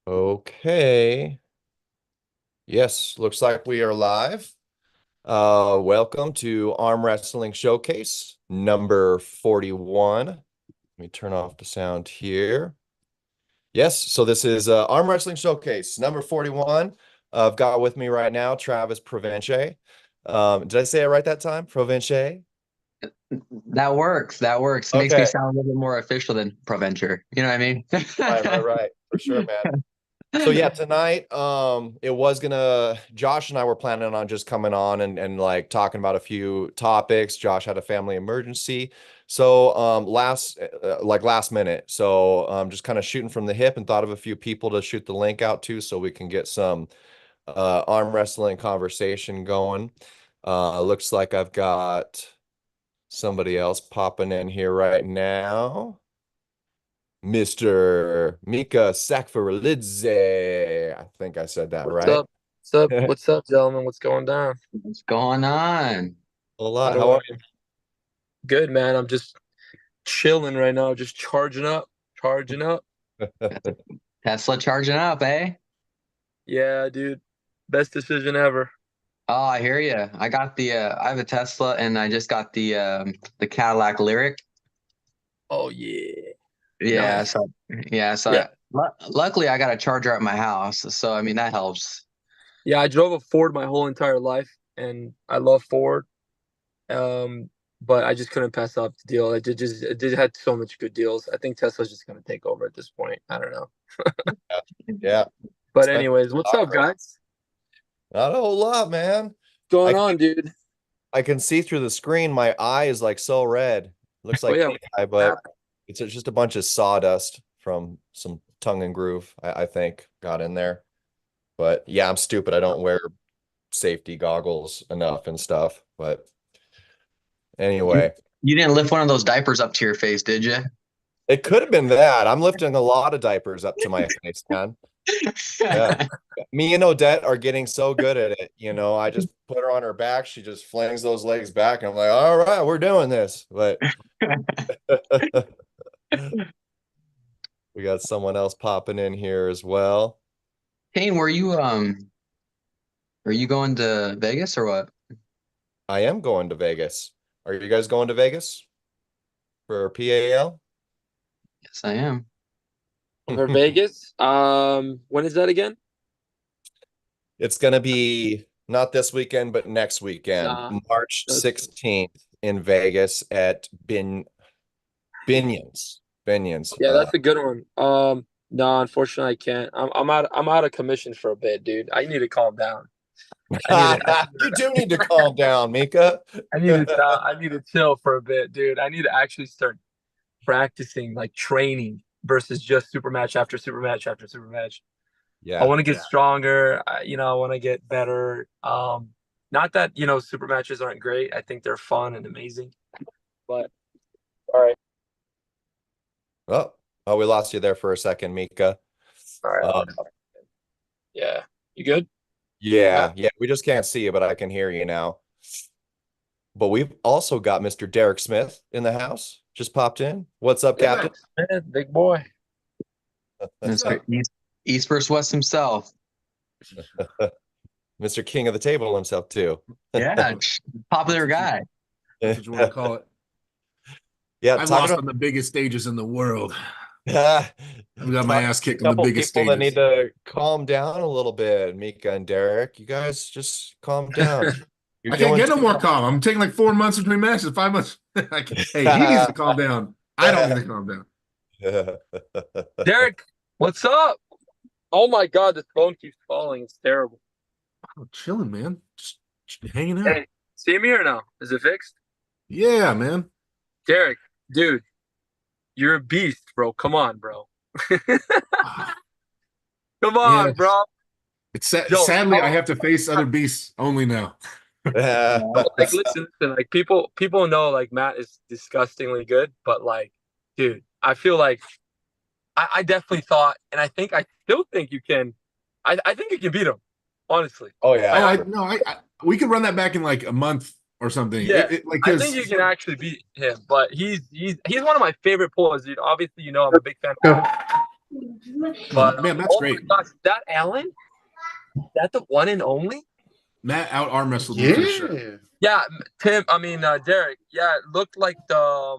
Okay. Yes, looks like we are live. Welcome to Arm Wrestling Showcase number 41. Let me turn off the sound here. Yes, so this is Arm Wrestling Showcase number 41. I've got with me right now Travis Provenche. Did I say it right that time? Provenche? That works. That works. Makes me Okay. sound a little bit more official than Proventure. You know what I mean? Right. For sure, man. So yeah, tonight, it was gonna Josh and I were planning on just coming on and like talking about a few topics. Josh had a family emergency. So last minute. So just kind of shooting from the hip and thought of a few people to shoot the link out to so we can get some arm wrestling conversation going. Looks like I've got somebody else popping in here right now. Mr. Mika Sakfarilidze. I think I said that What's right. up? What's up? What's up, gentlemen? What's going down? What's going on? A How lot. do How I? are you? Good, man. I'm just chilling right now, just charging up, charging up. Tesla charging up, eh? Yeah, dude. Best decision ever. Oh, I hear you. I got I have a Tesla and I just got the Cadillac Lyric. Oh yeah. Yeah, Nice. so yeah, so Yeah. luckily I got a charger at my house, so I mean that helps. Yeah, I drove a Ford my whole entire life and I love Ford. Um, but I just couldn't pass up the deal. It had so much good deals. I think Tesla's just gonna take over at this point. I don't know. Yeah. Yeah. But Especially anyways, what's up, chocolate. guys? Not a whole lot, man. I Going can, on, dude? I can see through the screen. My eye is like so red. Looks Oh like yeah, pink eye, but it's just a bunch of sawdust from some tongue and groove, I think, got in there. But yeah, I'm stupid. I don't wear safety goggles enough and stuff. But You anyway. you didn't lift one of those diapers up to your face, did you? It could have been that. I'm lifting a lot of diapers up to my face, man. Yeah. Me and Odette are getting so good at it. I just put her on her back. She just flings those legs back. And I'm like, all right, we're doing this. But we got someone else popping in here as well. Kane, are you going to Vegas or what? I am going to Vegas. Are you guys going to Vegas for PAL? Yes, I am. for Vegas. When is that again? It's going to be not this weekend, but next weekend, Nah, March that's 16th in Vegas at Binion's. Binion's. yeah, that's a good one. No, unfortunately, I can't. I'm out of commission for a bit, dude. I need to calm down. I need to. You do need to calm down, Mika. I need to stop. I need to chill for a bit, dude. I need to actually start practicing, like training, versus just super match after super match after super match. I Yeah. want to get stronger. I want to get better. Not that super matches aren't great. I think they're fun and amazing. But all right, Oh, we lost you there for a second, Mika. all right. Um, Yeah, you good? yeah, we just can't see you, but I can hear you now. But we've also got Mr. Derek Smith in the house. Just popped in. What's up, Yeah, Captain? man, big boy. Mr. East versus West himself. Mr. King of the Table himself, too. Yeah, popular guy. That's what you want to call it. Yeah, I've talking lost on the biggest stages in the world. about I've got my ass kicked a on the couple biggest people that stages. need to calm down a little bit, Mika and Derek. You guys just calm down. You're I can't doing get no too more much. calm. I'm taking like 4 months between matches, 5 months. Hey, he needs to calm down. I don't need to calm down. Derek, what's up? Oh my God, this phone keeps falling. It's terrible. I'm chilling, man. Just hanging out. Hey, see me or no? Is it fixed? Yeah, man. Derek, dude, you're a beast, bro. Come on, bro. Come Yeah, on, bro. Yo, sadly I have to face other beasts only now. like listen, like people know like Matt is disgustingly good, but like, dude, I feel like I definitely thought, and I still think you can. I think you can beat him, honestly. Oh Oh, yeah. we could run that back in like a month or something. Yeah, Like I think you can actually beat him, but he's one of my favorite pullers, dude. Obviously, I'm a big fan of him. But Man, Matt's oh great. my gosh, that Allen, that the one and only. Matt out arm wrestled me for sure. Yeah, Tim. I mean, Derek. Yeah, it looked like the.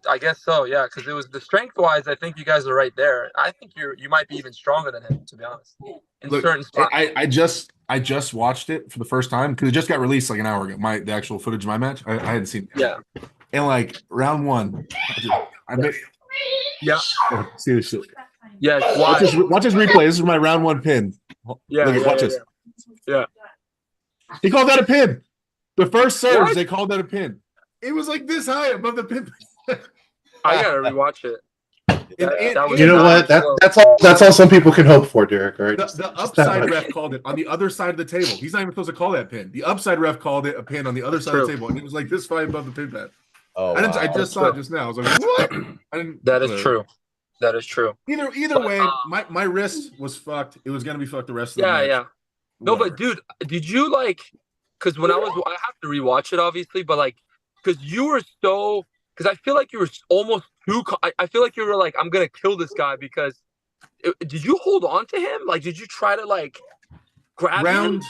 I guess so. Yeah, because it was the strength wise. I think you guys are right there. I think you might be even stronger than him, to be honest. In Look, certain spots. I just watched it for the first time because it just got released like an hour ago. The actual footage of my match. I hadn't seen it. Yeah. And like round one, I made. Yeah. Oh, see this shit. Yeah. Watch this replay. This is my round one pin. Yeah. Look, watch this. Yeah. He called that a pin. The first surge, What? they called that a pin. It was like this high above the pin. I gotta rewatch it. That was You know what? That's all some people can hope for, Derek. All right? The upside ref called it on the other side of the table. He's not even supposed to call that pin. The upside ref called it a pin on the other side of the table, and it was like this high above the pin pad. Oh, I just saw it just now. I was like, what? I didn't. That is true. That is true. Either way, my wrist was fucked. It was gonna be fucked the rest of the match. Yeah. No, Whatever. but dude, did you like? Because when I have to rewatch it, obviously, but like, because you were so. Because I feel like you were almost too. I feel like you were like, I'm gonna kill this guy because. Did you hold on to him? Like, did you try to like grab him?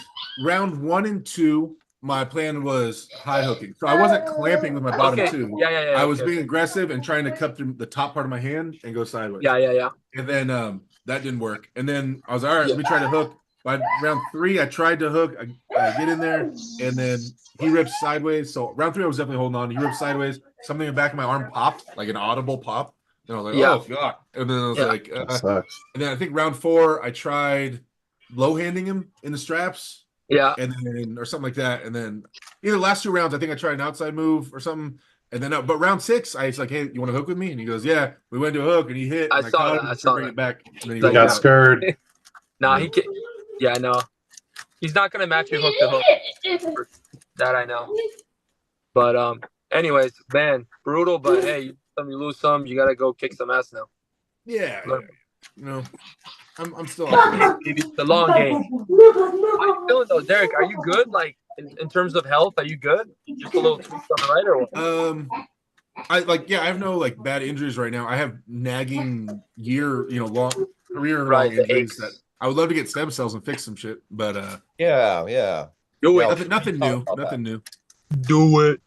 Round 1 and 2, my plan was high hooking, so I wasn't clamping with my bottom two. Yeah. I was being aggressive and trying to cut through the top part of my hand and go sideways. Yeah. And then that didn't work. And then I was all right. Let me try to hook. By round 3, I tried to hook. I get in there, and then he rips sideways. So round 3, I was definitely holding on. He ripped sideways. Something in the back of my arm popped, like an audible pop. And I was like, oh god. And then I was like, sucks. and then I think round 4, I tried low handing him in the straps. Yeah. And then or something like that. And then either last 2 rounds, I think I tried an outside move or something. And then, but round 6, I was like, "Hey, you want to hook with me?" And he goes, "Yeah." We went to a hook, and he hit. And I saw that. I saw bring that. it back. And then he He got scared. Nah, he can. Yeah, no, he's not gonna match you hook to hook. That I know. But anyways, man, brutal. But hey, you lose some, you gotta go kick some ass now. Yeah. Look. You know, I'm still. It's the long game. How you feeling though, Derek? Are you good? Like in terms of health, are you good? Just a little tweak on the right or what? I have no like bad injuries right now. I have nagging long career Right, long the injuries aches. that I would love to get stem cells and fix some shit, but yeah. Do Yeah, it. nothing new. about Nothing new. Do it.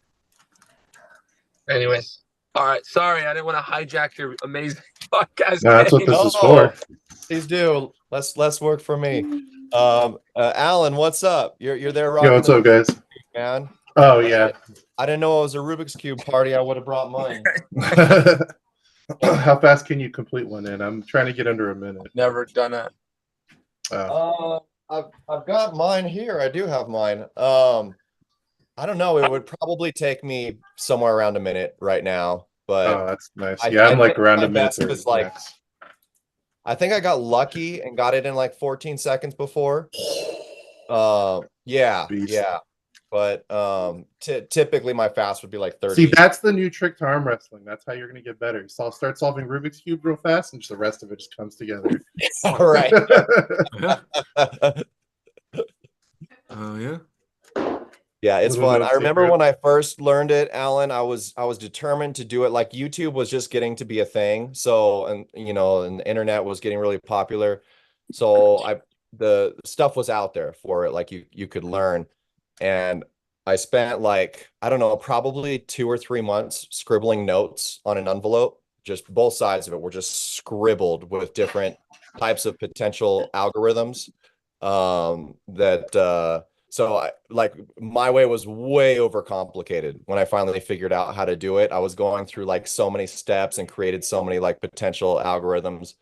Anyways, all right. Sorry, I didn't want to hijack your amazing podcast. No, that's what this is No, for. Please do. Less work for me. Alan, what's up? You're there, Yo, what's up, guys? man? Oh yeah. I didn't know it was a Rubik's Cube party. I would have brought mine. How fast can you complete one in? I'm trying to get under a minute. Never done that. I've got mine here. I do have mine. I don't know. It would probably take me somewhere around a minute right now, but Oh, that's nice. I- Yeah, I'm I like think around my a minute. best was, like, I think I got lucky and got it in like 14 seconds before. Yeah. Beast. But typically my fast would be like 30. See, that's the new trick to arm wrestling. That's how you're gonna get better. So I'll start solving Rubik's Cube real fast, and just the rest of it just comes together. All right. Oh yeah. Yeah, it's Little fun. bit I of remember secret. when I first learned it, Alan, I was determined to do it. Like YouTube was just getting to be a thing. So, and the internet was getting really popular. So the stuff was out there for it. Like you could learn. And I spent like, I don't know, probably 2 or 3 months scribbling notes on an envelope. Just both sides of it were just scribbled with different types of potential algorithms. So my way was way overcomplicated. When I finally figured out how to do it, I was going through like so many steps and created so many like potential algorithms.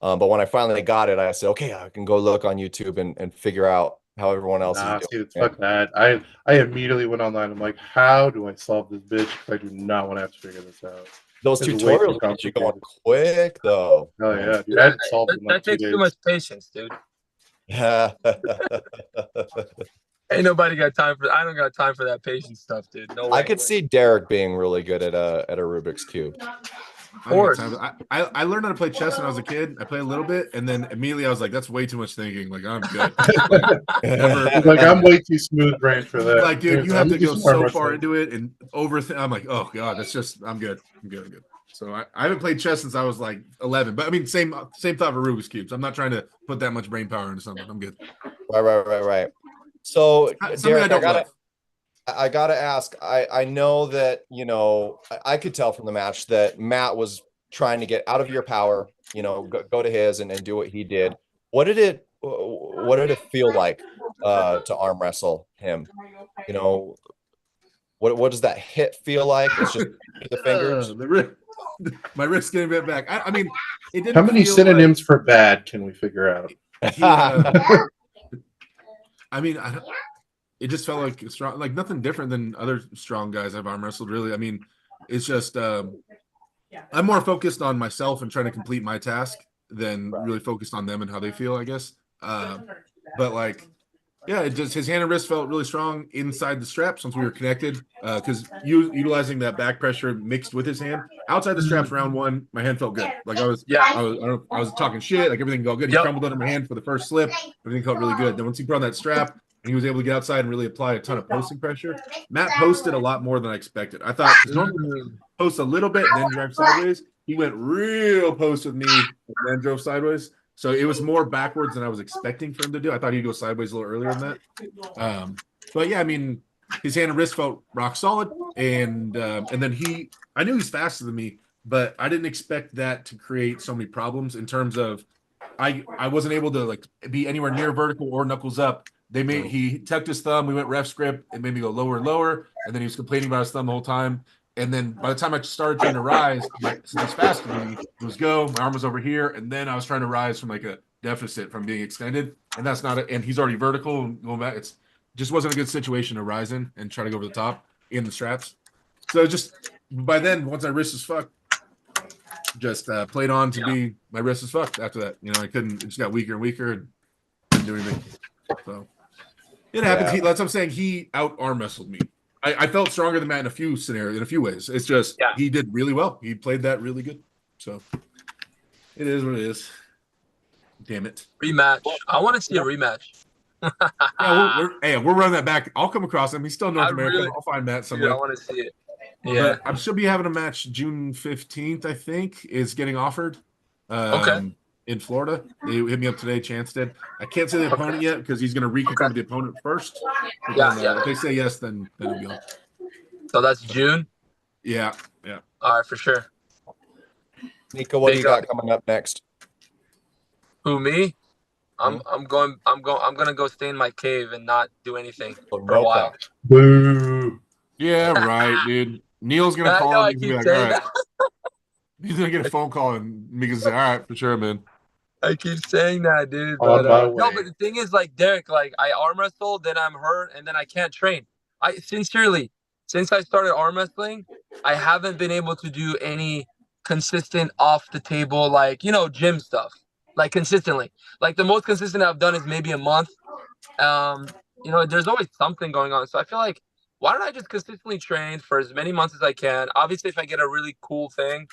But when I finally got it, I said, okay, I can go look on YouTube and figure out how everyone else Nah, is see, doing it's fuck that. I immediately went online. I'm like, how do I solve this bitch? Because I do not want to have to figure this out. Those It's way too tutorials get you going complicated. quick though. Oh yeah, dude, I had to solve it in like That 2 takes days. too much patience, dude. Yeah. Ain't nobody got time for. I don't got time for that patience stuff, dude. No way. I could see Derek being really good at a Rubik's Cube. course. I learned how to play chess when I was a kid. I played a little bit, and then immediately I was like, "That's way too much thinking." Like I'm good. He's like, I'm way too smooth brain for that. Like, dude, you I'm have to go just arm so far wrestling. into it and I'm like, oh god, that's just I'm good. I'm good. So I haven't played chess since I was like 11. But I mean, same thought for Rubik's cubes. I'm not trying to put that much brain power into something. I'm good. Right. So Something Derek, I don't love. I gotta ask. I know that I could tell from the match that Matt was trying to get out of your power. Go to his and do what he did. What did it feel like to arm wrestle him? What does that hit feel like? It's just the fingers. My wrist getting bent back. I mean, it didn't. How many feel synonyms for bad can we figure out? I mean, it just felt like strong, like nothing different than other strong guys I've arm wrestled. Really, I mean, it's just I'm more focused on myself and trying to complete my task than really focused on them and how they feel, I guess. But like, yeah, it just his hand and wrist felt really strong inside the straps once we were connected. Because utilizing that back pressure mixed with his hand outside the straps, round one, my hand felt good. Like I was talking shit, like everything felt good. He crumbled under my hand for the first slip, everything felt really good. Then once he put on that strap and he was able to get outside and really apply a ton of posting pressure, Matt posted a lot more than I expected. I thought normally post a little bit and then drive sideways. He went real post with me and then drove sideways. So it was more backwards than I was expecting for him to do. I thought he'd go sideways a little earlier than that. But yeah, I mean, his hand and wrist felt rock solid, and then I knew he's faster than me, but I didn't expect that to create so many problems in terms of I wasn't able to like be anywhere near vertical or knuckles up. He tucked his thumb. We went ref script. It made me go lower and lower, and then he was complaining about his thumb the whole time. And then by the time I started trying to rise, since he's faster than me, it was go. My arm was over here, and then I was trying to rise from like a deficit from being extended, and that's not it. And he's already vertical and going back. It's just wasn't a good situation to rise in and try to go over the top in the straps. So just by then, once my wrist was fucked, just played on to be my wrist was fucked. After that, I couldn't. It just got weaker and weaker and didn't do anything. So it happens. Yeah. That's what I'm saying. He out arm wrestled me. I felt stronger than Matt in a few scenarios, in a few ways. It's just he did really well. He played that really good. So it is what it is. Damn it. Rematch. I want to see a rematch. Yeah, we're running that back. I'll come across him. He's still in North America. I'll find Matt somewhere. I want to see it. Yeah. But I should be having a match June 15th, I think, is getting offered. In Florida. They hit me up today, Chance did. I can't say the opponent yet because he's going to reconfirm the opponent first. If they say yes, then it'll be on. So that's June? Yeah. All right, for sure. Nico, what do you got coming up next? Who, me? I'm gonna go stay in my cave and not do anything for a while. Boo. Yeah, right, dude. Neil's gonna call him and be like, all right. That. He's gonna get a phone call and Mika's say, all right, for sure, man. I keep saying that, dude. But the thing is, like, Derek, like, I arm wrestle, then I'm hurt, and then I can't train. Sincerely, since I started arm wrestling, I haven't been able to do any consistent off the table, like, gym stuff, like consistently. Like the most consistent I've done is maybe a month. There's always something going on. So I feel like, why don't I just consistently train for as many months as I can? Obviously, if I get a really cool thing,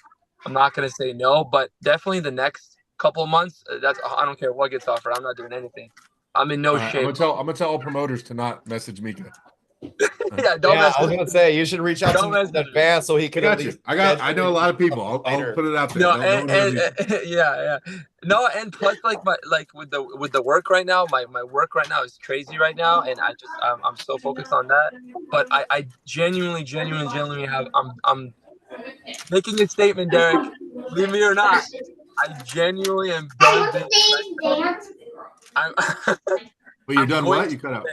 I'm not going to say no, but definitely the next couple of months, I don't care what gets offered. I'm not doing anything. I'm in no shape. I'm gonna tell all promoters to not message Mika. Don't mess I was gonna say you should reach out to him in advance so he could. I know a lot of people. I'll put it out there. No, and plus, like with the work right now, my work right now is crazy right now, and I'm so focused on that. But I genuinely have I'm making a statement, Derek. Believe me or not, I genuinely am done. But you're done what? You cut out.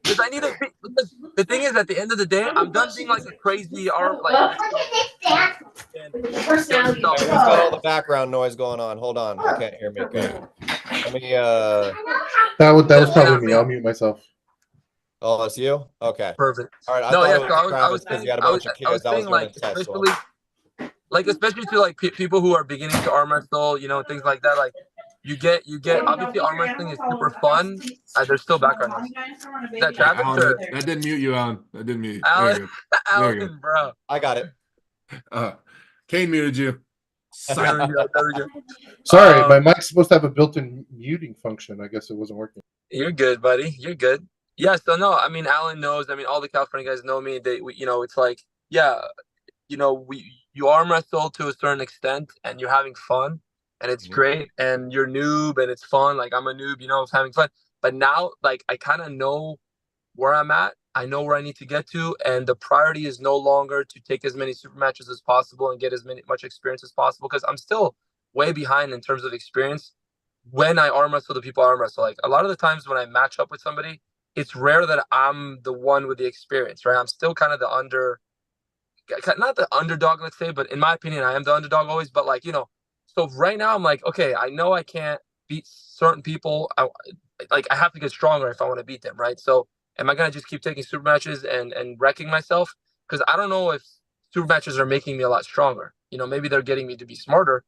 Because I need because the thing is, at the end of the day, I'm done being like a crazy arm. Like, Who's got all the background noise going on? Hold on, I can't hear me. Let me. That was probably me. I'll mute myself. Oh, that's you. Okay. Perfect. All right. I was saying like especially to like people who are beginning to arm wrestle, things like that. Like you get obviously arm wrestling is super fun. There's still background noise. Is that Travis? Alan, that didn't mute you, Alan. That didn't mute you. Alan, bro. I got it. Kane muted you. There we go. Sorry, my mic's supposed to have a built-in muting function. I guess it wasn't working. You're good, buddy. You're good. Yeah. So no, I mean, Alan knows. I mean, all the California guys know me. It's like, yeah. you arm wrestle to a certain extent and you're having fun and it's great and you're noob and it's fun. Like I'm a noob, it's having fun. But now like I kind of know where I'm at. I know where I need to get to, and the priority is no longer to take as many super matches as possible and get much experience as possible, because I'm still way behind in terms of experience. When I arm wrestle the people I arm wrestle, like a lot of the times when I match up with somebody, it's rare that I'm the one with the experience, right? I'm still kind of not the underdog, let's say, but in my opinion, I am the underdog always. But like, so right now I'm like, okay, I know I can't beat certain people. I have to get stronger if I want to beat them, right? So am I gonna just keep taking super matches and wrecking myself? Because I don't know if super matches are making me a lot stronger. Maybe they're getting me to be smarter,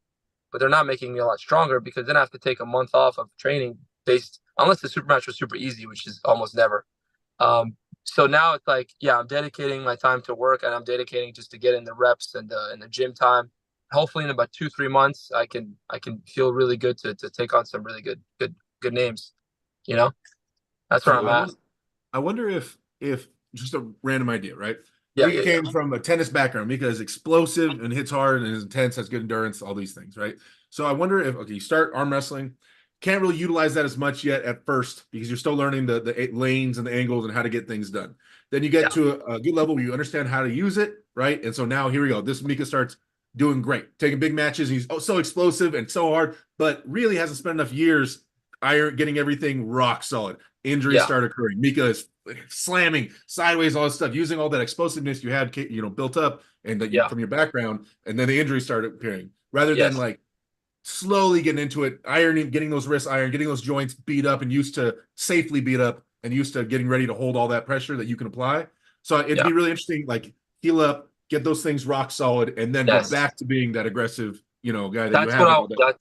but they're not making me a lot stronger, because then I have to take a month off of training unless the super match was super easy, which is almost never. So now it's like, yeah, I'm dedicating my time to work, and I'm dedicating just to get in the reps and the gym time. Hopefully in about 2-3 months, I can feel really good to take on some really good names. That's where I'm at. I wonder if just a random idea, right? Yeah, Mika came from a tennis background. Mika is explosive and hits hard and is intense, has good endurance, all these things, right? So I wonder if, okay, you start arm wrestling, can't really utilize that as much yet at first because you're still learning the lanes and the angles and how to get things done. Then you get to a good level where you understand how to use it, right? And so now here we go. This Mika starts doing great, taking big matches. He's so explosive and so hard, but really hasn't spent enough years getting everything rock solid. Injuries start occurring. Mika is slamming sideways, all this stuff, using all that explosiveness you had, built up and from your background, and then the injuries started appearing. Rather than like slowly getting into it, getting those wrists iron, getting those joints beat up and used to safely beat up and used to getting ready to hold all that pressure that you can apply. So it'd be really interesting, like heal up, get those things rock solid, and then go back to being that aggressive, guy that you have.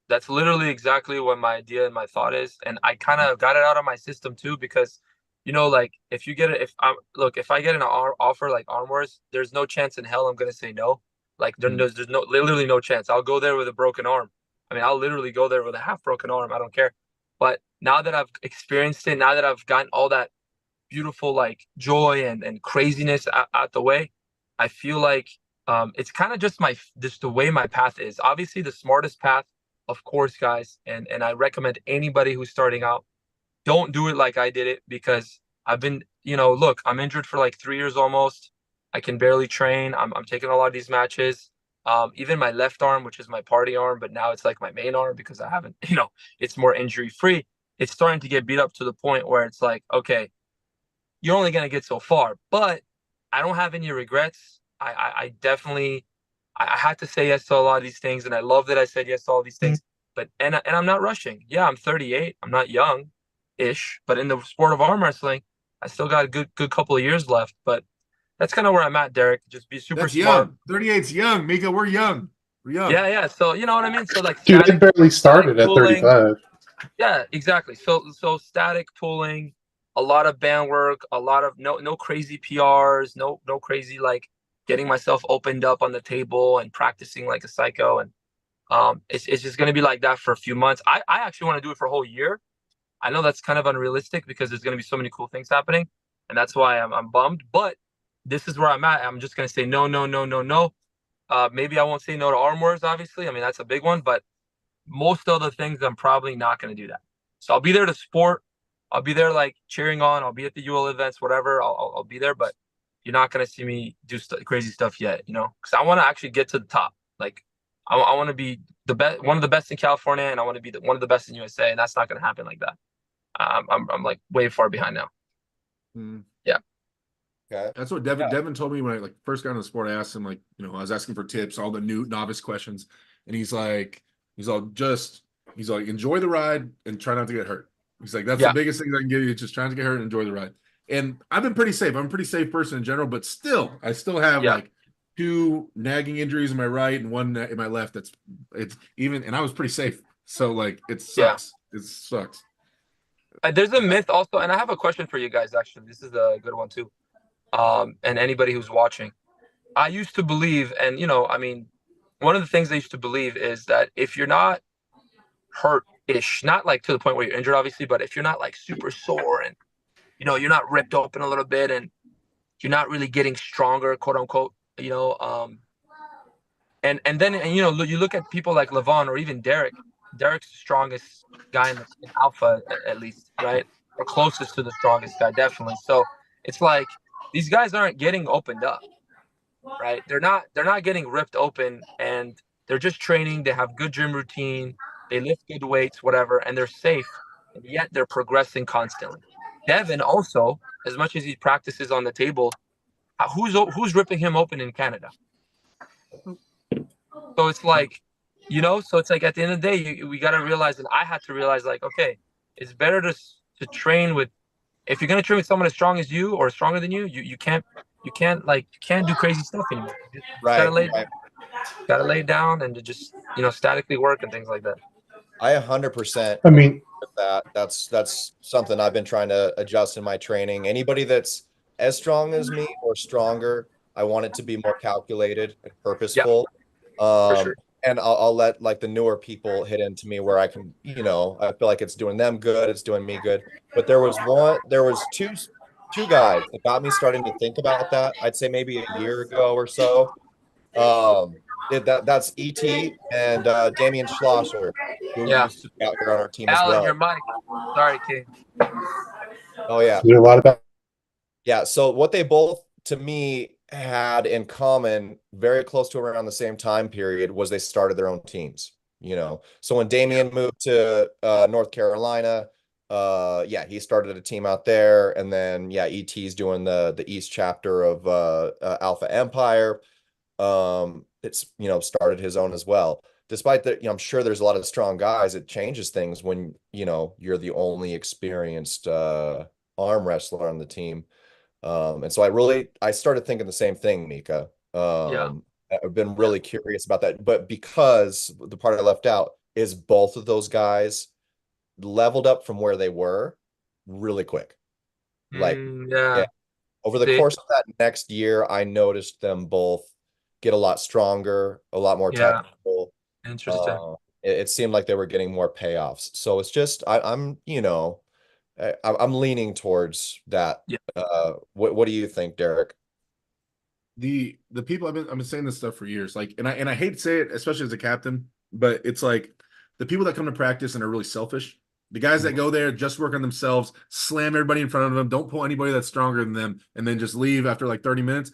That's literally exactly what my idea and my thought is. And I kind of got it out of my system too, because, like if you get it, if I get an offer like Armwars, there's no chance in hell I'm going to say no. Like there's literally no chance. I'll go there with a broken arm. I mean, I'll literally go there with a half broken arm. I don't care. But now that I've experienced it, now that I've gotten all that beautiful like joy and craziness out the way, I feel like it's kind of just the way my path is. Obviously the smartest path, of course, guys, and I recommend anybody who's starting out, don't do it like I did it, because I've been, look, I'm injured for like 3 years almost. I can barely train. I'm taking a lot of these matches. Even my left arm, which is my party arm, but now it's like my main arm because I haven't, it's more injury free. It's starting to get beat up to the point where it's like, okay, you're only going to get so far, but I don't have any regrets. I definitely, I had to say yes to a lot of these things, and I love that I said yes to all these things. But and I'm not rushing. Yeah, I'm 38. I'm not young-ish, but in the sport of arm wrestling, I still got a good couple of years left. But that's kind of where I'm at, Derek. Just be super smart. Young. 38's young, Mika. We're young. We're young. Yeah. So you know what I mean. So like, dude, I barely started at 35. Yeah, exactly. So static pulling, a lot of band work, a lot of no crazy PRs, no crazy like getting myself opened up on the table and practicing like a psycho. And it's just going to be like that for a few months. I actually want to do it for a whole year. I know that's kind of unrealistic because there's going to be so many cool things happening, and that's why I'm bummed. But this is where I'm at. I'm just going to say no. Maybe I won't say no to Arm Wars, obviously. I mean, that's a big one, but most other things I'm probably not going to do that. So I'll be there to support. I'll be there like cheering on. I'll be at the UL events, whatever. I'll be there, but you're not going to see me do crazy stuff yet, because I want to actually get to the top. Like I want to be the best, one of the best in California, and I want to be one of the best in USA, and that's not going to happen like that. I'm like way far behind now. Yeah. Okay. That's what Devin told me when I like first got into the sport. I asked him like, I was asking for tips, all the new novice questions, and he's like, enjoy the ride and try not to get hurt. He's like, that's the biggest thing I can give you, just trying to get hurt and enjoy the ride. And I've been pretty safe. I'm a pretty safe person in general, but still, I still have like 2 nagging injuries in my right and 1 in my left. And I was pretty safe. So like, it sucks. It sucks. There's a myth also, and I have a question for you guys. Actually, this is a good one too. And anybody who's watching, I used to believe, and I mean, one of the things I used to believe is that if you're not hurt-ish, not like to the point where you're injured, obviously, but if you're not like super sore and you're not ripped open a little bit and you're not really getting stronger, quote unquote, you know, and then you know, you look at people like Levon or even Derek. Derek's the strongest guy in Alpha, at least, right? Or closest to the strongest guy, definitely. So it's like these guys aren't getting opened up, right? They're not getting ripped open, and they're just training. They have good gym routine. They lift good weights, whatever, and they're safe. And yet they're progressing constantly. Devin also, as much as he practices on the table, who's ripping him open in Canada? So it's like, you know, so it's like at the end of the day, we got to realize, and I had to realize, like, okay, it's better to train with, if you're gonna train with someone as strong as you or stronger than you, you can't do crazy stuff anymore. You just Right. gotta lay it down and to just, you know, statically work and things like that. I 100%. I mean, that's something I've been trying to adjust in my training. Anybody that's as strong as me or stronger, I want it to be more calculated and purposeful. For sure. And I'll let like the newer people hit into me where I can, you know, I feel like it's doing them good, it's doing me good. But there was two guys that got me starting to think about that. I'd say maybe a year ago or so. That's ET and Damian Schlosser, who Yeah. used to be out here on our team as Alan, well. your mic. Sorry, King. Oh yeah. there's a lot about Yeah. So what they both to me had in common, very close to around the same time period, was they started their own teams. You know, so when Damian moved to North Carolina, yeah, he started a team out there, and then yeah, ET's doing the East chapter of Alpha Empire. It's, you know, started his own as well. Despite that, you know, I'm sure there's a lot of strong guys. It changes things when, you know, you're the only experienced arm wrestler on the team. And so I started thinking the same thing, Mika. Yeah. I've been really curious about that, but because the part I left out is both of those guys leveled up from where they were really quick. Like, Yeah. yeah, over the course of that next year, I noticed them both get a lot stronger, a lot more Yeah. technical. Interesting. It seemed like they were getting more payoffs. So it's just I'm, you know, I'm leaning towards that. Yeah. What do you think, Derek? The people I've been saying this stuff for years, like, and I hate to say it, especially as a captain, but it's like the people that come to practice and are really selfish, the guys that go there just work on themselves, slam everybody in front of them, don't pull anybody that's stronger than them, and then just leave after like 30 minutes,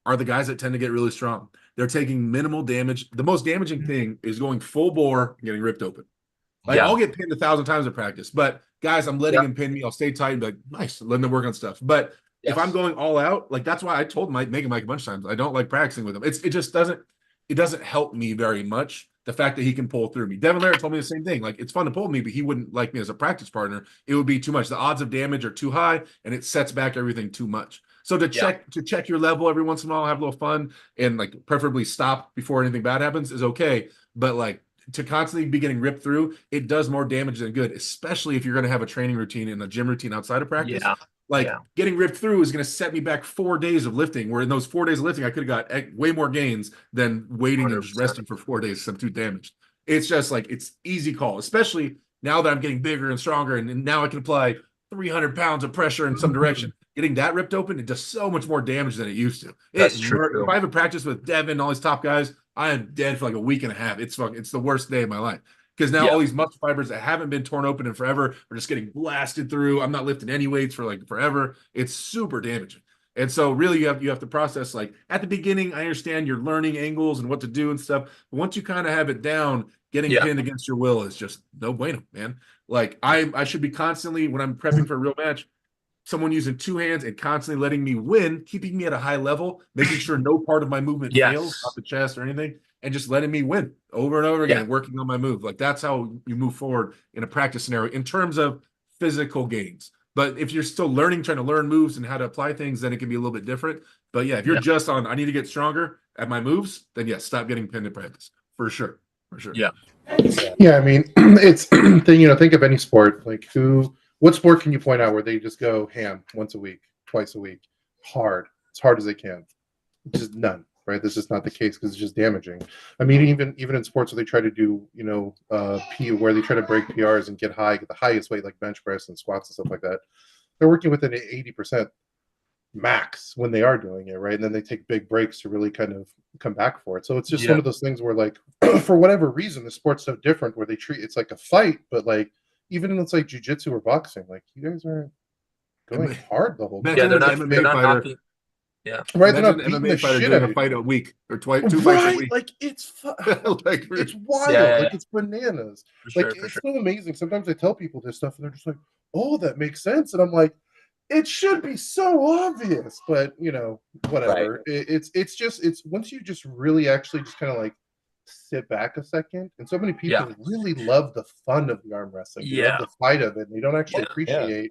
are the guys that tend to get really strong. They're taking minimal damage. The most damaging thing is going full bore and getting ripped open. Like, Yeah. I'll get pinned 1,000 times in practice, but guys, I'm letting him pin me. I'll stay tight and be like, nice, letting them work on stuff. But if I'm going all out, like, that's why I told Mike a bunch of times, I don't like practicing with him. It just doesn't help me very much. The fact that he can pull through me. Devin Laird told me the same thing. Like, it's fun to pull me, but he wouldn't like me as a practice partner. It would be too much. The odds of damage are too high, and it sets back everything too much. So to check your level every once in a while, have a little fun, and like preferably stop before anything bad happens is okay. But like, to constantly be getting ripped through, it does more damage than good, especially if you're going to have a training routine and a gym routine outside of practice. Getting ripped through is going to set me back 4 days of lifting, where in those 4 days of lifting, I could have got way more gains than waiting 100%. And just resting for 4 days because I'm too damaged. It's just like, it's easy call, especially now that I'm getting bigger and stronger, and now I can apply 300 pounds of pressure in some direction. Getting that ripped open, it does so much more damage than it used to. That's true. If I haven't practiced with Devin and all these top guys, I am dead for like a week and a half. It's the worst day of my life. Because now all these muscle fibers that haven't been torn open in forever are just getting blasted through. I'm not lifting any weights for like forever. It's super damaging. And so really you have to process, like, at the beginning, I understand you're learning angles and what to do and stuff. But once you kind of have it down, getting pinned against your will is just no bueno, man. Like, I should be constantly, when I'm prepping for a real match, someone using two hands and constantly letting me win, keeping me at a high level, making sure no part of my movement fails off the chest or anything, and just letting me win over and over again, working on my move. Like, that's how you move forward in a practice scenario in terms of physical gains. But if you're still learning, trying to learn moves and how to apply things, then it can be a little bit different. But yeah, if you're just on, I need to get stronger at my moves, then yes, stop getting pinned in practice. For sure. Yeah. Yeah, I mean, it's think of any sport. Like, what sport can you point out where they just go ham once a week, twice a week, as hard as they can? Just none, right? This is not the case because it's just damaging. I mean, even in sports where they try to do, where they try to break PRs and get the highest weight, like bench press and squats and stuff like that, they're working within 80%. max when they are doing it, right? And then they take big breaks to really kind of come back for it. So it's just one of those things where, like, for whatever reason, the sport's so different where they treat it's like a fight, but like even in it's like jujitsu or boxing, like you guys aren't going hard the whole time. Yeah, they're Imagine not. an They're MMA not fighter. knocking. Yeah. Right, they're Imagine not an beating MMA the fighter shit doing out a of fight you. a week or two fights a week. Like it's Like, it's wild. Yeah, like it's bananas. For sure, Like for it's sure. so amazing. Sometimes I tell people this stuff and they're just like, "Oh, that makes sense," and I'm like, "It should be so obvious," but you know, whatever. It's just it's once you just really actually just kind of like sit back a second, and so many people really love the fun of the arm wrestling. They love the fight of it, and they don't actually appreciate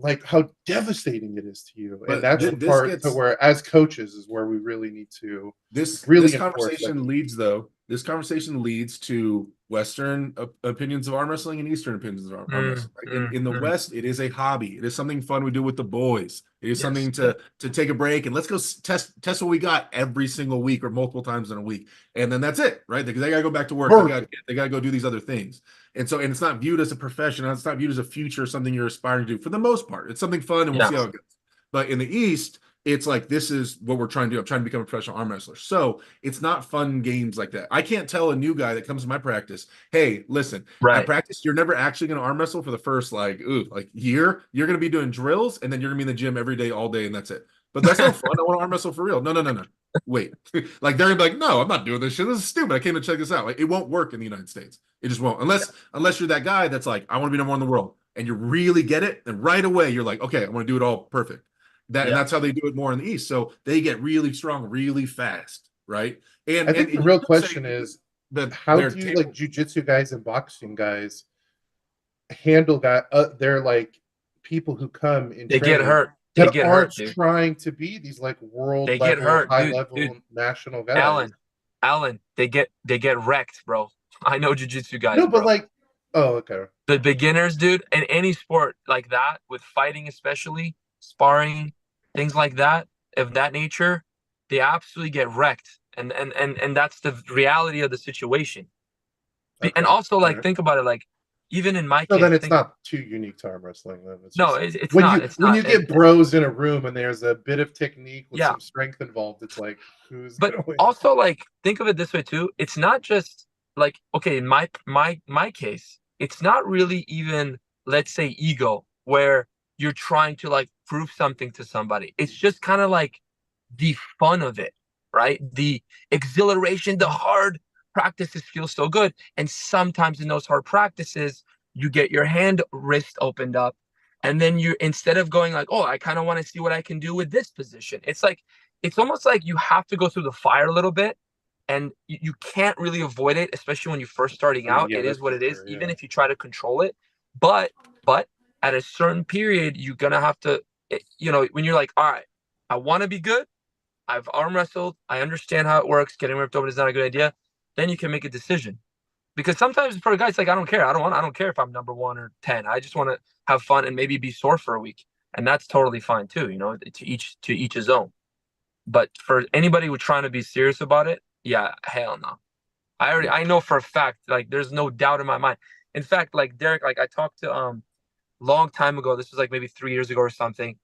like how devastating it is to you. But And that's the this part gets- to where, as coaches, is where we really need to This really this enforce conversation that. leads though. This conversation leads to Western opinions of arm wrestling and Eastern opinions of arm wrestling. In the West, it is a hobby. It is something fun we do with the boys. It is something to take a break and let's go test what we got every single week or multiple times in a week, and then that's it, right? Because they gotta go back to work. They gotta go do these other things, and it's not viewed as a profession. It's not viewed as a future, something you're aspiring to do. For the most part, it's something fun, and we'll see how it goes. But in the East, it's like, this is what we're trying to do. I'm trying to become a professional arm wrestler. So it's not fun games like that. I can't tell a new guy that comes to my practice, hey, listen, at practice, you're never actually going to arm wrestle for the first year. You're going to be doing drills, and then you're going to be in the gym every day, all day, and that's it. But that's no fun. I want to arm wrestle for real. No. Wait. Like, they're gonna be like, no, I'm not doing this shit. This is stupid. I came to check this out. Like, it won't work in the United States. It just won't. Unless you're that guy that's like, I want to be number one in the world, and you really get it, and right away you're like, okay, I want to do it all perfect. And that's how they do it more in the East. So they get really strong, really fast, right? And I think the real question is that how do you like jujitsu guys and boxing guys handle that? They're like people who come in. They get hurt. They get hurt, dude. Trying to be these like world they level, get hurt, high level national guys. Alan, they get wrecked, bro. I know jujitsu guys. No, but bro. like, oh, okay. The beginners, dude, in any sport like that, with fighting especially, sparring, things like that, of that nature, they absolutely get wrecked. And that's the reality of the situation. Okay. And also, like, think about it, like, even in my case. So then it's not too unique to arm wrestling. Then it's no, just, it's when not. When you get bros in a room and there's a bit of technique with some strength involved, it's like, who's but gonna win? Also, like, think of it this way too. It's not just like, okay, in my case, it's not really even, let's say, ego, where you're trying to like prove something to somebody. It's just kind of like the fun of it, right? The exhilaration, the hard practices feel so good. And sometimes in those hard practices, you get your wrist opened up. And then you, instead of going like, oh, I kind of want to see what I can do with this position. It's like, it's almost like you have to go through the fire a little bit. And you can't really avoid it, especially when you're first starting out. It is what it is, even if you try to control it. But at a certain period, you're going to have to, you know, when you're like, all right, I want to be good. I've arm wrestled. I understand how it works. Getting ripped open is not a good idea. Then you can make a decision. Because sometimes for a guy, it's like, I don't care. I don't care if I'm number 1 or 10. I just want to have fun and maybe be sore for a week. And that's totally fine too, you know, to each his own. But for anybody who's trying to be serious about it, yeah, hell no. I know for a fact, like, there's no doubt in my mind. In fact, like, Derek, like, I talked to long time ago, this was like maybe 3 years ago or something.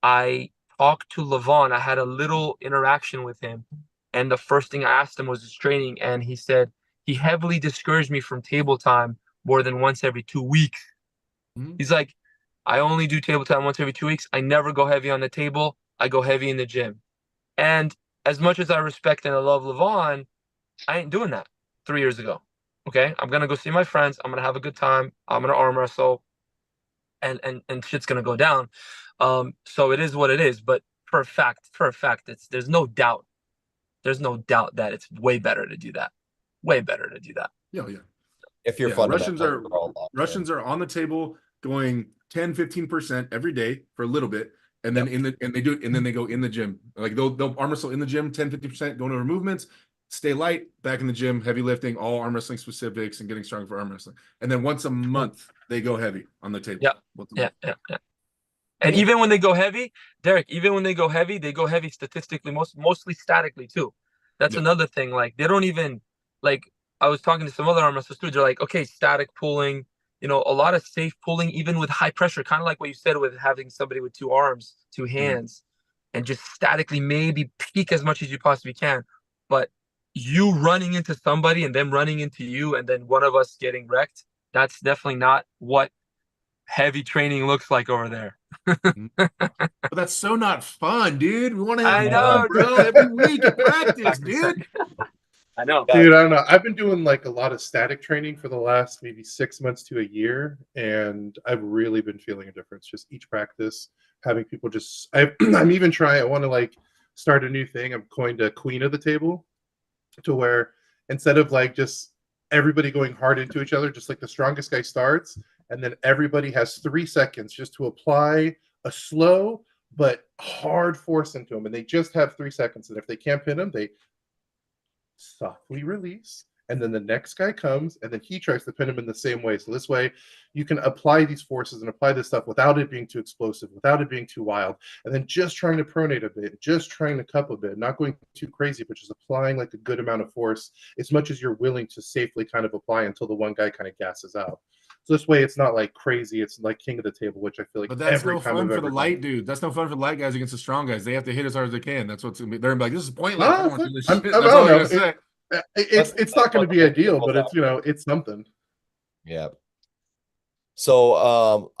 I talked to Levon. I had a little interaction with him, and the first thing I asked him was his training, and he said he heavily discouraged me from table time more than once every 2 weeks. He's like, I only do table time once every 2 weeks. I never go heavy on the table. I go heavy in the gym. And as much as I respect and I love Levon, I ain't doing that 3 years ago. Okay, I'm gonna go see my friends. I'm gonna have a good time. I'm gonna arm wrestle, and shit's gonna go down. So it is what it is. But for a fact, there's no doubt that it's way better to do that. Way better to do that. Yeah. If you're Russians are on the table going 10-15% every day for a little bit. And then they do it, and then they go in the gym. Like they'll arm wrestle in the gym, 10-50%, going over movements, stay light, back in the gym, heavy lifting, all arm wrestling specifics and getting stronger for arm wrestling. And then once a month they go heavy on the table. Yeah. And even when they go heavy, Derek, they go heavy statistically, mostly statically too. That's another thing. Like, they don't even, like, I was talking to some other arm wrestlers too. They're like, okay, static pulling you know, a lot of safe pulling, even with high pressure, kind of like what you said with having somebody with 2 arms, 2 hands, and just statically maybe peak as much as you possibly can. But you running into somebody and them running into you, and then one of us getting wrecked, that's definitely not what heavy training looks like over there. But that's so not fun, dude. We want to have I fun, know, bro, every week at practice, dude. I know. Dude, I don't know. I've been doing like a lot of static training for the last maybe 6 months to a year, and I've really been feeling a difference. Just each practice, having people just. I'm even trying. I want to like start a new thing. I'm coined a queen of the table, to where instead of like just everybody going hard into each other, just like the strongest guy starts, and then everybody has 3 seconds just to apply a slow but hard force into them, and they just have 3 seconds. And if they can't pin them, they softly release, and then the next guy comes and then he tries to pin him in the same way. So this way you can apply these forces and apply this stuff without it being too explosive, without it being too wild, and then just trying to pronate a bit, just trying to cup a bit, not going too crazy, but just applying like a good amount of force as much as you're willing to safely kind of apply until the one guy kind of gasses out. So this way it's not like crazy, it's like king of the table, which I feel like But that's every no time fun I've for the ever light done. dude. That's no fun for the light guys against the strong guys. They have to hit as hard as they can. That's what's gonna be. They're gonna be like, this is pointless. I don't want to do this shit. I That's don't all they're know. gonna say. It's not going to be ideal, but it's, you know, it's something. Yeah. So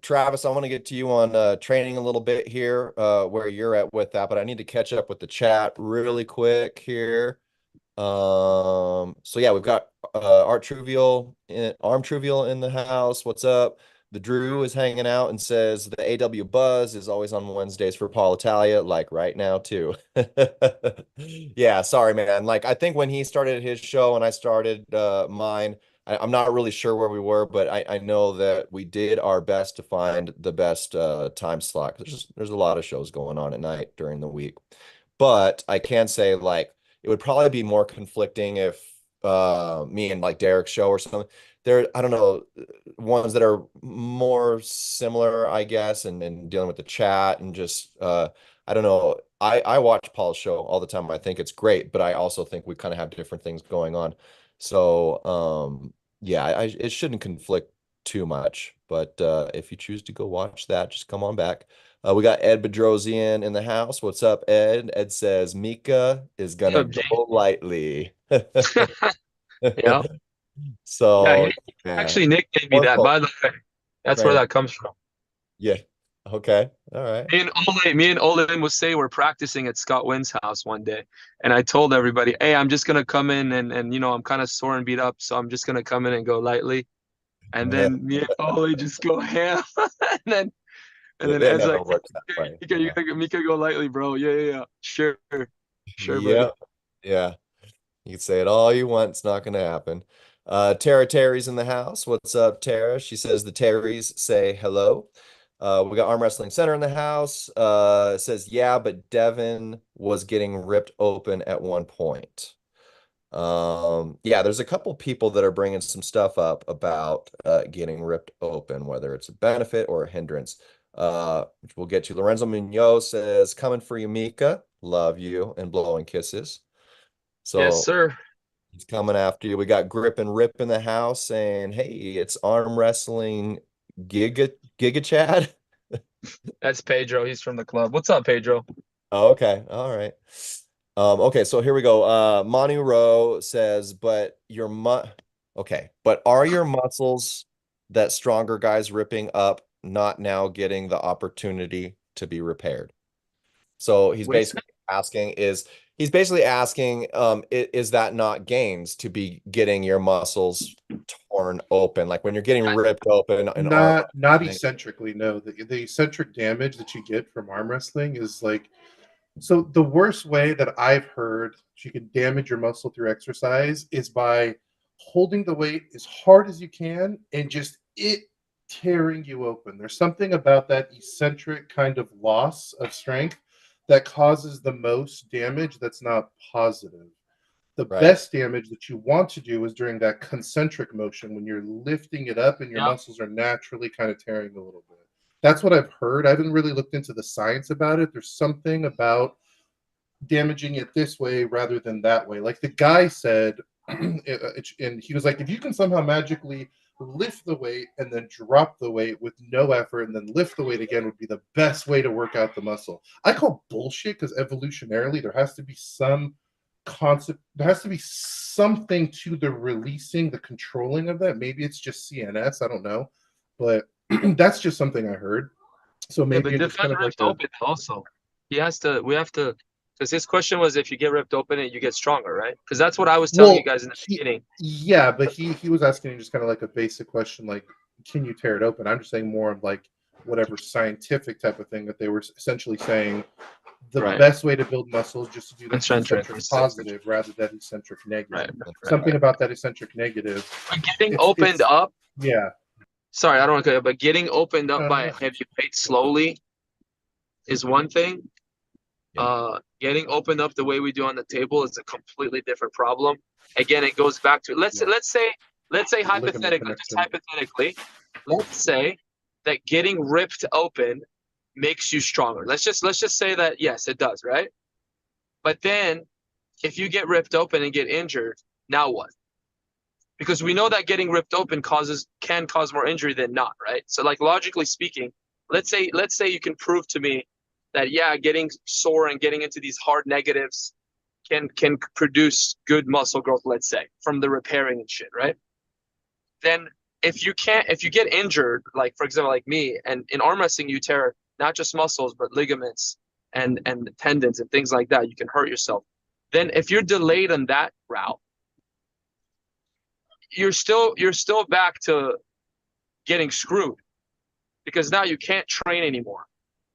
Travis, I want to get to you on training a little bit here, where you're at with that, but I need to catch up with the chat really quick here. So yeah, we've got Arm Trivial in the house. What's up? The Drew is hanging out and says the AW Buzz is always on Wednesdays for Paul Italia, like right now too. Yeah, sorry, man. Like I think when he started his show and I started mine, I'm not really sure where we were, but I know that we did our best to find the best time slot. There's a lot of shows going on at night during the week. But I can say like it would probably be more conflicting if me and like Derek's show or something. There, I don't know, ones that are more similar, I guess, and dealing with the chat and just I don't know. I watch Paul's show all the time. I think it's great, but I also think we kind of have different things going on. So yeah, it shouldn't conflict too much. But if you choose to go watch that, just come on back. We got Ed Bedrosian in the house. What's up, Ed? Ed says Mika is gonna What's up, go lightly. Yeah. So Yeah, he yeah, actually nicknamed me more that, focus, by the way. That's where training. that comes from. Yeah. Okay. All right. Me and Olin would say we're practicing at Scott Wynn's house one day. And I told everybody, hey, I'm just gonna come in and you know, I'm kind of sore and beat up, so I'm just gonna come in and go lightly. And then me and Olin just go ham. and then It Ed's never like, works that way. Mika go lightly, bro. Yeah. Sure. Sure, buddy. Yeah. Yeah. You can say it all you want. It's not going to happen. Tara Terry's in the house. What's up, Tara? She says the Terrys say hello. We got Arm Wrestling Center in the house. It says, yeah, but Devin was getting ripped open at one point. Yeah, there's a couple people that are bringing some stuff up about getting ripped open, whether it's a benefit or a hindrance. Which we'll get to. Lorenzo Munoz says, coming for you, Mika. Love you and blowing kisses. Yes, So sir. he's coming after you. We got Grip and Rip in the house saying, hey, it's Arm Wrestling Giga Chad. That's Pedro. He's from the club. What's up, Pedro? Oh, okay. All right. Okay, so here we go. Manu Rowe says, but but are your muscles that stronger guys ripping up not now getting the opportunity to be repaired? So he's basically asking, is that not gains to be getting your muscles torn open? Like when you're getting ripped open in arm Not eccentrically, no. The eccentric damage that you get from arm wrestling is like, so the worst way that I've heard you can damage your muscle through exercise is by holding the weight as hard as you can and just it tearing you open. There's something about that eccentric kind of loss of strength that causes the most damage that's not positive. The best damage that you want to do is during that concentric motion when you're lifting it up and your muscles are naturally kind of tearing a little bit. That's what I've heard. I haven't really looked into the science about it. There's something about damaging it this way rather than that way. Like the guy said, and he was like, if you can somehow magically lift the weight and then drop the weight with no effort and then lift the weight again would be the best way to work out the muscle. I call bullshit because evolutionarily there has to be some concept, there has to be something to the releasing, the controlling of that. Maybe it's just CNS, I don't know, but that's just something I heard. So maybe but it's kind of like ripped open also. We have to, because his question was if you get ripped open and you get stronger, right? Because that's what I was telling you guys in the beginning. Yeah, but he was asking just kind of like a basic question, like, can you tear it open? I'm just saying more of like whatever scientific type of thing that they were essentially saying. The best way to build muscle is just to do that eccentric positive rather than eccentric negative. Something about that eccentric negative. But getting opened up. Yeah. Sorry, I don't want to, but getting opened up by a heavy weight slowly is one thing. Getting opened up the way we do on the table is a completely different problem. Again, it goes back to let's say hypothetically, let's say that getting ripped open makes you stronger. Let's just say that yes, it does, right? But then if you get ripped open and get injured, now what? Because we know that getting ripped open can cause more injury than not, right? So like logically speaking, let's say you can prove to me that yeah, getting sore and getting into these hard negatives can produce good muscle growth, let's say, from the repairing and shit, right? Then if you get injured, like for example, like me, and in arm wrestling you tear not just muscles but ligaments and tendons and things like that, you can hurt yourself. Then if you're delayed on that route, you're still back to getting screwed, because now you can't train anymore.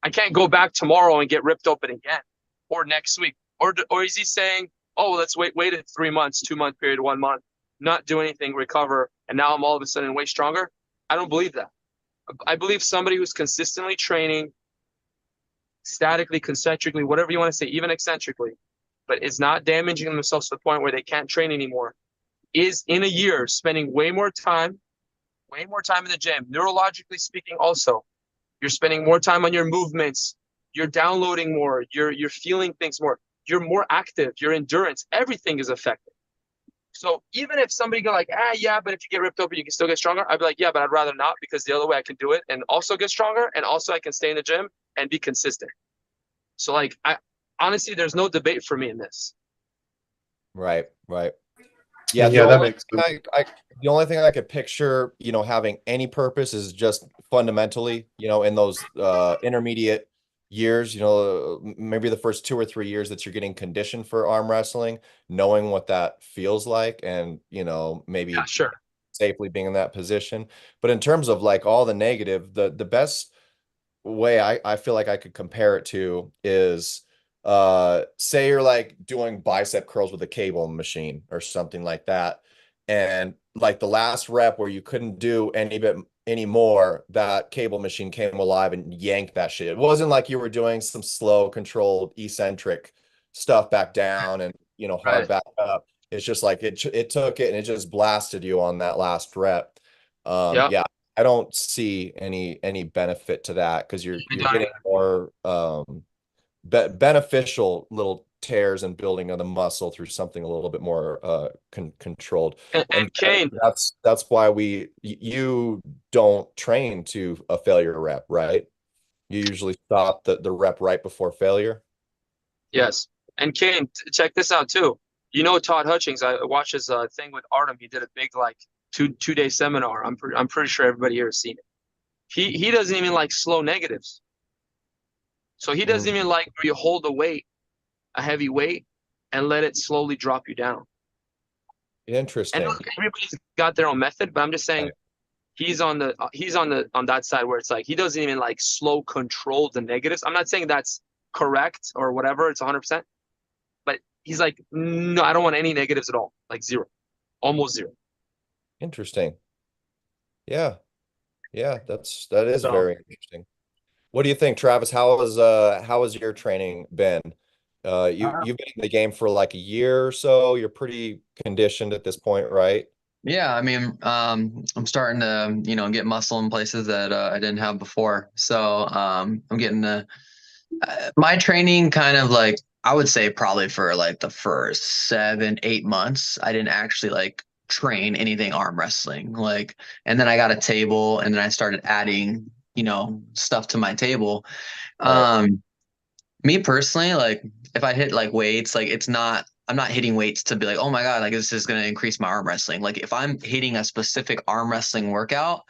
I can't go back tomorrow and get ripped open again, or next week. Or is he saying, oh, let's wait a 3 months, 2 month period, 1 month, not do anything, recover, and now I'm all of a sudden way stronger? I don't believe that. I believe somebody who's consistently training statically, concentrically, whatever you want to say, even eccentrically, but is not damaging themselves to the point where they can't train anymore, is in a year spending way more time in the gym. Neurologically speaking also, you're spending more time on your movements, you're downloading more, you're feeling things more, you're more active, your endurance, everything is affected. So even if somebody go like, yeah, but if you get ripped open, you can still get stronger. I'd be like, yeah, but I'd rather not, because the other way I can do it and also get stronger, and also I can stay in the gym and be consistent. So like, I honestly, there's no debate for me in this. Right. Yeah, that makes sense. The only thing I could picture, having any purpose is just fundamentally, in those intermediate years, maybe the first 2 or 3 years that you're getting conditioned for arm wrestling, knowing what that feels like, and maybe safely being in that position. But in terms of like all the negative, the best way I feel like I could compare it to is say you're like doing bicep curls with a cable machine or something like that, and like the last rep where you couldn't do any more, that cable machine came alive and yanked that shit. It wasn't like you were doing some slow controlled eccentric stuff back down and hard back up. It's just like it took it and it just blasted you on that last rep. Yeah, I don't see any benefit to that, because you're getting more beneficial little tears and building of the muscle through something a little bit more controlled. And Kane, that's why you don't train to a failure rep, right? You usually stop the rep right before failure. Yes. And Kane, check this out too. Todd Hutchings, I watched his thing with Artem. He did a big like two-day seminar. I'm pretty sure everybody here has seen it. He doesn't even like slow negatives. So he doesn't even like where you hold a heavy weight, and let it slowly drop you down. Interesting. And everybody's got their own method, but I'm just saying he's on that side where it's like he doesn't even like slow control the negatives. I'm not saying that's correct or whatever, it's 100%, but he's like, no, I don't want any negatives at all, like zero, almost zero. Interesting. Yeah, that is very interesting. What do you think, Travis? How has your training been? You've been in the game for like a year or so. You're pretty conditioned at this point, right? Yeah, I mean, I'm starting to, get muscle in places that I didn't have before. So I'm getting my training kind of like, I would say probably for like the first 7-8 months, I didn't actually like train anything arm wrestling. Like, and then I got a table, and then I started adding, stuff to my table. Me personally, like if I hit like weights, like I'm not hitting weights to be like, oh my God, like this is going to increase my arm wrestling. Like if I'm hitting a specific arm wrestling workout,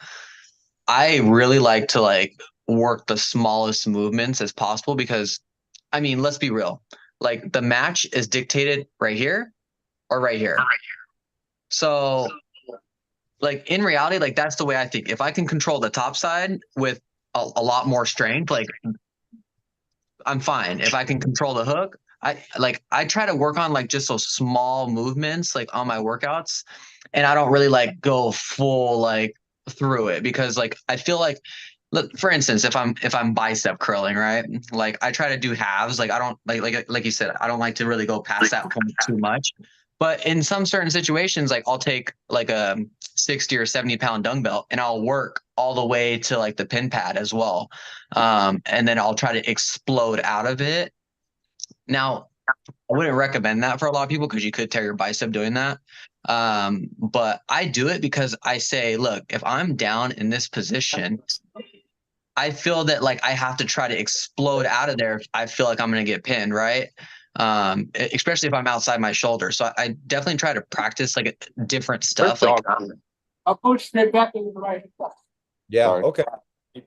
I really like to like work the smallest movements as possible because, I mean, let's be real. Like the match is dictated right here or right here. So like in reality, like that's the way I think. If I can control the top side with a lot more strength, like I'm fine. If I can control the hook, I try to work on like just those small movements like on my workouts, and I don't really like go full like through it because like I feel like, look, for instance, if I'm bicep curling, right? Like I try to do halves. Like I don't like you said, I don't like to really go past that point too much. But in some certain situations, like I'll take like a 60 or 70 pound dumbbell and I'll work all the way to like the pin pad as well. And then I'll try to explode out of it. Now, I wouldn't recommend that for a lot of people because you could tear your bicep doing that. But I do it because I say, look, if I'm down in this position, I feel that like I have to try to explode out of there if I feel like I'm going to get pinned, right? Especially if I'm outside my shoulder. So I definitely try to practice like different stuff, like I'll push straight back into the right. Yeah. Sorry. Okay.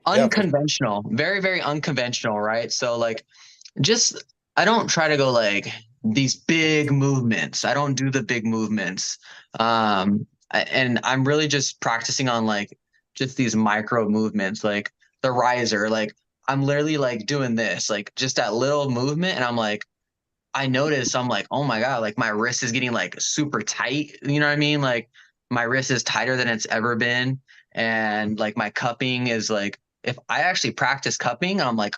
unconventional, very, very unconventional, right? So like just I don't try to go like these big movements. I don't do the big movements. And I'm really just practicing on like just these micro movements, like the riser. Like I'm literally like doing this, like just that little movement, and I'm like, I notice I'm like, oh my God, like my wrist is getting like super tight. You know what I mean? Like my wrist is tighter than it's ever been. And like my cupping is like, if I actually practice cupping, I'm like,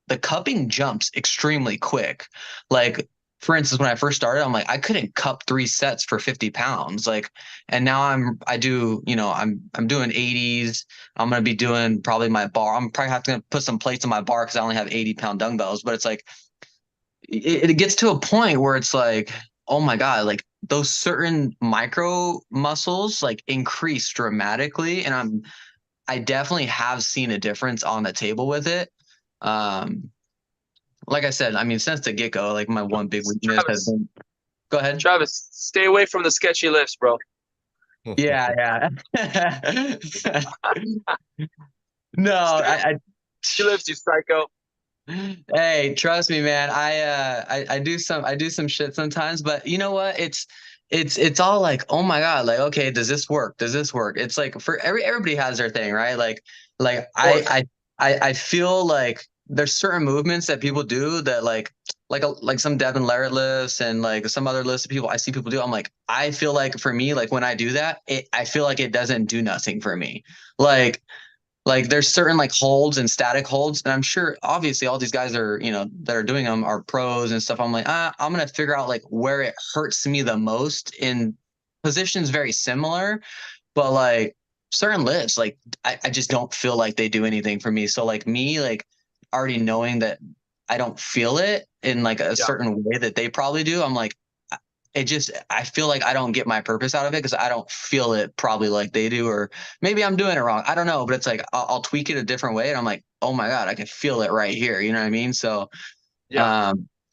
the cupping jumps extremely quick. Like, for instance, when I first started, I'm like, I couldn't cup 3 sets for 50 pounds. Like, and now I do, I'm doing 80s. I'm going to be doing probably my bar. I'm probably have to put some plates on my bar because I only have 80-pound dumbbells, but it's like, it gets to a point where it's like, oh my God, like those certain micro muscles like increase dramatically. And I definitely have seen a difference on the table with it. Like I said, I mean, since the get-go, like my one big weakness has been, go ahead. Travis, stay away from the sketchy lifts, bro. Yeah. No, I Sketchy lifts, you psycho. Hey, trust me, man. I do some shit sometimes, but you know what? It's all like, oh my God, like, okay, does this work? Does this work? It's like for everybody has their thing, right? Like I feel like there's certain movements that people do that like some Devin Larratt lifts and like some other lists of people I see people do. I'm like, I feel like for me, like when I do that, I feel like it doesn't do nothing for me. Like there's certain like holds and static holds, and I'm sure obviously all these guys are, that are doing them are pros and stuff. I'm like, I'm gonna figure out like where it hurts me the most in positions very similar, but like certain lifts, like I just don't feel like they do anything for me. So like me, like already knowing that I don't feel it in like a certain way that they probably do, I'm like, I feel like I don't get my purpose out of it because I don't feel it probably like they do, or maybe I'm doing it wrong. I don't know, but it's like I'll tweak it a different way, and I'm like, oh my God, I can feel it right here. You know what I mean? So,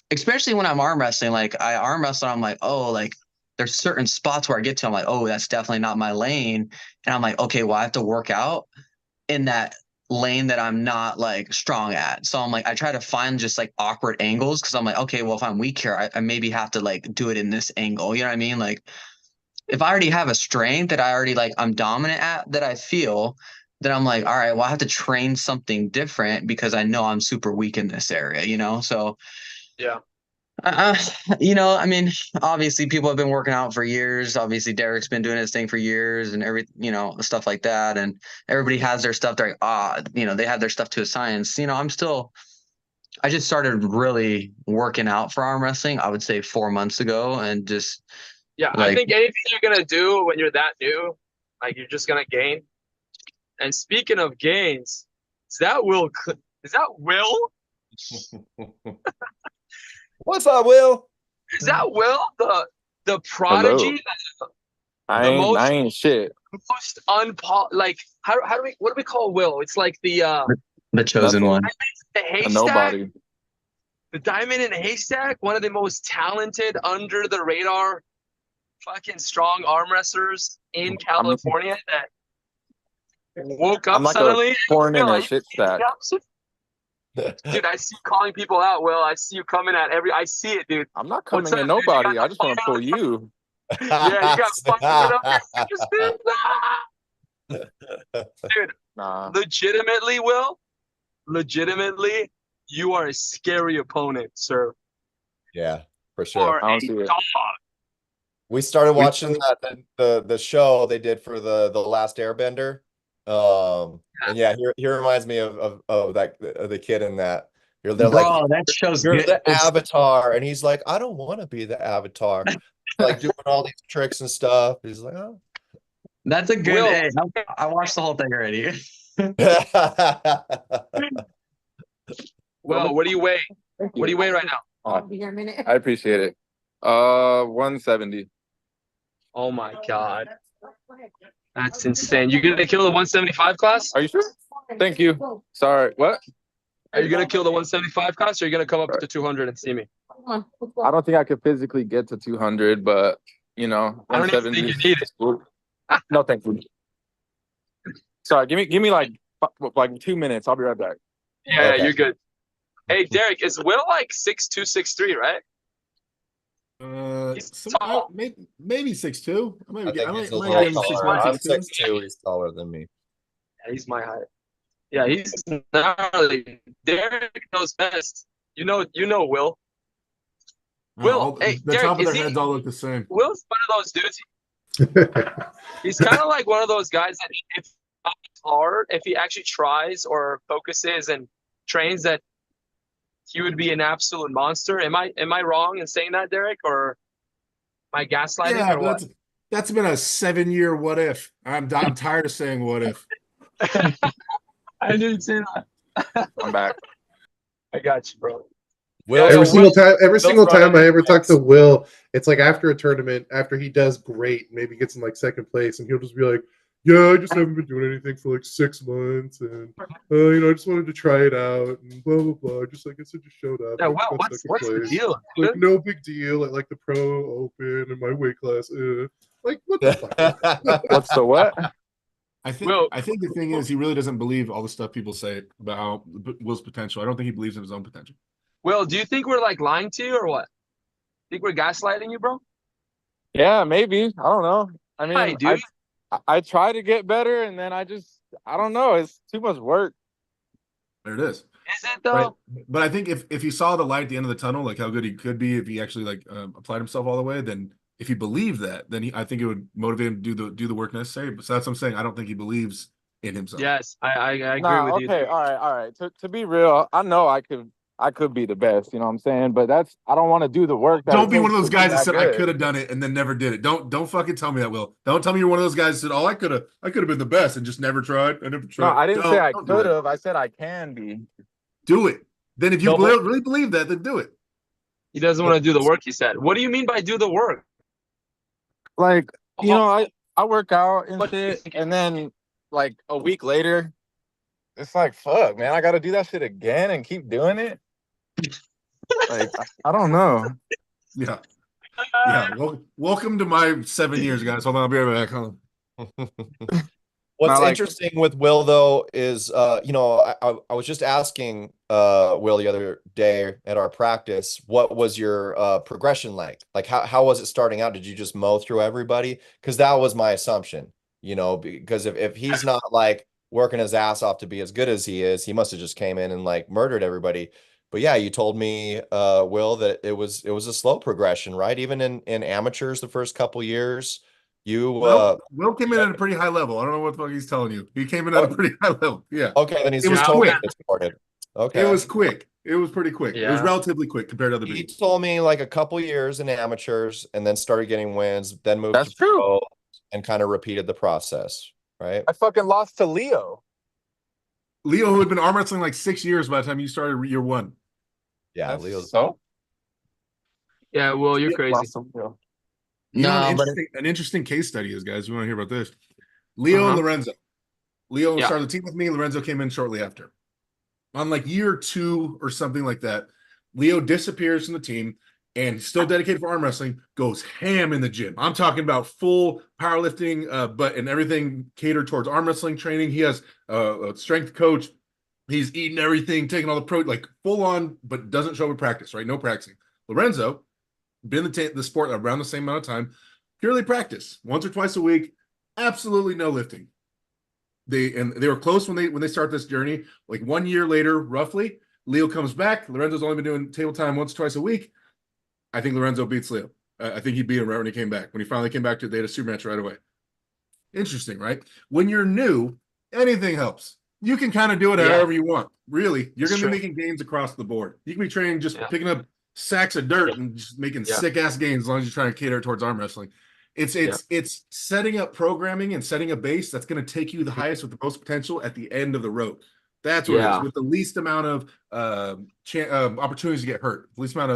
especially when I'm arm wrestling, like I arm wrestle, I'm like, oh, like there's certain spots where I get to, I'm like, oh, that's definitely not my lane, and I'm like, okay, well, I have to work out in that lane that I'm not like strong at. So I'm like, I try to find just like awkward angles because I'm like, okay, well, if I'm weak here, I maybe have to like do it in this angle. You know what I mean? Like if I already have a strength that I already like I'm dominant at that I feel, then I'm like, all right, well, I have to train something different because I know I'm super weak in this area. So Yeah. I mean, obviously people have been working out for years. Obviously Derek's been doing his thing for years and stuff like that. And everybody has their stuff. They're like, they have their stuff to a science. I just started really working out for arm wrestling, I would say 4 months ago. And just, I think anything you're going to do when you're that new, like you're just going to gain. And speaking of gains, is that Will? What's up, Will? Is that Will, the prodigy I ain't shit. Most like what do we call Will? It's like the chosen one. the haystack. Nobody. The diamond in a haystack, one of the most talented, under the radar, fucking strong arm wrestlers in California that woke up I'm like suddenly. a corn in a shit stack. Dude, I see you calling people out, Will. I see you coming at I see it, dude. I'm not coming What's at up, nobody. dude? I just want to pull you. Yeah, you got fucking up your dude. Nah. Legitimately, Will. Legitimately, you are a scary opponent, sir. Yeah, for You sure. are I don't a see it. dog. We started watching the show they did for the Last Airbender. And yeah, he reminds me of the kid in that. They're Bro, like, that show's you're good. the Avatar, and he's like, I don't want to be the Avatar. Like doing all these tricks and stuff. He's like, oh. That's a good. Will. Hey, I watched the whole thing already. Well, what do you weigh? What do you weigh right now? I'll be here a minute. I appreciate it. 170. Oh my God. That's insane. You gonna kill the 175 class? Are you sure? Thank you. Sorry. What? Are you gonna kill the 175 class, or are you gonna come up to 200 and see me? Come on, let's go. I don't think I could physically get to 200, but you know, I don't even 170. think you need it. No, thank you. Sorry, give me like 2 minutes. I'll be right back. Yeah, Okay. you're good. Hey, Derek, is Will like 6'2", 6'3", right? He's tall. Maybe 6'2". I think he's a might little give him taller. 6'1", I'm 6'2". 6'2". He's taller than me. Yeah, he's my height. Yeah, he's gnarly. Derek knows best. You know, Will. Will, hey, The Derek, top of is their he- heads all look the same. Will's one of those dudes. He's kind of like one of those guys that if hard, if he actually tries or focuses and trains, that he would be an absolute monster. Am I wrong in saying that, Derek, or am I gaslighting? Yeah, or what? that's been a 7-year what if. I'm tired of saying what if. I didn't say that. I'm back. I got you, bro. Will, Yeah, Every single time running I ever talk to tricks. Will, it's like after a tournament, after he does great, maybe gets in like second place, and he'll just be like, "Yeah, I just haven't been doing anything for like 6 months, and I just wanted to try it out, and blah blah blah. Just I guess I just showed up. Yeah, and well, got what's second the place. deal? Like dude? no big deal. I like the pro open and my weight class. Like what the fuck? What's the what? I think Will- the thing is he really doesn't believe all the stuff people say about how Will's potential. I don't think he believes in his own potential. Will, do you think we're like lying to you or what? Think we're gaslighting you, bro? Yeah, maybe. I don't know. I mean, Hi, dude. I try to get better, and then I don't know. It's too much work. There it is. Is it though? Right. But I think if he saw the light at the end of the tunnel, like how good he could be if he actually applied himself all the way, then if he believed that, then I think it would motivate him to do the work necessary. But so that's what I'm saying. I don't think he believes in himself. Yes, I agree Nah, with you. okay, all right. To be real, I know I could be the best. You know what I'm saying? But I don't want to do the work. Don't be one of those guys that said I good. could have done it and then never did it. Don't fucking tell me that, Will. Don't tell me you're one of those guys that said, "Oh, I could have been the best and just never tried. I never tried." No, I didn't say I Don't do could it. have. I said I can be. Do it. Then if you No, but- really believe that, then do it. He doesn't want to do the work, he said. What do you mean by do the work? Like, I work out and shit, and then like a week later, it's like, fuck, man, I got to do that shit again and keep doing it. Like, I don't know. Yeah. Yeah. Well, welcome to my 7 years, guys. Hold on, I'll be right back. Hold on. What's Not like- interesting with Will though is I was just asking Will the other day at our practice, what was your progression like? Like how was it starting out? Did you just mow through everybody? Because that was my assumption, because if he's not like working his ass off to be as good as he is, he must have just came in and like murdered everybody. But yeah, you told me, Will, that it was a slow progression, right? Even in amateurs the first couple years. Will came in at a pretty high level. I don't know what the fuck he's telling you. He came in at a pretty high level. Yeah. Okay, then he's It was just totally quick. distorted. Okay. It was quick. It was pretty quick. It was Yeah. relatively quick compared to other He people. told me like a couple years in amateurs and then started getting wins, then moved That's to true. pro and kind of repeated the process, right? I fucking lost to Leo. Leo, who had been arm wrestling like 6 years by the time you started year one. Yeah, That's Leo's so. Yeah, well, you're crazy. Lost to Leo. You know, No, but an interesting case study is, guys. We want to hear about this. Leo and Lorenzo. Leo started the team with me. Lorenzo came in shortly after. On like year 2 or something like that, Leo disappears from the team and still dedicated for arm wrestling, goes ham in the gym. I'm talking about full powerlifting, but and everything catered towards arm wrestling training. He has a strength coach. He's eating everything, taking all the pro, like full on, but doesn't show up at practice, right? No practicing. Lorenzo, been in the sport around the same amount of time, purely practice once or twice a week, absolutely no lifting. They were close when they start this journey. Like 1 year later, roughly, Leo comes back. Lorenzo's only been doing table time once or twice a week. I think Lorenzo beats Leo. I think he beat him right when he came back. When he finally came back to it, they had a super match right away. Interesting, right? When you're new, anything helps. You can kind of do it however you want. Really, you're going to be making gains across the board. You can be training just picking up sacks of dirt and just making sick ass gains as long as you're trying to cater towards arm wrestling. It's setting up programming and setting a base that's going to take you the highest with the most potential at the end of the road. That's what it is, with the least amount of opportunities to get hurt, the least amount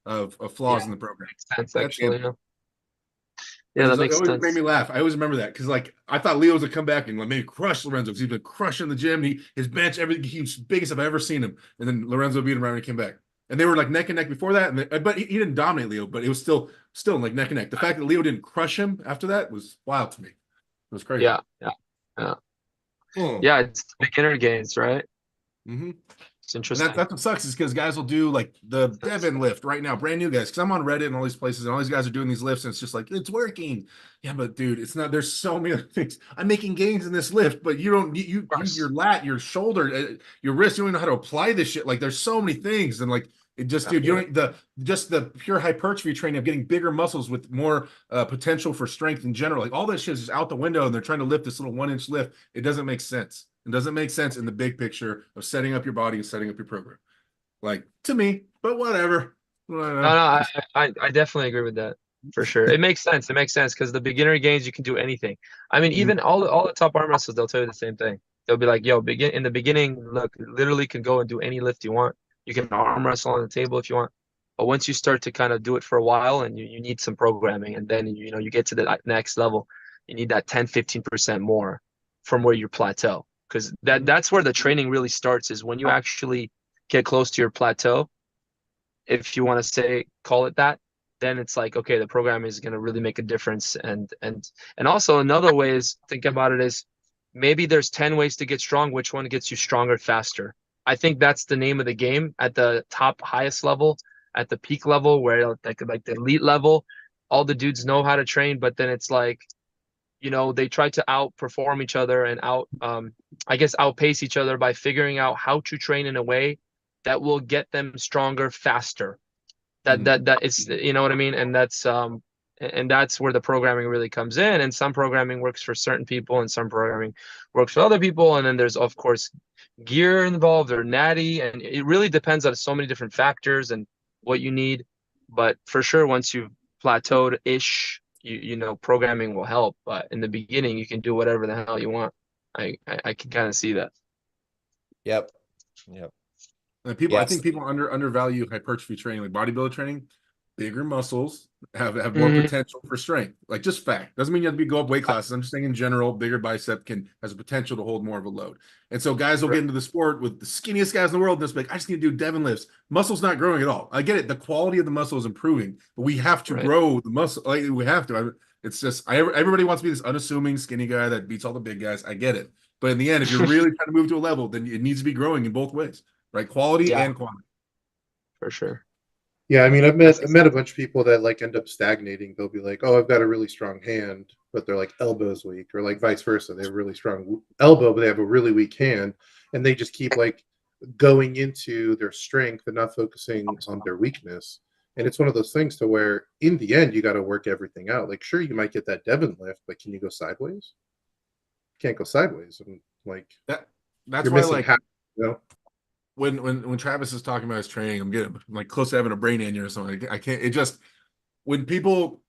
of flaws in the program. Makes sense, actually. Yeah, that makes sense. Made me laugh. I always remember that because, like, I thought Leo was gonna come back and like maybe crush Lorenzo because he's been crushing the gym. His bench, everything, he's biggest I've ever seen him. And then Lorenzo beat him right when he came back. And they were like neck and neck before that. But he didn't dominate Leo, but it was still like neck and neck. The fact that Leo didn't crush him after that was wild to me. It was crazy. Yeah. Yeah, it's beginner gains, right? Mm-hmm. It's interesting. That's what sucks is because guys will do like the Devin lift right now, brand new guys. Because I'm on Reddit and all these places, and all these guys are doing these lifts, and it's just like it's working. Yeah, but dude, it's not. There's so many other things. I'm making gains in this lift, but you don't. You your lat, your shoulder, your wrist. You don't know how to apply this shit. Like there's so many things, and like it just, dude, you don't the pure hypertrophy training of getting bigger muscles with more potential for strength in general. Like all that shit is just out the window, and they're trying to lift this little 1-inch lift. It doesn't make sense. It doesn't make sense in the big picture of setting up your body and setting up your program. Like to me, but whatever. No, I definitely agree with that for sure. It makes sense. It makes sense because the beginner gains you can do anything. I mean, even all the top arm wrestlers, they'll tell you the same thing. They'll be like, "Yo, in the beginning, look, literally can go and do any lift you want. You can arm wrestle on the table if you want. But once you start to kind of do it for a while, and you need some programming, and then you get to the next level, you need that 10-15% more from where you plateau." Because that's where the training really starts, is when you actually get close to your plateau, if you want to call it that, then it's like, okay, the program is going to really make a difference. And also another way is, think about it, is maybe there's 10 ways to get strong. Which one gets you stronger faster? I think that's the name of the game at the top highest level, at the peak level, where like the elite level, all the dudes know how to train, but then it's like, they try to outperform each other and outpace each other by figuring out how to train in a way that will get them stronger faster. That is, you know what I mean? And that's where the programming really comes in. And some programming works for certain people and some programming works for other people. And then there's, of course, gear involved or natty. And it really depends on so many different factors and what you need. But for sure, once you've plateaued-ish, programming will help, but in the beginning you can do whatever the hell you want. I can kind of see that. Yep. I think people undervalue hypertrophy training, like bodybuilder training. Bigger muscles have more potential for strength. Like just fact. Doesn't mean you have to go up weight classes. I'm just saying in general, bigger bicep has a potential to hold more of a load. And so guys will get into the sport with the skinniest guys in the world and just be like, I just need to do Devin lifts. Muscle's not growing at all. I get it. The quality of the muscle is improving, but we have to grow the muscle. Like we have to. It's just everybody wants to be this unassuming skinny guy that beats all the big guys. I get it. But in the end, if you're really trying to move to a level, then it needs to be growing in both ways, right? Quality and quantity. For sure. Yeah, I mean, I've met a bunch of people that like end up stagnating. They'll be like, "Oh, I've got a really strong hand," but they're like elbows weak, or like vice versa. They have a really strong elbow, but they have a really weak hand, and they just keep like going into their strength and not focusing on their weakness. And it's one of those things to where, in the end, you got to work everything out. Like, sure, you might get that Devon lift, but can you go sideways? You can't go sideways, and like that's why, like, half, when Travis is talking about his training, I'm like close to having a brain aneurysm or something. I can't. It just, when people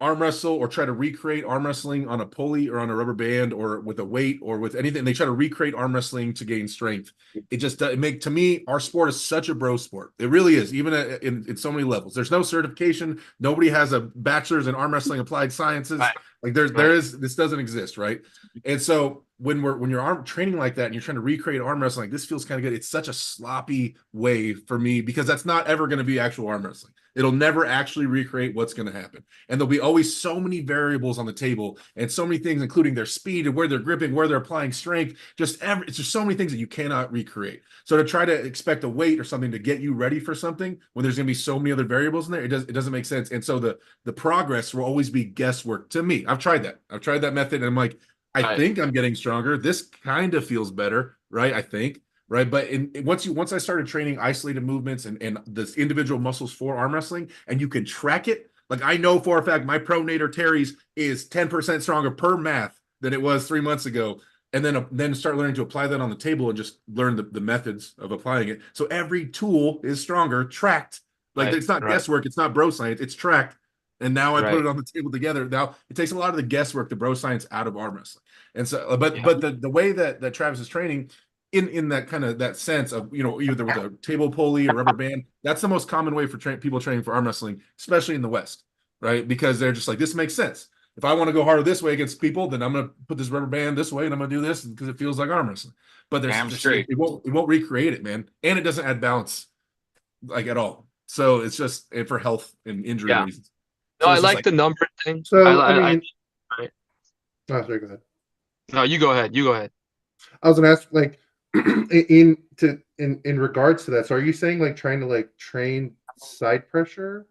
arm wrestle or try to recreate arm wrestling on a pulley or on a rubber band or with a weight or with anything. They try to recreate arm wrestling to gain strength. It just doesn't make, to me, our sport is such a bro sport. It really is, even in so many levels. There's no certification. Nobody has a bachelor's in arm wrestling applied sciences. Right. Like this doesn't exist, right? And so when you're arm training like that and you're trying to recreate arm wrestling, like, this feels kind of good. It's such a sloppy way for me because that's not ever going to be actual arm wrestling. It'll never actually recreate what's going to happen. And there'll be always so many variables on the table and so many things, including their speed and where they're gripping, where they're applying strength. It's just so many things that you cannot recreate. So to try to expect a weight or something to get you ready for something when there's going to be so many other variables in there, it doesn't make sense. And so the progress will always be guesswork to me. I've tried that method, and I'm like, I think I'm getting stronger. This kind of feels better, right? I think. Right. But once I started training isolated movements and this individual muscles for arm wrestling, and you can track it, like I know for a fact my pronator Terry's is 10% stronger per math than it was 3 months ago. And then start learning to apply that on the table and just learn the methods of applying it. So every tool is stronger, tracked. Like it's not guesswork, it's not bro science, it's tracked. And now I put it on the table together. Now it takes a lot of the guesswork, the bro science out of arm wrestling. And so, but the way that Travis is training, in that kind of that sense of, either with a table pulley or rubber band, that's the most common way for people training for arm wrestling, especially in the West, right? Because they're just like, this makes sense. If I want to go harder this way against people, then I'm going to put this rubber band this way and I'm going to do this because it feels like arm wrestling. But it won't recreate it, man. And it doesn't add balance like at all. So it's just for health and injury reasons. No, I like the number thing. So right. Oh, sorry, go ahead. No, you go ahead. I was gonna ask, like, in regards to that, so are you saying like trying to like train side pressure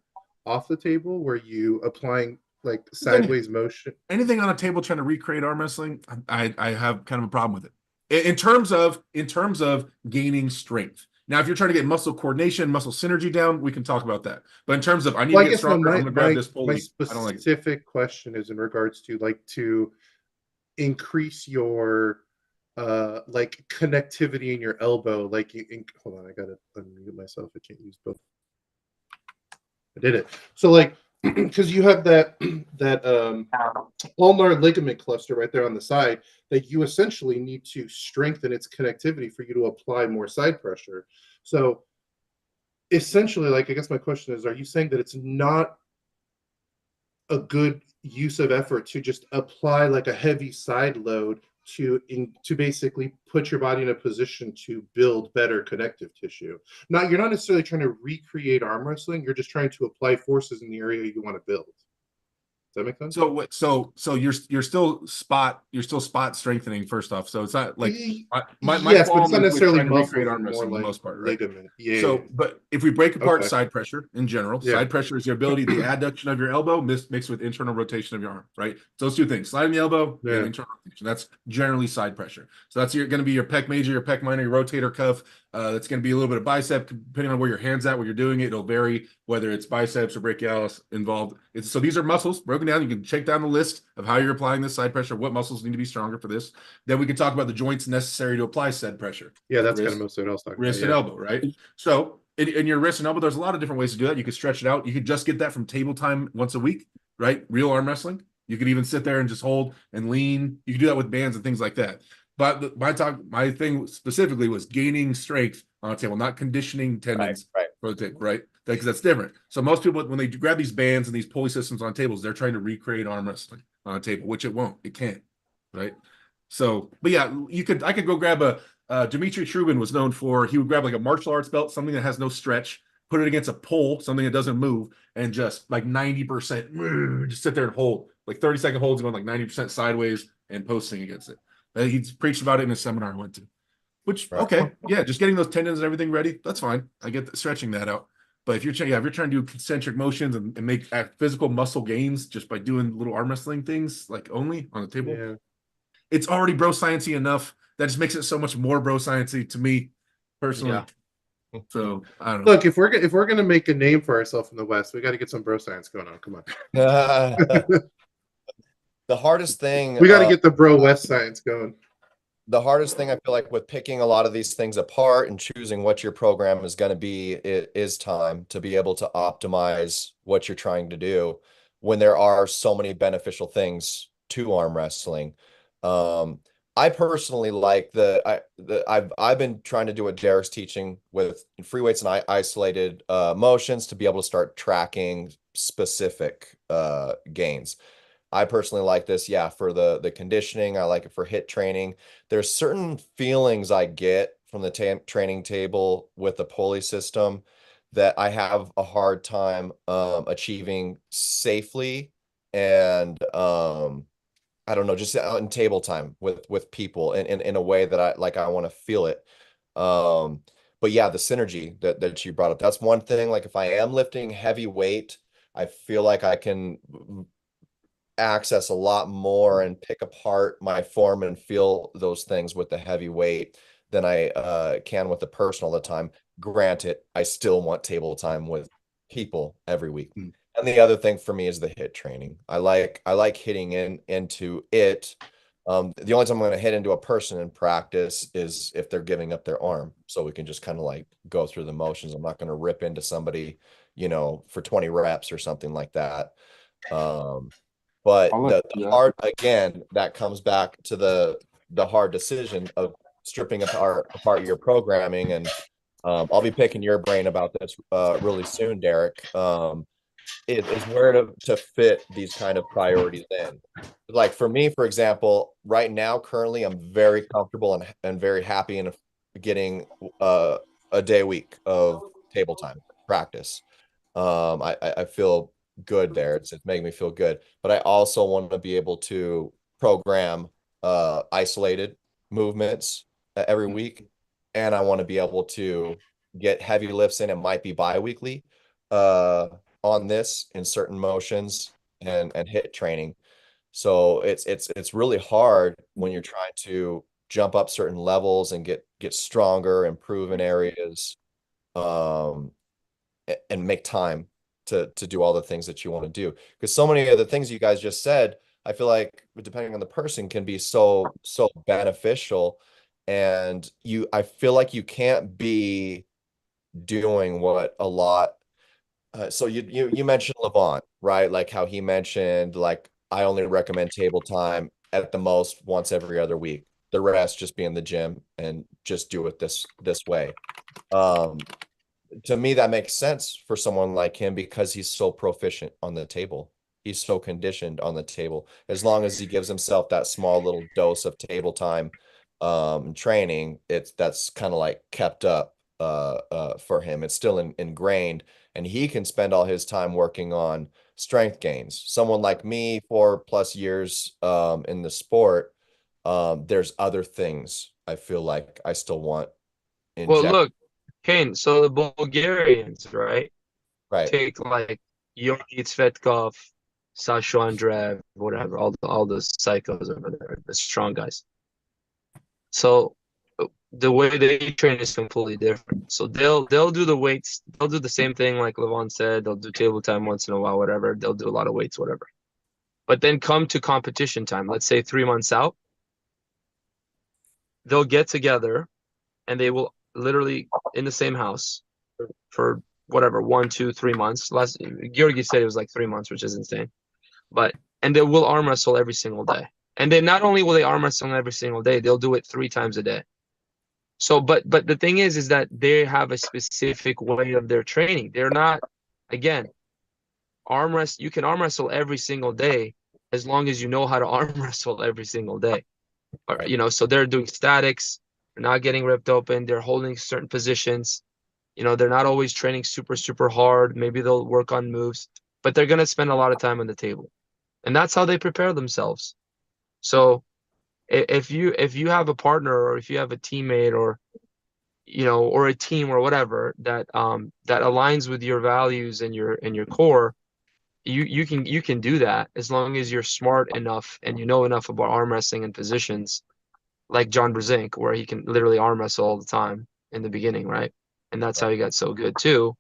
off the table where you applying like sideways motion? Anything on a table trying to recreate arm wrestling, I have kind of a problem with it. In terms of gaining strength. Now, if you're trying to get muscle coordination, muscle synergy down, we can talk about that. But in terms of I need to get stronger, I'm gonna grab this pulley. My specific question is in regards to like to increase your like connectivity in your elbow, like hold on, I gotta unmute myself. I can't use both. I did it. So like, because you have that ulnar ligament cluster right there on the side that you essentially need to strengthen its connectivity for you to apply more side pressure. So essentially, like, I guess my question is, are you saying that it's not a good use of effort to just apply like a heavy side load to basically put your body in a position to build better connective tissue? Now, you're not necessarily trying to recreate arm wrestling. You're just trying to apply forces in the area you want to build. Does that make sense? So you're still spot strengthening first off. So it's not like my yes, but it's not necessarily recreate arm wrestling for the most part, right? Ligament. Yeah. So, but if we break apart side pressure in general, side pressure is the ability, the adduction of your elbow mixed with internal rotation of your arm, right? So those two things: sliding the elbow and internal rotation. That's generally side pressure. So that's going to be your pec major, your pec minor, your rotator cuff. That's going to be a little bit of bicep, depending on where your hand's at, where you're doing it. It'll vary whether it's biceps or brachialis involved. So these are muscles broken down. You can check down the list of how you're applying this side pressure, what muscles need to be stronger for this. Then we can talk about the joints necessary to apply said pressure. Yeah, that's kind of most of what I was talking about. Wrist and elbow, right? So in your wrist and elbow, there's a lot of different ways to do that. You could stretch it out. You could just get that from table time once a week, right? Real arm wrestling. You could even sit there and just hold and lean. You can do that with bands and things like that. But my thing specifically was gaining strength on a table, not conditioning tendons for the table, right? Because that's different. So most people, when they grab these bands and these pulley systems on tables, they're trying to recreate arm wrestling on a table, which it won't. It can't, right? So, but yeah, I could go grab Dmitry Trubin was known for, he would grab like a martial arts belt, something that has no stretch, put it against a pole, something that doesn't move, and just like 90%, just sit there and hold, like 30-second holds going like 90% sideways and posting against it. He's preached about it in a seminar I went to, which, okay, yeah, just getting those tendons and everything ready, that's fine. I get stretching that out. But if you're trying to do concentric motions and make physical muscle gains just by doing little arm wrestling things, like only on the table, it's already bro sciencey enough. That just makes it so much more bro sciencey to me personally. Yeah. So I don't know. Look, if we're gonna make a name for ourselves in the West, we got to get some bro science going on. Come on. The hardest thing we got to get the bro West science going. The hardest thing I feel like with picking a lot of these things apart and choosing what your program is going to be is time to be able to optimize what you're trying to do. when there are so many beneficial things to arm wrestling. I personally like I've been trying to do what Derek's teaching with free weights and isolated motions to be able to start tracking specific gains. I personally like this, yeah, for the conditioning. I like it for hit training. There's certain feelings I get from the training table with the pulley system that I have a hard time achieving safely and I don't know, just in table time with people in a way that I want to feel it. But yeah, the synergy that you brought up, that's one thing. Like if I am lifting heavy weight, I feel like I can access a lot more and pick apart my form and feel those things with the heavy weight than I can with the personal all the time. Granted, I still want table time with people every week. Mm. And the other thing for me is the hit training. I like hitting into it. The only time I'm going to hit into a person in practice is if they're giving up their arm. So we can just kind of like go through the motions. I'm not going to rip into somebody, for 20 reps or something like that. But the hard, again, that comes back to the hard decision of stripping apart your programming. And I'll be picking your brain about this really soon, Derek. Is where to fit these kind of priorities in. Like for me, for example, right now, currently, I'm very comfortable and very happy in getting a day a week of table time practice. I feel good there. It's making me feel good. But I also want to be able to program isolated movements every week. And I want to be able to get heavy lifts in. It might be bi-weekly on this in certain motions and hit training. So it's really hard when you're trying to jump up certain levels and get stronger, improve in areas. And make time to do all the things that you want to do. Because so many of the things you guys just said, I feel like depending on the person can be so beneficial. And I feel like you can't be doing what a lot. So you mentioned Levant, right? Like how he mentioned, like I only recommend table time at the most once every other week. The rest just be in the gym and just do it this way. To me, that makes sense for someone like him because he's so proficient on the table. He's so conditioned on the table. As long as he gives himself that small little dose of table time training, that's kind of like kept up for him. It's still ingrained, and he can spend all his time working on strength gains. Someone like me, 4+ years in the sport, there's other things I feel like I still want Well, inject. look, Kane, so the Bulgarians, right? Right. Take like Yoni Tsvetkov, Sasha Andreev, whatever, all the psychos over there, the strong guys. So the way they train is completely different. So they'll do the weights, they'll do the same thing like Levon said, they'll do table time once in a while, whatever. They'll do a lot of weights, whatever. But then come to competition time, let's say 3 months out, they'll get together and they will literally in the same house for whatever 1, 2, 3 months. Last Georgi said it was like 3 months, which is insane. And they will arm wrestle every single day. And then not only will they arm wrestle every single day, they'll do it 3 times a day. So, but the thing is that they have a specific way of their training. They're not, again, you can arm wrestle every single day as long as you know how to arm wrestle every single day. Or, so they're doing statics, they're not getting ripped open, they're holding certain positions. They're not always training super, super hard. Maybe they'll work on moves, but they're going to spend a lot of time on the table. And that's how they prepare themselves. So if you have a partner or if you have a teammate or or a team or whatever that aligns with your values and your core, you can do that as long as you're smart enough and you know enough about arm wrestling and positions, like John Brzezinski, where he can literally arm wrestle all the time in the beginning, right? And that's how he got so good too.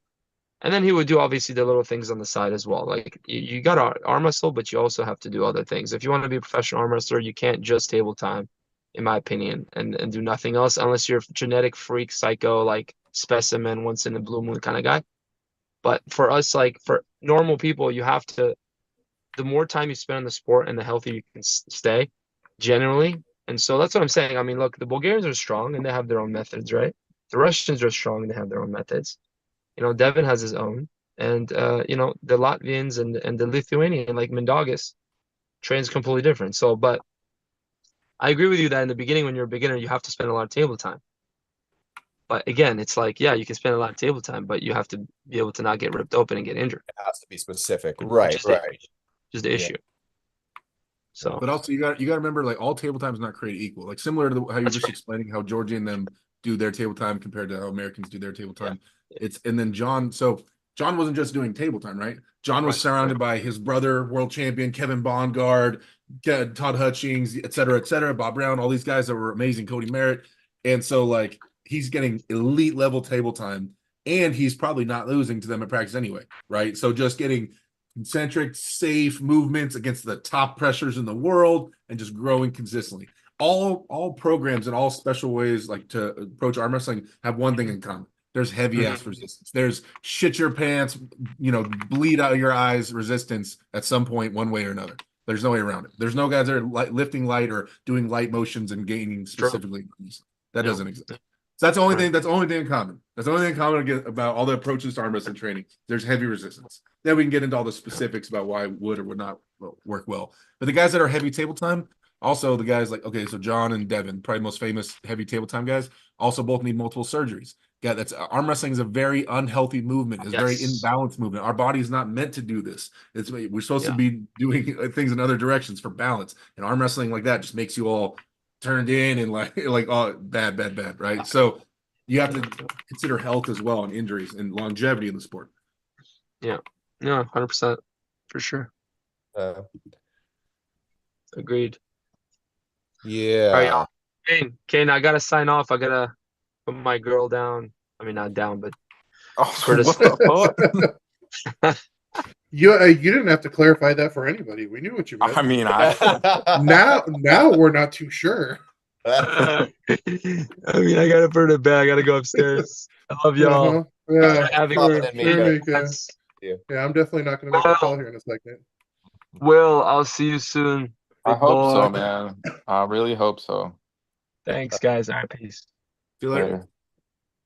And then he would do obviously the little things on the side as well. Like you got to arm wrestle, but you also have to do other things. If you want to be a professional arm wrestler, you can't just table time, in my opinion, and do nothing else unless you're a genetic freak, psycho, like specimen, once in a blue moon kind of guy. But for us, like for normal people, you have to the more time you spend on the sport and the healthier you can stay generally. And so that's what I'm saying. I mean, look, the Bulgarians are strong and they have their own methods, right? The Russians are strong and they have their own methods. You know, Devin has his own. And you know, the Latvians and the Lithuanian, like Mindaugas, trains completely different. So, but I agree with you that in the beginning, when you're a beginner, you have to spend a lot of table time. But again, it's like, yeah, you can spend a lot of table time, but you have to be able to not get ripped open and get injured. It has to be specific. Right, Just right. Just the issue. So, But also you got to remember, like, all table time is not created equal. Like, similar to how you're That's just right. explaining how Georgia and them do their table time compared to how Americans do their table time. Yeah. And then John wasn't just doing table time, right? John was Right. surrounded by his brother, world champion Kevin Bongard, Todd Hutchings, et cetera, Bob Brown, all these guys that were amazing, Cody Merritt. And so, like, he's getting elite level table time, and he's probably not losing to them at practice anyway, right? So just getting concentric, safe movements against the top pressures in the world and just growing consistently. All programs and all special ways like to approach arm wrestling have one thing in common. There's heavy ass resistance. There's shit your pants, bleed out of your eyes resistance at some point, one way or another. There's no way around it. There's no guys that are lifting light or doing light motions and gaining specifically. That doesn't exist. So that's the only thing. That's the only thing in common. That's the only thing in common about all the approaches to arm wrestling training. There's heavy resistance. Then we can get into all the specifics about why it would or would not work well. But the guys that are heavy table time, also the guys like, okay, so John and Devin, probably most famous heavy table time guys, also both need multiple surgeries. Yeah, that's arm wrestling is a very unhealthy movement. It's a very imbalanced movement. Our body is not meant to do this. We're supposed to be doing things in other directions for balance. And arm wrestling like that just makes you all turned in and like oh bad, right? So you have to consider health as well and injuries and longevity in the sport. Yeah, 100% for sure. Agreed. Yeah. All right, y'all. Kane, I gotta sign off. I gotta put my girl down. I mean, not down, but what the fuck? You didn't have to clarify that for anybody. We knew what you meant. I mean, now we're not too sure. I mean, I gotta put her to bed. I gotta go upstairs. I love y'all. Yeah, Having I'm definitely not going to make a call here in a second. Will, I'll see you soon. I hope so, man. I really hope so. Thanks, guys. All right, peace. See you later.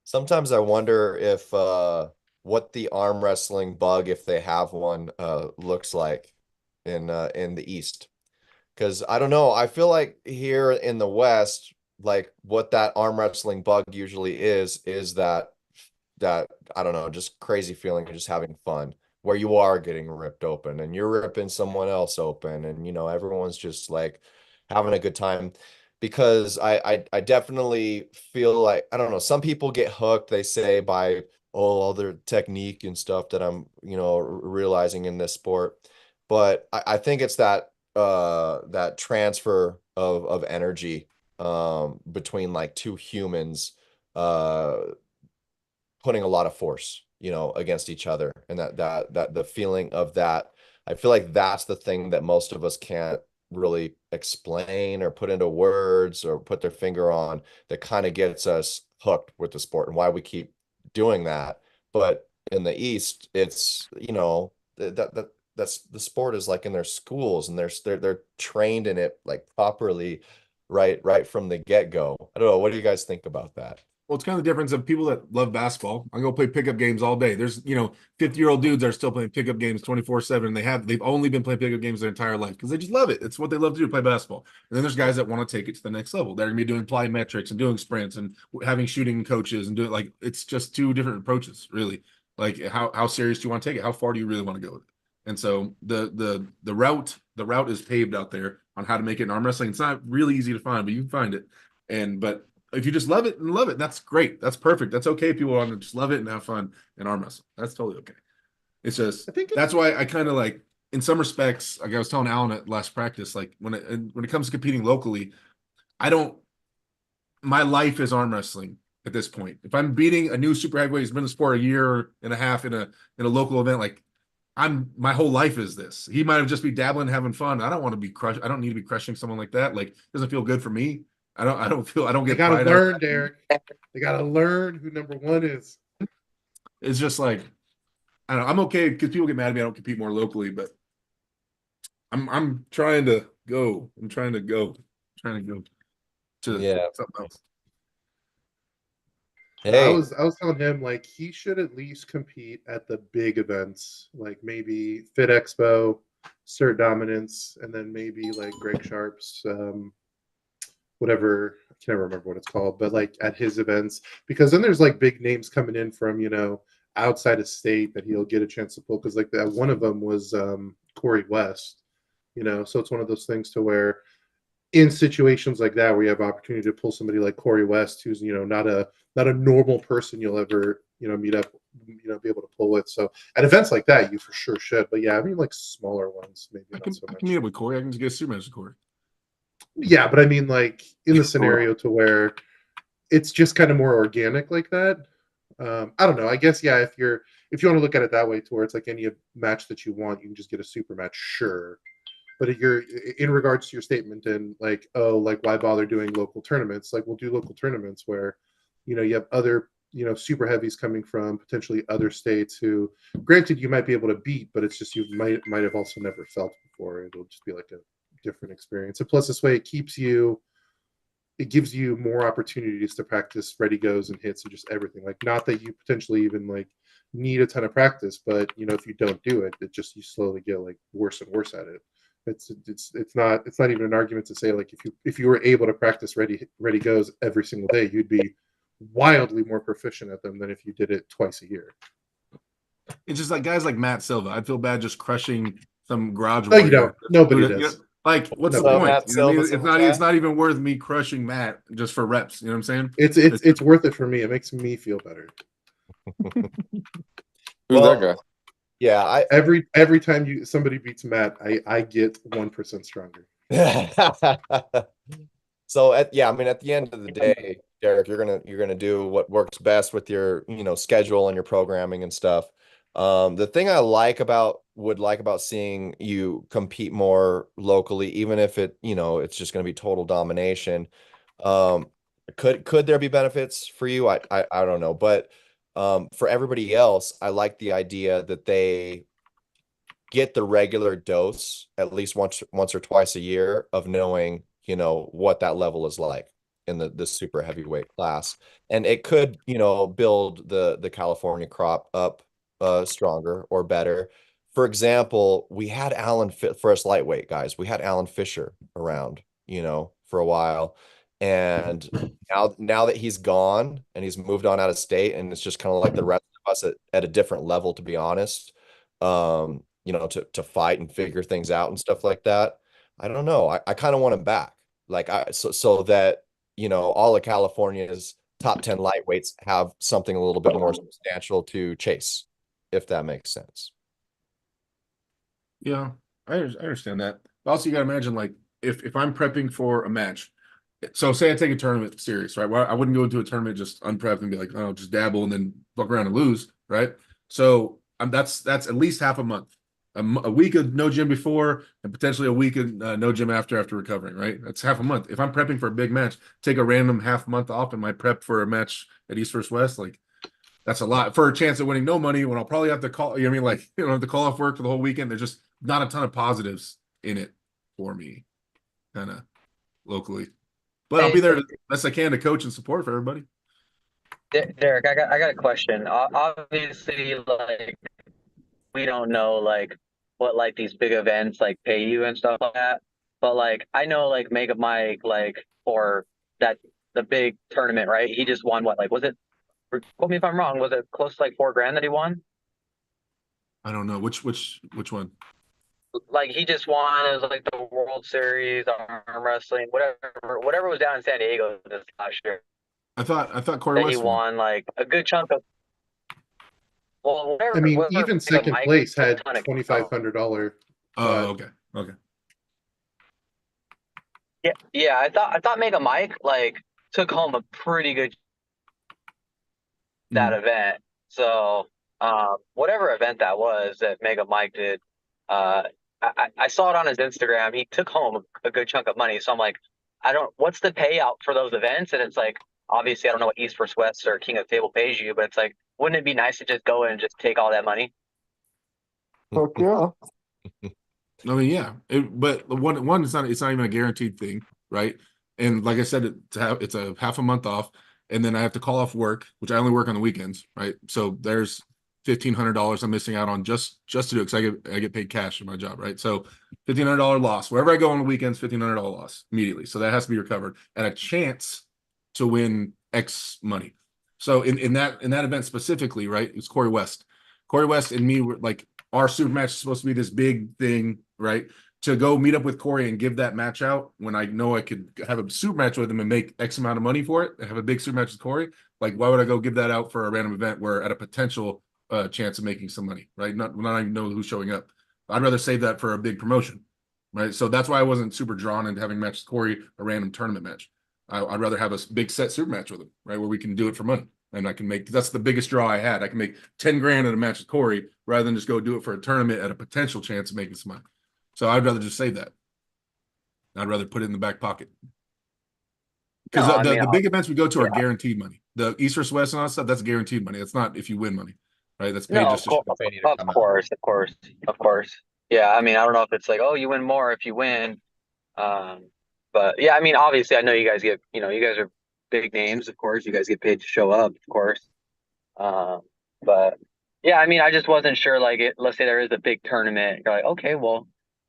Sometimes I wonder if what the arm wrestling bug, if they have one, looks like in the East. Because I don't know, I feel like here in the West, like what that arm wrestling bug usually is that I don't know, just crazy feeling of just having fun, where you are getting ripped open and you're ripping someone else open, and everyone's just like having a good time. Because I definitely feel like, I don't know, some people get hooked, they say, by all their technique and stuff that I'm realizing in this sport. But I think it's that transfer of energy between like two humans putting a lot of force against each other, and that the feeling of that, I feel like that's the thing that most of us can't really explain or put into words or put their finger on, that kind of gets us hooked with the sport and why we keep doing that. But in the East, it's that's the sport is like in their schools, and they're trained in it like properly right from the get-go. I don't know, what do you guys think about that? Well, it's kind of the difference of people that love basketball. I go play pickup games all day. There's 50-year-old dudes that are still playing pickup games 24/7. They've only been playing pickup games their entire life because they just love it. It's what they love to do, play basketball. And then there's guys that want to take it to the next level. They're gonna be doing plyometrics and doing sprints and having shooting coaches and doing, like, it's just two different approaches, really. Like, how serious do you want to take it? How far do you really want to go with it? And so the route is paved out there on how to make it in arm wrestling. It's not really easy to find, but you can find it. But if you just love it, that's great. That's perfect. That's okay. People want to just love it and have fun in arm wrestling. That's totally okay. It's just, that's why I kind of, like, in some respects, like I was telling Alan at last practice, like when it comes to competing locally, my life is arm wrestling at this point. If I'm beating a new super heavyweight who's been in the sport a year and a half in a local event, like, my whole life is this. He might have just be dabbling, having fun. I don't want to be crushed. I don't need to be crushing someone like that. Like, it doesn't feel good for me. I don't get. They gotta learn, Derek. They gotta learn who number one is. It's just like, I don't know. I'm okay because people get mad at me. I don't compete more locally, but I'm trying to go. I'm trying to go. Trying to go to Yeah. something else. I Hey, was telling him like he should at least compete at the big events, like maybe Fit Expo, Cert Dominance, and then maybe like Greg Sharp's whatever, I can't remember what it's called, but like at his events, because then there's like big names coming in from outside of state that he'll get a chance to pull. Because like that one of them was Corey West, so it's one of those things to where in situations like that where you have opportunity to pull somebody like Corey West, who's not a normal person you'll ever meet up, be able to pull with. So at events like that, you for sure should. But yeah, I mean like smaller ones, maybe I not can, so I much. can meet up with Corey. I can just get a suit match with Corey. Yeah, but I mean like in the scenario to where it's just kind of more organic like that. I don't know. I guess yeah. If you want to look at it that way, to where it's like any match that you want, you can just get a super match, sure. But if you're in regards to your statement and like, oh, like why bother doing local tournaments? Like we'll do local tournaments where, you have other, super heavies coming from potentially other states who, granted, you might be able to beat, but it's just you might have also never felt before. It'll just be like a different experience. And plus, this way, it gives you more opportunities to practice ready goes and hits and just everything. Like not that you potentially even like need a ton of practice, but if you don't do it, you slowly get like worse and worse at it. It's not even an argument to say like if you were able to practice ready goes every single day, you'd be wildly more proficient at them than if you did it twice a year. It's just like guys like Matt Silva. I'd feel bad just crushing some garage No, warrior. you don't. Nobody does. Like, what's the Nobody point? Matt You know what I mean? Silva's in the It's chat. not even worth me crushing Matt just for reps. You know what I'm saying? It's worth it for me. It makes me feel better. Who's that guy? Yeah, Every time somebody beats Matt, I get 1% stronger. So at the end of the day, Derek, you're gonna do what works best with your schedule and your programming and stuff. The thing I would like about seeing you compete more locally, even if it's just gonna be total domination. Could there be benefits for you? I don't know, but for everybody else, I like the idea that they get the regular dose at least once or twice a year of knowing, what that level is like in the super heavyweight class. And it could, build the California crop up stronger or better. For example, we had Alan for us lightweight guys. We had Alan Fisher around, for a while. And now that he's gone and he's moved on out of state, and it's just kind of like the rest of us at a different level, to be honest. To fight and figure things out and stuff like that. I don't know. I kind of want him back. Like so that, all of California's top 10 lightweights have something a little bit more substantial to chase, if that makes sense. Yeah, I understand that. But also, you got to imagine, like, if I'm prepping for a match, so say I take a tournament serious, right? Well, I wouldn't go into a tournament just unprepped and be like, oh, just dabble and then fuck around and lose, right? So that's at least half a month. A week of no gym before and potentially a week of no gym after recovering, right? That's half a month. If I'm prepping for a big match, take a random half month off in my prep for a match at East vs. West, like that's a lot for a chance of winning no money when I'll probably have to call, have to call off work for the whole weekend. There's just not a ton of positives in it for me, kind of locally. But I'll be there as best I can to coach and support for everybody. Derek, I got a question. Obviously, like we don't know like what like these big events like pay you and stuff like that. But like I know like Mega Mike like for the big tournament, right? He just won what, like was it, quote me if I'm wrong, was it close to like $4,000 that he won? I don't know which one. Like he just won. It was like the World Series, arm wrestling, whatever was down in San Diego this last year. I thought Corey That West he won like a good chunk of. Well, whatever. I mean, whatever even second Mike place took a had ton of- $2,500. Oh, okay. Yeah. I thought Mega Mike like took home a pretty good that event. So whatever event that was that Mega Mike did, I saw it on his Instagram. He took home a good chunk of money. So I'm like, what's the payout for those events? And it's like, obviously I don't know what East vs. West or King of the Table pays you, but it's like, wouldn't it be nice to just go and just take all that money? Fuck yeah. I mean, yeah, but one it's not even a guaranteed thing, right? And like I said, it's a half a month off, and then I have to call off work, which I only work on the weekends, right? So there's $1,500 I'm missing out on just to do it, because I get paid cash for my job, right? So $1,500 loss wherever I go on the weekends, $1,500 loss immediately. So that has to be recovered, and a chance to win X money. So in that event specifically, right? It's Corey West. Corey West and me were like, our super match is supposed to be this big thing, right? To go meet up with Corey and give that match out when I know I could have a super match with him and make X amount of money for it, and have a big super match with Corey. Like, why would I go give that out for a random event where at a potential chance of making some money, right? Not even know who's showing up. I'd rather save that for a big promotion, right? So that's why I wasn't super drawn into having matched with Corey, a random tournament match. I'd rather have a big set super match with him, right? Where we can do it for money. And I can make, that's the biggest draw I had. I can make 10 grand at a match with Corey rather than just go do it for a tournament at a potential chance of making some money. So I'd rather just save that. I'd rather put it in the back pocket. Because the big events we go to are guaranteed money. The East versus West and all that stuff, that's guaranteed money. It's not if you win money, right? That's paid just to of course. Yeah, I mean, I don't know if it's like, oh, you win more if you win. But yeah, I mean, obviously, I know you guys get, you guys are big names, of course. You guys get paid to show up, of course. But yeah, I mean, I just wasn't sure, like, let's say there is a big tournament. You're like, okay, well,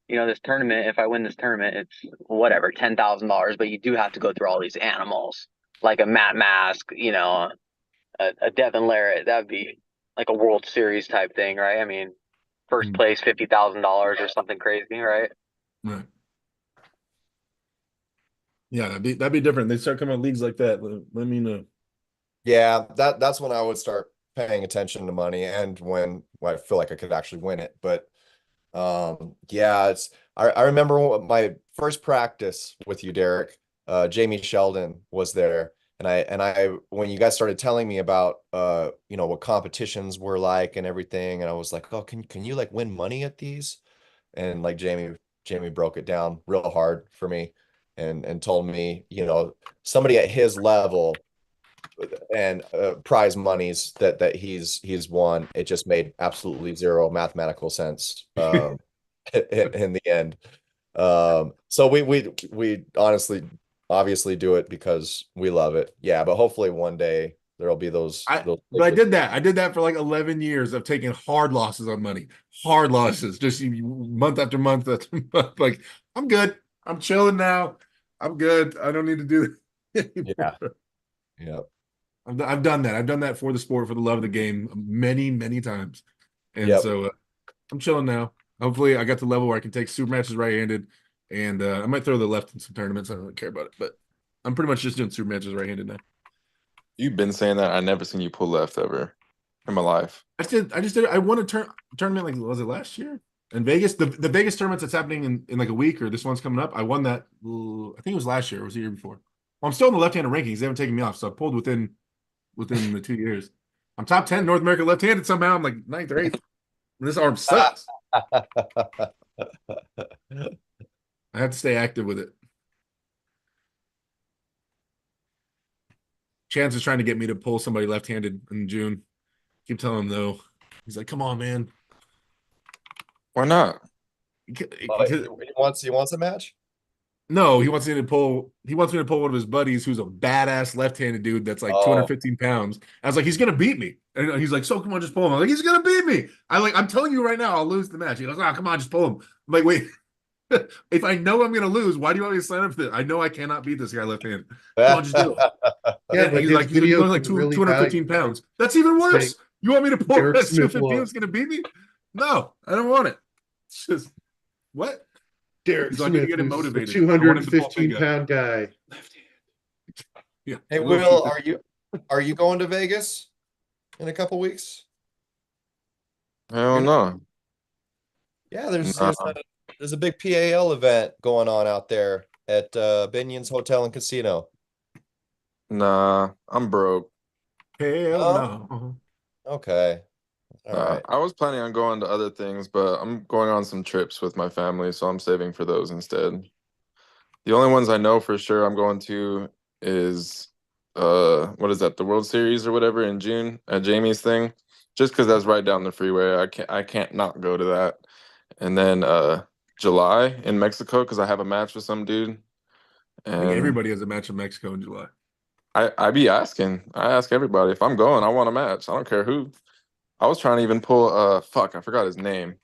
this tournament, if I win this tournament, it's whatever, $10,000, but you do have to go through all these animals, like a Matt Mask, a Devin Larrett. That would be like a World Series type thing, right? I mean, first place, $50,000 or something crazy, right? Right. Yeah, that'd be different. They start coming out leagues like that. Let me know. Yeah, that's when I would start paying attention to money, and when I feel like I could actually win it. But yeah, I remember my first practice with you, Derek. Jamie Sheldon was there, and I when you guys started telling me about what competitions were like and everything, and I was like, oh, can you like win money at these? And like Jamie broke it down real hard for me, and told me, somebody at his level and prize monies that he's won, it just made absolutely zero mathematical sense in the end. So we honestly obviously do it because we love it. Yeah, but hopefully one day there'll be those. But I did that for like 11 years of taking hard losses on money. Hard losses, just month after month after month. Like, I'm good. I'm chilling now. I'm good. I don't need to do it anymore. Yeah. I've done that. I've done that for the sport, for the love of the game, many, many times. And so I'm chilling now. Hopefully I got to the level where I can take super matches right-handed, and I might throw the left in some tournaments. I don't really care about it, but I'm pretty much just doing super matches right-handed now. You've been saying that. I never seen you pull left ever in my life. I just did. I won a tournament, like, was it last year in Vegas? The Vegas tournaments that's happening in like a week, or this one's coming up. I won that. I think it was last year. Or was the year before? Well, I'm still in the left-handed rankings. They haven't taken me off, so I pulled within the 2 years. I'm top 10 North America left-handed somehow. I'm like 9th or 8th. This arm sucks. I have to stay active with it. Chance is trying to get me to pull somebody left-handed in June. Keep telling him no. He's like, come on, man. Why not? He wants a match? No, he wants me to pull one of his buddies who's a badass left-handed dude that's like 215 pounds. I was like, he's gonna beat me. And he's like, so come on, just pull him. I'm like, he's gonna beat me. I'm telling you right now, I'll lose the match. He goes, come on, just pull him. I'm like, wait. If I know I'm gonna lose, why do you want me to sign up for this? I know I cannot beat this guy left-handed. Come on, just do it. Yeah, he's like 215 pounds. That's even worse. You want me to pull that 215 that's gonna beat me? No, I don't want it. It's just what? Derek Smith, get him motivated. 215-pound guy. Yeah. Hey, Will, are you going to Vegas in a couple weeks? Hell no. Yeah, there's a big PAL event going on out there at Binion's Hotel and Casino. Nah, I'm broke. Hell no. Okay. All right. I was planning on going to other things, but I'm going on some trips with my family, so I'm saving for those instead. The only ones I know for sure I'm going to is what is that, the World Series or whatever in June at Jamie's thing, just because that's right down the freeway. I can't not go to that. And then July in Mexico because I have a match with some dude. I think And everybody has a match in Mexico in July. I be asking. I ask everybody if I'm going. I want a match. I don't care who. I was trying to even pull. Fuck, I forgot his name,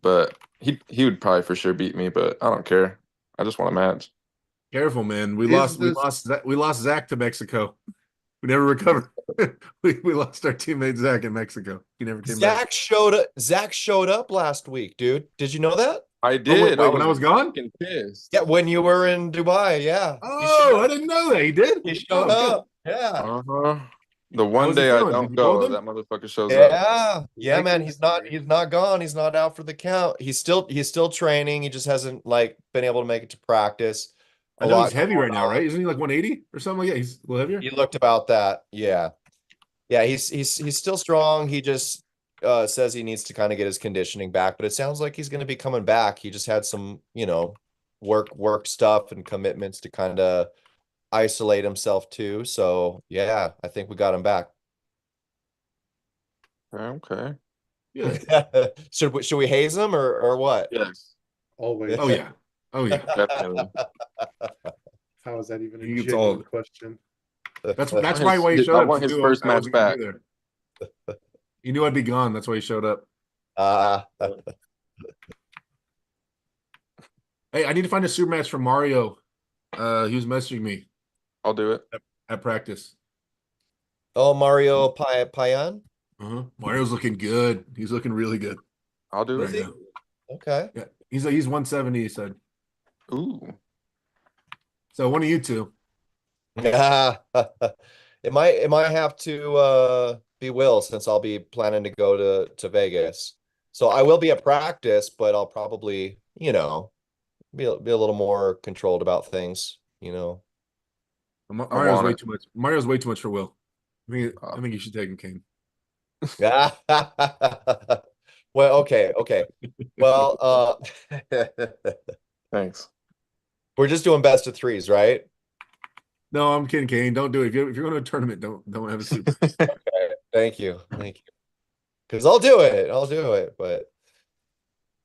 but he would probably for sure beat me. But I don't care. I just want a match. Careful, man. We Is lost Zach to Mexico. We never recovered. we lost our teammate Zach in Mexico. He never came back. Zach showed up last week, dude. Did you know that? I did. wait, when I was gone? fucking pissed. Yeah, when you were in Dubai, yeah. Oh, I didn't know that. He did? He showed Oh, up. Yeah. The one was he day I feeling? Did don't you hold go, him? that motherfucker shows up. Yeah, man. He's not gone. He's not out for the count. He's still training. He just hasn't like been able to make it to practice. I know he's heavy right now, right? Isn't he like 180 or something like that? He's a little heavier. He looked about that. Yeah. Yeah, he's still strong. He just says he needs to kind of get his conditioning back, but it sounds like he's going to be coming back. He just had some, work stuff and commitments to kind of isolate himself too. So yeah, I think we got him back. Okay. Yeah. Should we haze him or what? Yes. Always. Oh yeah. Oh yeah. Definitely. How is that even a He gets genuine all- question? That's probably why he showed I up. want He his knew first I match wasn't gonna be back. there. He knew I'd be gone. That's why he showed up. Hey, I need to find a super match for Mario. He was messaging me I'll do it. at practice. Oh, Mario Payan? Mario's looking good. He's looking really good. I'll do Right it. now. Okay. Yeah, he's 170. He said. Ooh. So one of you two. It might have to be Will since I'll be planning to go to Vegas. So I will be at practice, but I'll probably, be a little more controlled about things, Mario's want way it. too much. Mario's way too much for Will. I think you should take him, Kane. Well, okay. Well, Thanks. we're just doing best of threes, right? No, I'm kidding, Kane. Don't do it. If you're going to a tournament, don't have a super. Okay. Thank you. Because I'll do it, but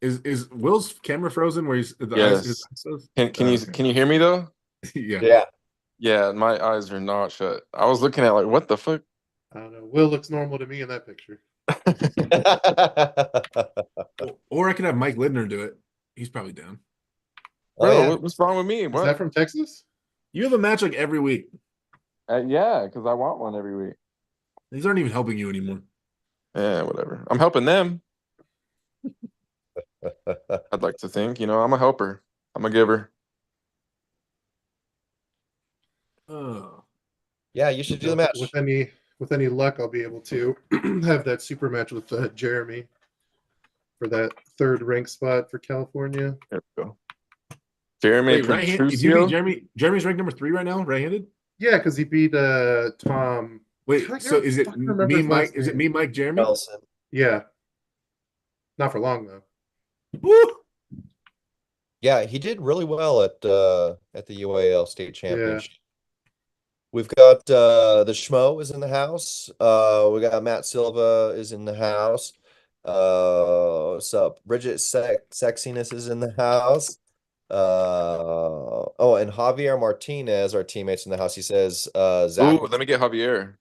Is Will's camera frozen? Where he's the Yes. his eyes Can you hear me though? yeah. yeah. Yeah, my eyes are not shut. I was looking at like, what the fuck? I don't know. Will looks normal to me in that picture. Or I could have Mike Lindner do it. He's probably down. Bro, yeah. what's wrong with me? Is What? that from Texas? You have a match like every week. Yeah, because I want one every week. These aren't even helping you anymore. Yeah, whatever. I'm helping them. I'd like to think, I'm a helper. I'm a giver. Oh. Yeah, you should do the match. With any luck, I'll be able to have that super match with Jeremy for that third rank spot for California. There we go. Jeremy Wait, right-handed? If you beat Petruccio? Jeremy's ranked number 3 right now, right-handed? Yeah, because he beat Tom. Wait, so is it fucking remember me, his Mike? last Is it name. me, Mike, Jeremy? Nelson. Yeah. Not for long though. Woo! Yeah, he did really well at the UAL state championship. We've got the Schmo is in the house. We got Matt Silva is in the house. What's up? Bridget Sexiness is in the house. And Javier Martinez, our teammates in the house. He says Zach. Ooh, let me get Javier.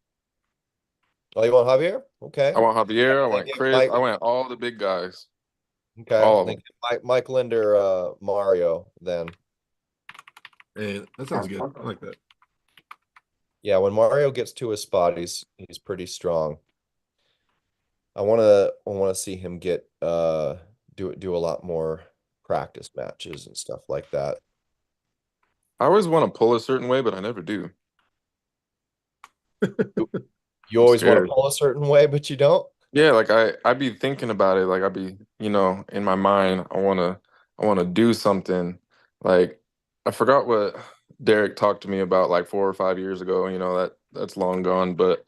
Oh, you want Javier? Okay. I want Javier. I want Thank you, Chris. Mike. I want all the big guys. Okay. All of Thank you. Mike Linder, Mario, then. Hey, that sounds good. I like that. Yeah, when Mario gets to his spot, he's pretty strong. I wanna see him get do a lot more practice matches and stuff like that. I always want to pull a certain way, but I never do. You always want to scared. pull a certain way, but you don't? Yeah, like I'd be thinking about it. Like I'd be, in my mind, I wanna do something. Like I forgot what Derek talked to me about like 4 or 5 years ago. That's long gone, but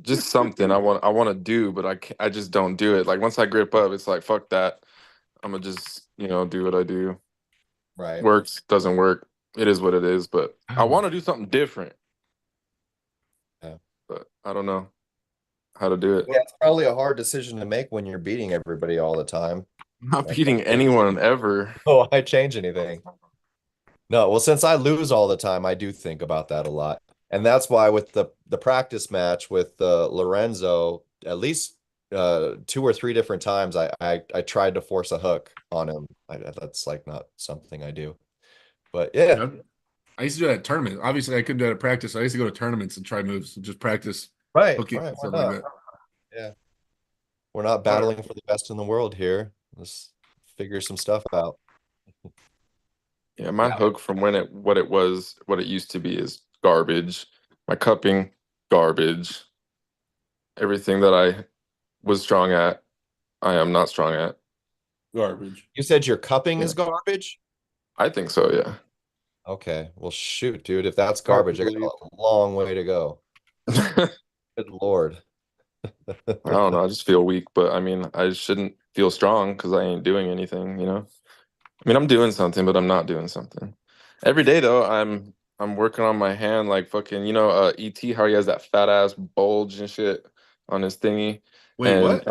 just something I want to do, but I just don't do it. Like once I grip up, it's like fuck that. I'm gonna just do what I do. Right. Works, doesn't work. It is what it is. But I want to do something different. Yeah. But I don't know how to do it. Yeah, it's probably a hard decision to make when you're beating everybody all the time. Not beating anyone ever. Oh, I change anything. No, well, since I lose all the time, I do think about that a lot. And that's why with the practice match with Lorenzo, at least 2 or 3 different times, I tried to force a hook on him. That's like not something I do. But yeah. I used to do that at tournament. Obviously, I couldn't do that at practice. I used to go to tournaments and try moves and just practice hooking and stuff like that. Yeah. We're not battling for the best in the world here. Let's figure some stuff out. Yeah, my hook from what it used to be is garbage. My cupping, garbage. Everything that I was strong at, I am not strong at. Garbage. You said your cupping is garbage? I think so, yeah. Okay. Well, shoot, dude. If that's garbage, I got a long way to go. Good Lord. I don't know. I just feel weak, but I mean, I shouldn't feel strong because I ain't doing anything, you know? I mean, I'm doing something, but I'm not doing something. Every day though, I'm working on my hand like fucking, you know, E.T., how he has that fat ass bulge and shit on his thingy. Wait, and, what?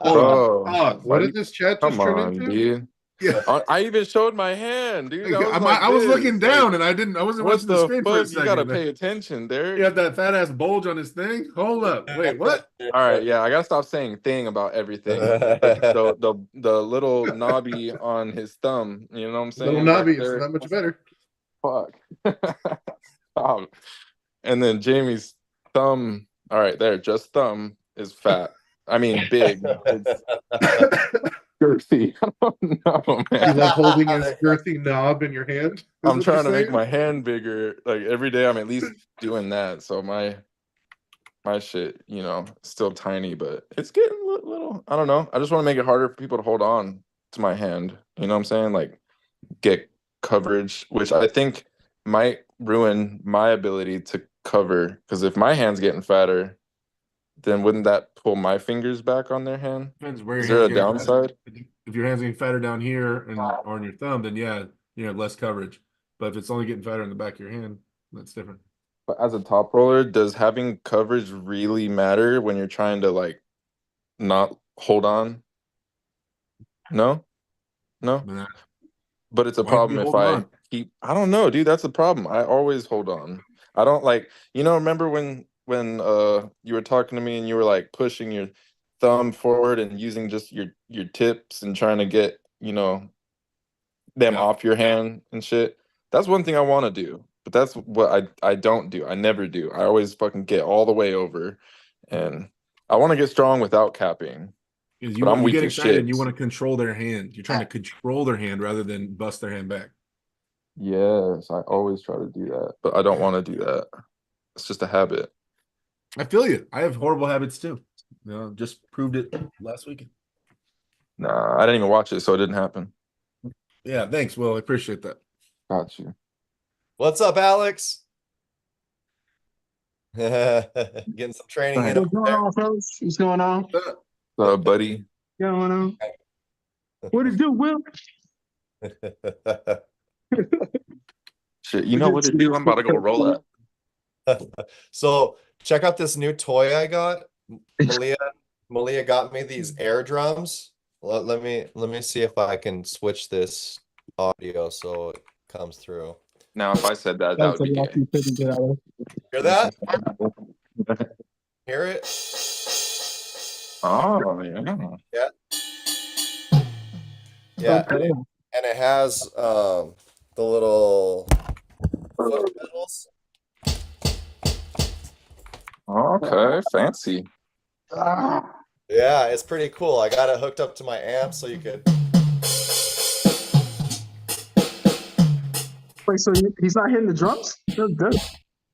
Bro, what did this chat just turn into? Dude. Yeah. I even showed my hand, dude. I was looking down and I wasn't watching the screen for a second. You gotta pay attention, Derek. He had that fat ass bulge on his thing. Hold up. Wait, what? All right, yeah, I gotta stop saying thing about everything. the little knobby on his thumb, you know what I'm saying? Little knobby is not much better. Fuck. And then Jamie's thumb, all right, there, just thumb is fat. I mean big. It's girthy. I don't know, man. You like holding his girthy knob in your hand? I'm trying to make my hand bigger. Like every day I'm at least doing that. So my shit, you know, still tiny, but it's getting little. I don't know. I just want to make it harder for people to hold on to my hand. You know what I'm saying? Like get coverage, which I think might ruin my ability to cover. Because if my hand's getting fatter, then wouldn't that pull my fingers back on their hand? Depends where Is there a downside? If your hand's getting fatter down here or on your thumb, then yeah, you have less coverage. But if it's only getting fatter in the back of your hand, that's different. But as a top roller, does having coverage really matter when you're trying to like not hold on? No? But it's a problem if I keep. I don't know, dude. That's the problem. I always hold on. I don't like. You know, remember when you were talking to me and you were like pushing your thumb forward and using just your tips and trying to get, you know, them off your hand and shit. That's one thing I want to do, but that's what I don't do. I never do. I always fucking get all the way over, and I want to get strong without capping. But I'm weak as shit. And you want to control their hand. You're trying to control their hand rather than bust their hand back. Yes, I always try to do that, but I don't want to do that. It's just a habit. I feel you. I have horrible habits too. You know, just proved it last weekend. Nah, I didn't even watch it, so it didn't happen. Yeah, thanks, Will. I appreciate that. Got you. What's up, Alex? Getting some training in. What's going on, fellas? What's going on? What's up, buddy? What's going on? What it do, Will? Shit, you know what to do. I'm about to go roll up. So check out this new toy I got. Malia got me these air drums. Let me see if I can switch this audio so it comes through. Now, if I said that, that would be gay. Hear that? Hear it? Oh, yeah. Yeah. Yeah. Okay. And it has the little foot pedals. Okay, fancy. Yeah, it's pretty cool. I got it hooked up to my amp so you could. Wait, so he's not hitting the drums? That's good.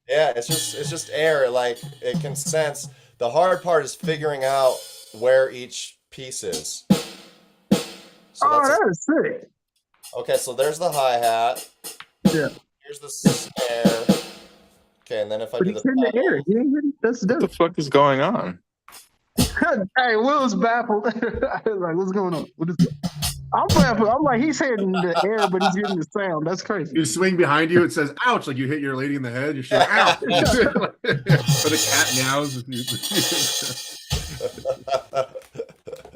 Yeah, it's just air. Like it can sense. The hard part is figuring out where each piece is. So That is sick. Okay, so there's the hi-hat. Yeah. Here's the snare. Okay, and then if I do He's hitting the air. He ain't hitting. That's What the dope. fuck is going on? Hey, Will's baffled. I was like, what's going on? What is that? I'm baffled. I'm like, he's hitting the air, but he's getting the sound. That's crazy. You swing behind you, it says ouch, like you hit your lady in the head. You're like, ouch. Or the cat meows.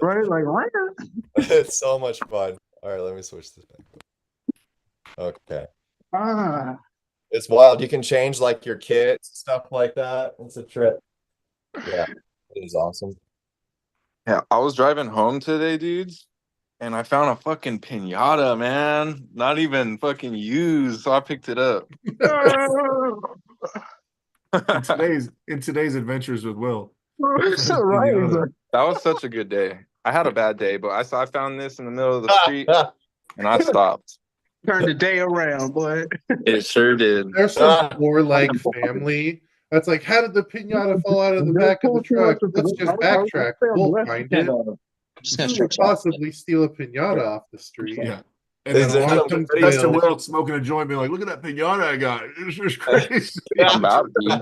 right? Like, why not? It's so much fun. All right, let me switch this back. Okay. It's wild. You can change like your kits, stuff like that. It's a trip. Yeah, it is awesome. Yeah, I was driving home today, dudes, and I found a fucking pinata, man. Not even fucking used, so I picked it up. in today's adventures with Will. Right. That was such a good day. I had a bad day, but I found this in the middle of the street, and I stopped. Turned the day around, boy. It sure did. There's some poor like family that's like, how did the pinata fall out of the back of the truck? Let's just backtrack. We'll find it. Who would possibly steal a pinata off the street? Yeah. And then next to Will smoking a joint, being like, look at that pinata I got. It's just crazy. I'm about to.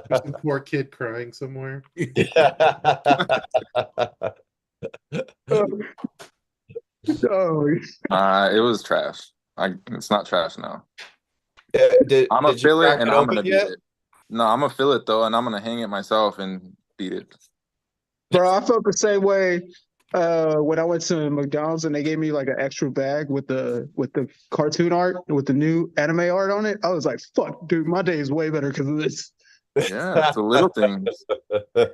There's some poor kid crying somewhere. It was trash. It's not trash now. I'm gonna fill it and I'm gonna beat it. No, I'm gonna fill it though, and I'm gonna hang it myself and beat it. Bro, I felt the same way when I went to McDonald's and they gave me like an extra bag with the cartoon art, with the new anime art on it. I was like, fuck, dude, my day is way better because of this. Yeah, it's the little things. Yeah,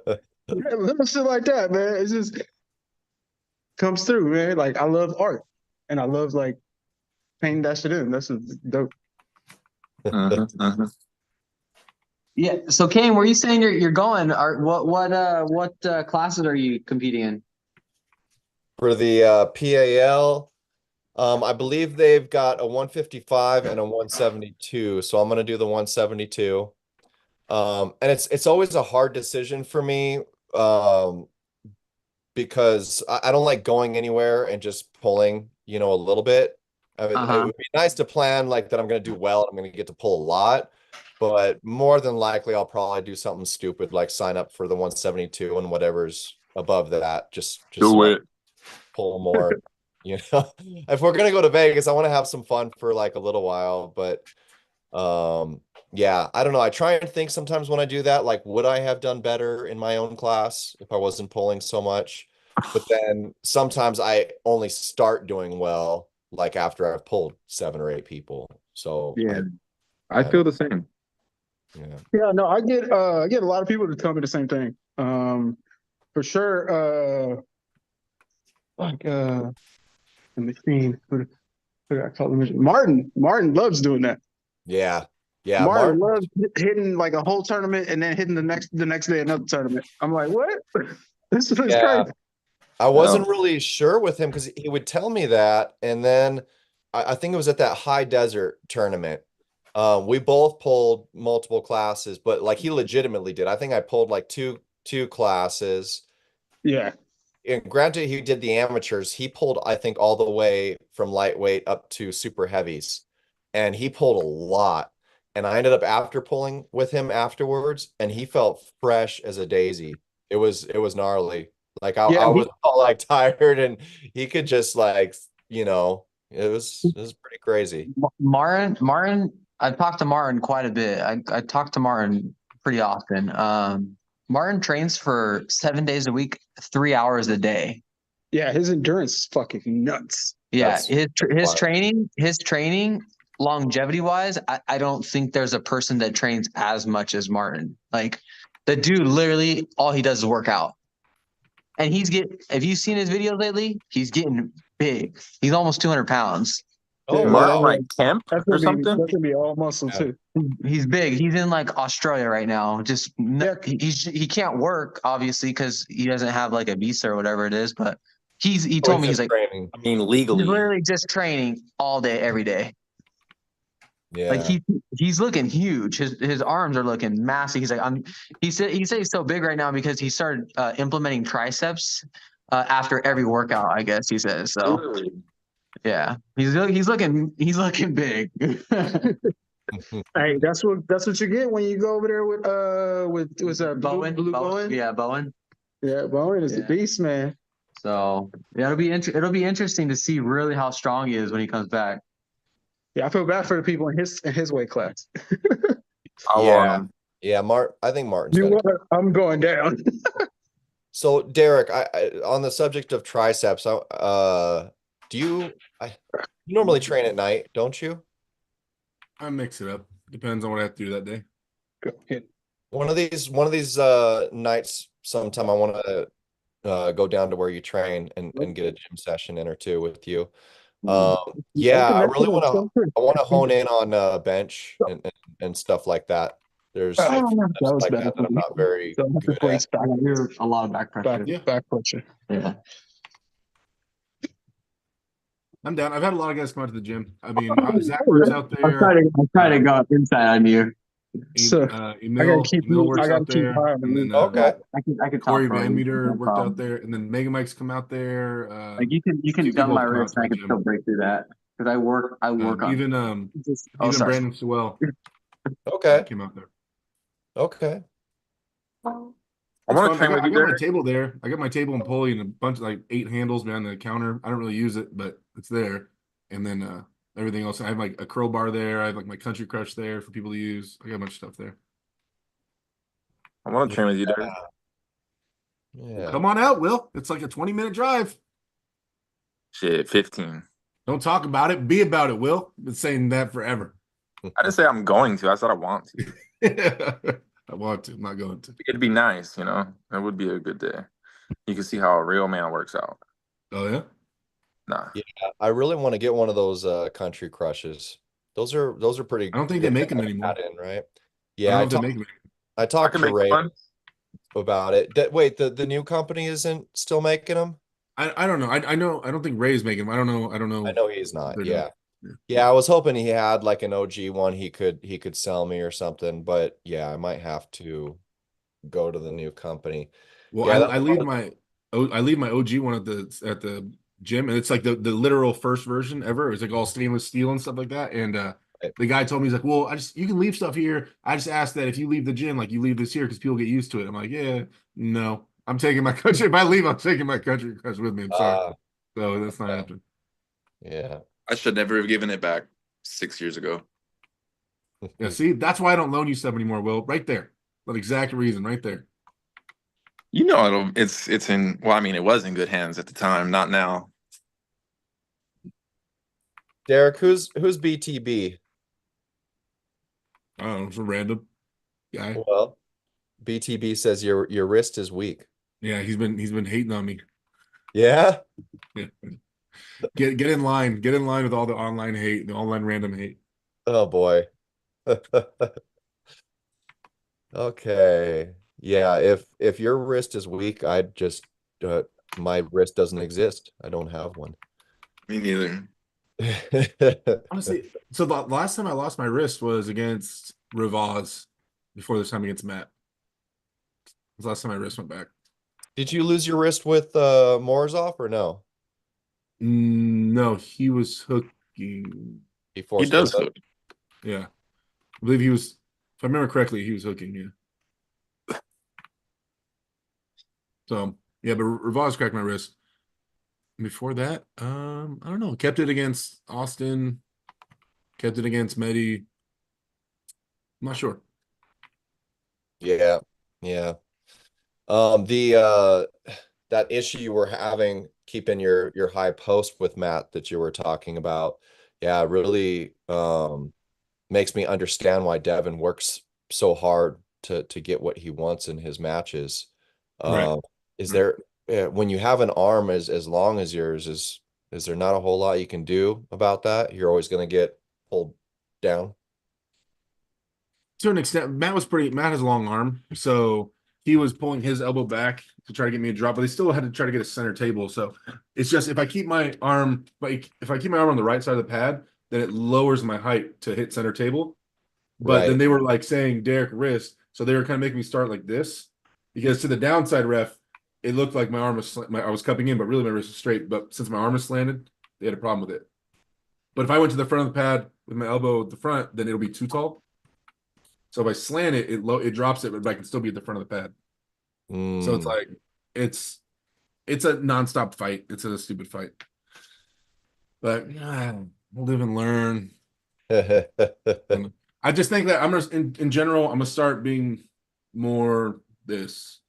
little shit like that, man. It just comes through, man. Like, I love art and I love like painting that shit in. That's just dope. Yeah. So Kane, where you saying you're going? What classes are you competing in? For the PAL, I believe they've got a 155 and a 172. So I'm gonna do the 172. And it's always a hard decision for me, because I don't like going anywhere and just pulling, a little bit. I mean, it would be nice to plan like that I'm going to do well. I'm going to get to pull a lot, but more than likely I'll probably do something stupid like sign up for the 172 and whatever's above that. Just do it. Pull more. If we're going to go to Vegas, I want to have some fun for like a little while, but yeah, I don't know. I try and think sometimes when I do that, like, would I have done better in my own class if I wasn't pulling so much? But then sometimes I only start doing well like after I've pulled 7 or 8 people. So yeah, I feel the same. Yeah, no, I get a lot of people to tell me the same thing. For sure. The machine. Who I call him? Martin. Martin loves doing that. Yeah. Martin loves hitting like a whole tournament and then hitting the next day another tournament. I'm like, what? This is crazy. I wasn't really sure with him because he would tell me that, and then I think it was at that high desert tournament. We both pulled multiple classes, but like he legitimately did. I think I pulled like two classes. Yeah. And granted, he did the amateurs. He pulled, I think, all the way from lightweight up to super heavies, and he pulled a lot. And I ended up after pulling with him afterwards, and he felt fresh as a daisy. It was gnarly. Like I was all like tired, and he could just like, it was pretty crazy. Martin, I've talked to Martin quite a bit. I talk to Martin pretty often. Martin trains for 7 days a week, 3 hours a day. Yeah, his endurance is fucking nuts. Yeah, his training longevity wise, I don't think there's a person that trains as much as Martin. Like the dude literally all he does is work out. And have you seen his videos lately? He's getting big. He's almost 200 pounds. Oh, wow. Like camp or something? That's gonna be all muscle too. He's big. He's in like Australia right now. He can't work obviously because he doesn't have like a visa or whatever it is. But he told me he's like training. I mean, legally, he's literally just training all day, every day. Yeah, like he's looking huge. His arms are looking massive. He's like he said he's so big right now because he started implementing triceps after every workout. I guess he says so. Really? Yeah, he's looking big. Hey, that's what you get when you go over there with what's that, Bowen? Bowen? Yeah, Bowen. Yeah, Bowen is the beast, man. So yeah, it'll be interesting to see really how strong he is when he comes back. Yeah, I feel bad for the people in his weight class. Yeah, I think Martin's I'm going down. So Derek, on the subject of triceps, do you you normally train at night, don't you? I mix it up. Depends on what I have to do that day. Go ahead. One of these nights sometime I want to go down to where you train and get a gym session in or two with you. Yeah, I really want to hone in on bench and stuff like that. There's a few That stuff was like bad. that I'm not very So that's a good great at. spot. You're a lot of back pressure. Back pressure. Yeah. I'm down. I've had a lot of guys come out to the gym. I mean, Zach works out I'm there. trying to go inside on you. So, Emil works I out gotta keep there, high on and then Okay. I could Corey talk for Van you. Meter No worked problem. out there, and then Mega Mike's come out there. Like you can few gum people my have come out wrist to and I my can still gym. break through that because I work on. Even sorry. Brandon Sewell Okay. came out there. Okay. I want to train with I you got my there. table there. I got my table and pulley and a bunch of like 8 handles behind the counter. I don't really use it, but it's there. And then everything else. I have like a curl bar there. I have like my country crush there for people to use. I got a bunch of stuff there. I want to train with you there. Yeah. Come on out, Will. It's like a 20-minute drive. Shit, 15. Don't talk about it. Be about it, Will. Been saying that forever. I didn't say I'm going to. I said I want to. I want to. I'm not going to. It'd be nice, you know. It would be a good day. You can see how a real man works out. Oh yeah. Nah. Yeah, I really want to get one of those country crushes. Those are pretty I don't think they good make them to anymore. add in, right? I Yeah, don't know if they make them. I I talked can to make Ray one. about it. Wait, the new company isn't still making them? I don't know. I know. I don't think Ray's making them. I don't know. I know he's not. They're Yeah. doing. Yeah. Yeah, I was hoping he had like an OG one he could sell me or something, but yeah, I might have to go to the new company. Well, Yeah, I leave my OG one at the gym, and it's like the literal first version ever. It's like all stainless steel and stuff like that. And the guy told me, he's like, well, you can leave stuff here. I just asked that if you leave the gym, like you leave this here because people get used to it. I'm like, yeah, no, I'm taking my country. If I leave, I'm taking my country crush with me. I'm sorry. So that's not happening. Yeah. I should never have given it back 6 years ago. Yeah, see, that's why I don't loan you stuff anymore, Will. Right there. That exact reason, right there. You know, it's in. Well, I mean, it was in good hands at the time, not now. Derek, who's BTB? I don't know, some random guy. Well, BTB says your wrist is weak. Yeah, he's been hating on me. Yeah. Yeah. Get in line. Get in line with all the online hate, the online random hate. Oh boy. Okay. Yeah, if your wrist is weak, I'd just my wrist doesn't exist. I don't have one. Me neither. Honestly, so the last time I lost my wrist was against Rivaz before this time against Matt. It was the last time my wrist went back. Did you lose your wrist with Morozov or no? No, he was hooking. He He does it. hook. Yeah. I believe he was, if I remember correctly, he was hooking, yeah. So yeah, but Rivaz cracked my wrist. Before that, I don't know. Kept it against Austin. Kept it against Medi. I'm not sure. Yeah. Yeah. That issue you were having keeping your high post with Matt that you were talking about, yeah, really makes me understand why Devin works so hard to get what he wants in his matches. Right. Is there when you have an arm as long as yours, is there not a whole lot you can do about that? You're always going to get pulled down. To an extent, Matt has a long arm, so he was pulling his elbow back to try to get me a drop, but they still had to try to get a center table. So it's just if I keep my arm on the right side of the pad, then it lowers my height to hit center table. But then they were like saying Derek wrist, so they were kind of making me start like this because to the downside ref, it looked like my arm was I was cupping in, but really my wrist was straight. But since my arm is slanted, they had a problem with it. But if I went to the front of the pad with my elbow at the front, then it'll be too tall. So if I slant it, it drops it, but I can still be at the front of the pad. So it's like it's a nonstop fight. It's a stupid fight. But we'll live and learn. I just think that I'm gonna in general, I'm gonna start being more this.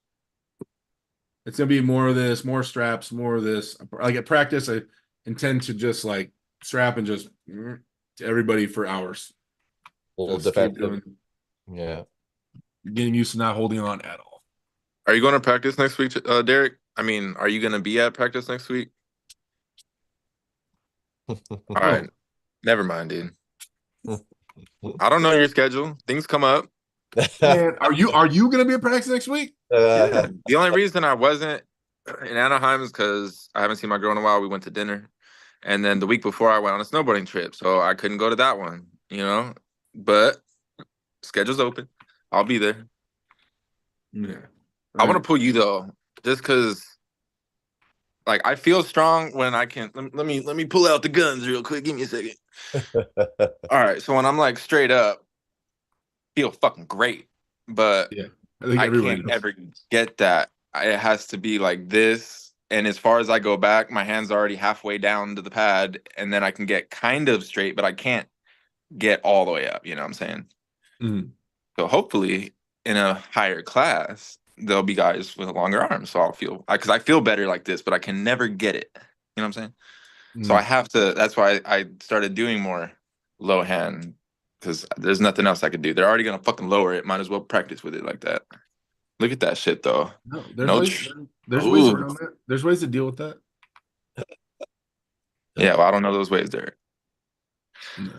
It's gonna be more of this, more straps, more of this. Like at practice, I intend to just like strap and just to everybody for hours. A little Just keep defensive. doing, Yeah. getting used to not holding on at all. Are you going to practice next week, Derek? I mean, are you going to be at practice next week? All right. Never mind, dude. I don't know your schedule. Things come up. Man, are you gonna be at practice next week? Yeah. The only reason I wasn't in Anaheim is because I haven't seen my girl in a while. We went to dinner. And then the week before I went on a snowboarding trip. So I couldn't go to that one, you know? But schedule's open. I'll be there. Yeah. I want to pull you though, just because like I feel strong when I can. Let me pull out the guns real quick. Give me a second. All right. So when I'm like straight up, feel fucking great. But Yeah. I think I everybody can't does. ever get that. It has to be like this. And as far as I go back, my hand's already halfway down to the pad, and then I can get kind of straight, but I can't get all the way up. You know what I'm saying? Mhm. So hopefully, in a higher class, there'll be guys with longer arms. So I'll feel because I feel better like this, but I can never get it. You know what I'm saying? So I have to. That's why I started doing more low hand because there's nothing else I could do. They're already gonna fucking lower it. Might as well practice with it like that. Look at that shit though. No, there's No ways. tr- There's ways Ooh. around that. There's ways to deal with that. Yeah, well, I don't know those ways, Derek. No.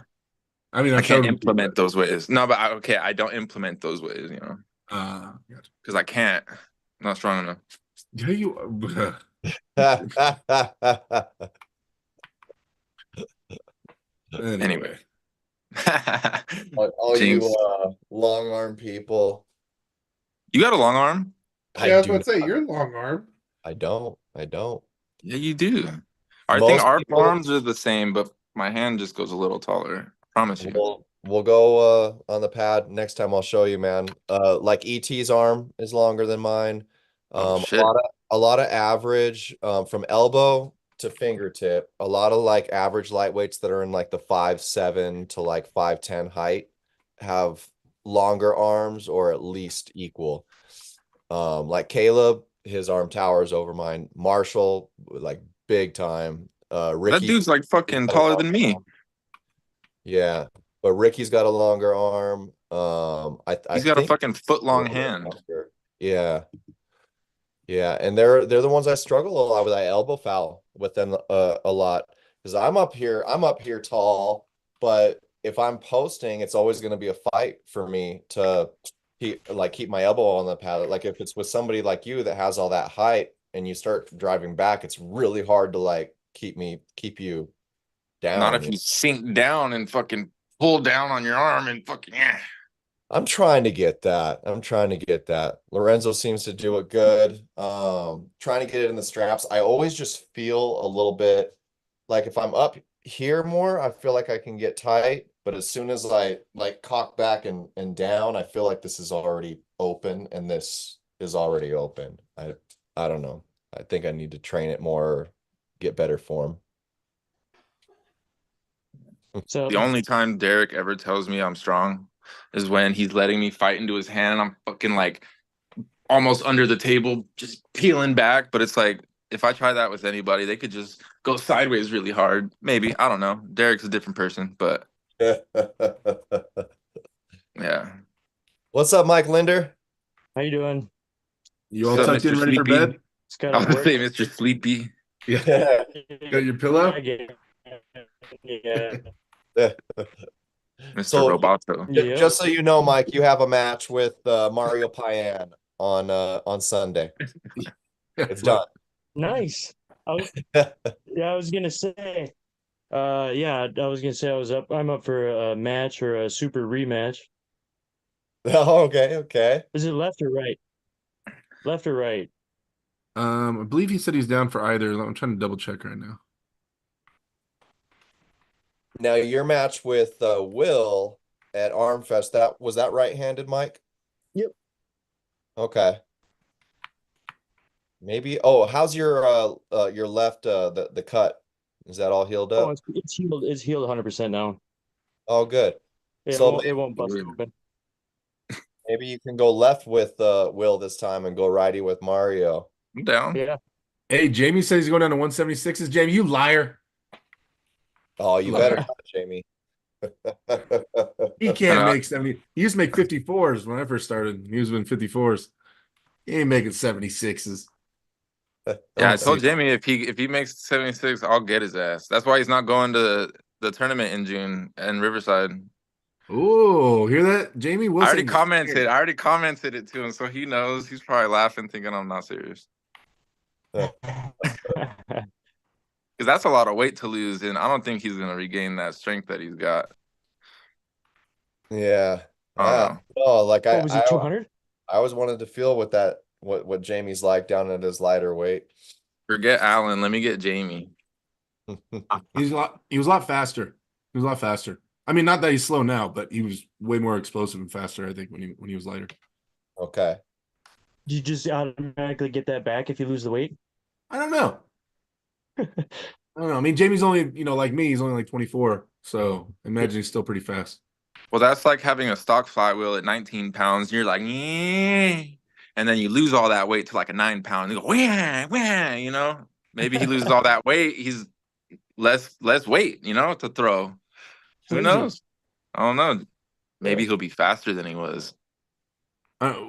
I mean, I I've can't shown them. implement those ways. No, but okay, I don't implement those ways, you know, Gotcha. because I can't. I'm not strong enough. Yeah, you. Anyway. All you Jinx. long arm people. You got a long arm? Yeah, I was do about to say not. you're long arm. I don't. Yeah, you do. I think Most our people- arms are the same, but my hand just goes a little taller. I promise you. We'll go on the pad next time. I'll show you, man. Like ET's arm is longer than mine. Oh, shit. A lot of average from elbow to fingertip. A lot of like average lightweights that are in like the 5'7" to like 5'10" height have longer arms or at least equal. Like Caleb, his arm towers over mine. Marshall, like big time. Ricky, That dude's like fucking taller than me. yeah, but Ricky's got a longer arm. I He's got a think fucking foot long hand. Yeah, yeah, and they're the ones I struggle a lot with. I elbow foul with them a lot because I'm up here tall, but if I'm posting, it's always going to be a fight for me to keep my elbow on the pad. Like if it's with somebody like you that has all that height and you start driving back, it's really hard to like keep you down. Not if you sink down and fucking pull down on your arm and fucking yeah. I'm trying to get that. Lorenzo seems to do it good. Trying to get it in the straps. I always just feel a little bit like if I'm up here more, I feel like I can get tight. But as soon as I like cock back and down, I feel like this is already open and this is already open. I don't know. I think I need to train it more, get better form. So The only time Derek ever tells me I'm strong is when he's letting me fight into his hand and I'm fucking like almost under the table, just peeling back. But it's like, if I try that with anybody, they could just go sideways really hard. Maybe. I don't know. Derek's a different person, but yeah. What's up, Mike Linder? how you doing? You all What's up, tucked in, Mr. ready for Sleepy? bed? It's I kind was of gonna say work. Mr. Sleepy. Yeah. Got your pillow? Yeah. Mr. So- Roboto. Yeah. Just so you know, Mike, you have a match with Mario Payan on Sunday. It's done. Nice. I was gonna say, I'm up for a match or a super rematch. Oh, okay. Is it left or right? Left or right? I believe he said he's down for either. I'm trying to double check right now. Now your match with Will at Armfest, was that right-handed, Mike? Yep. Okay. Maybe. Oh, how's your left the cut? Is that all healed Oh, up? it's healed. It's healed 100% now. Oh, good. Yeah, So it won't bust Weird. open. maybe you can go left with Will this time and go righty with Mario. I'm down. Yeah. Hey, Jamie says he's going down to 176s. Jamie, you liar. Oh, you better not, Jamie. He can't Uh, make 70. He used to make 54s when I first started. He was doing 54s. He ain't making 76s. Yeah, I told Jamie if he makes 76, I'll get his ass. That's why he's not going to the tournament in June in Riverside. Oh, hear that, Jamie? I Wilson. already commented it to him, so he knows. He's probably laughing, thinking I'm not serious. Because that's a lot of weight to lose, and I don't think he's gonna regain that strength that he's got. Yeah. I don't know. Oh, like What was he, 200? I always wanted to feel what Jamie's like down at his lighter weight. Forget Allen. Let me get Jamie. He was a lot faster. He was a lot faster. I mean, not that he's slow now, but he was way more explosive and faster, I think, when he was lighter. Okay. Do you just automatically get that back if you lose the weight? I don't know. I don't know. I mean, Jamie's only, like me, he's only like 24. So I imagine he's still pretty fast. Well, that's like having a stock flywheel at 19 pounds. And you're like, yeah. And then you lose all that weight to like a 9 pound. You go, wah, wah, Maybe he loses all that weight. He's less weight, to throw. Who knows? I don't know. Maybe he'll be faster than he was.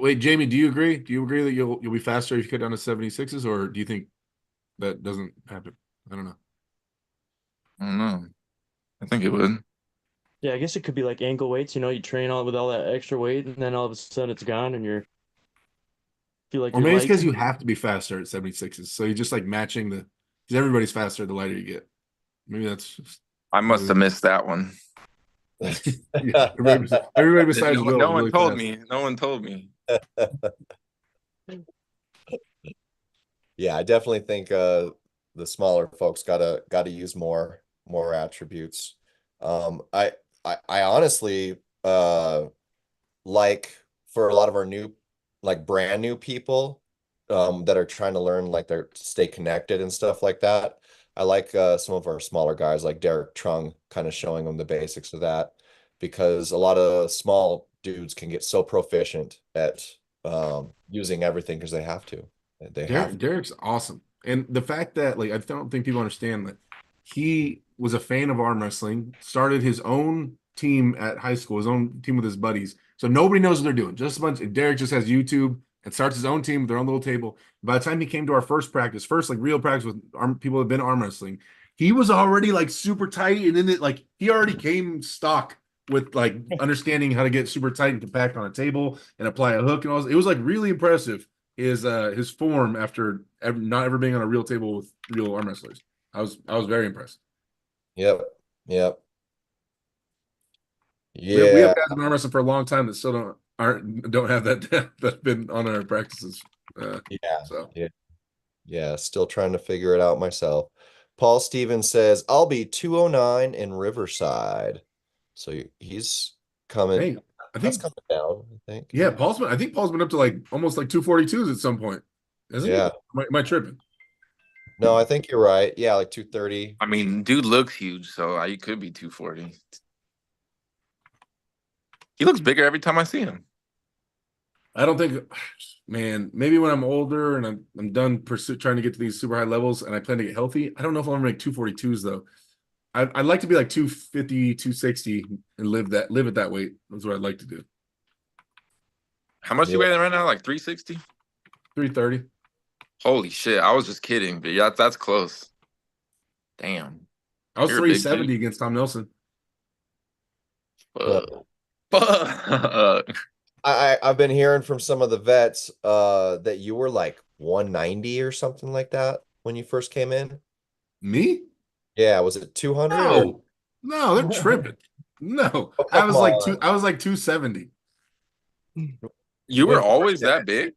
Wait, Jamie, do you agree? Do you agree that you'll be faster if you get down to 76s, or do you think that doesn't happen? I don't know. I don't know. I think it would. Yeah, I guess it could be like ankle weights. You train with all that extra weight, and then all of a sudden it's gone, and feel like. Or maybe it's because you have to be faster at 76s, so you're just like matching because everybody's faster the lighter you get. Maybe that's just. I must have missed that one. Yeah, everybody besides Will. No one told me. No one told me. Yeah, I definitely think the smaller folks gotta use more attributes. I honestly like for a lot of our brand new people that are trying to learn stay connected and stuff like that. I like some of our smaller guys like Derek Trung kind of showing them the basics of that, because a lot of small dudes can get so proficient at using everything because they have to. Derek's awesome. And the fact that I don't think people understand that he was a fan of arm wrestling, started his own team at high school, his own team with his buddies. So nobody knows what they're doing. Just a bunch. Derek just has YouTube and starts his own team with their own little table. By the time he came to our first real practice with people who have been arm wrestling, he was already super tight, and then he already came stock with understanding how to get super tight and compact on a table and apply a hook and all. It was really impressive his form after not ever being on a real table with real arm wrestlers. I was very impressed. Yep. Yeah. We have guys in arm wrestling for a long time that still don't have that's been on our practices. Yeah, still trying to figure it out myself. Paul Stevens says, I'll be 209 in Riverside. So he's coming. Hey, I think coming down, I think. Yeah, Paul's been up to almost 242s at some point. Isn't he? Am I tripping? No, I think you're right. Yeah, 230. I mean, dude looks huge, so he could be 240. He looks bigger every time I see him. I don't think, man, maybe when I'm older and I'm done trying to get to these super high levels and I plan to get healthy, I don't know if I'll ever make 242s though. I'd like to be 250, 260 and live at that weight. That's what I'd like to do. How much you weighing right now? 360? 330. Holy shit. I was just kidding, but yeah, that's close. Damn. I was 370 against Tom Nelson. I've been hearing from some of the vets that you were 190 or something like that when you first came in. Me? Yeah, was it 200? No, they're tripping. No, I was 270. You were always that big?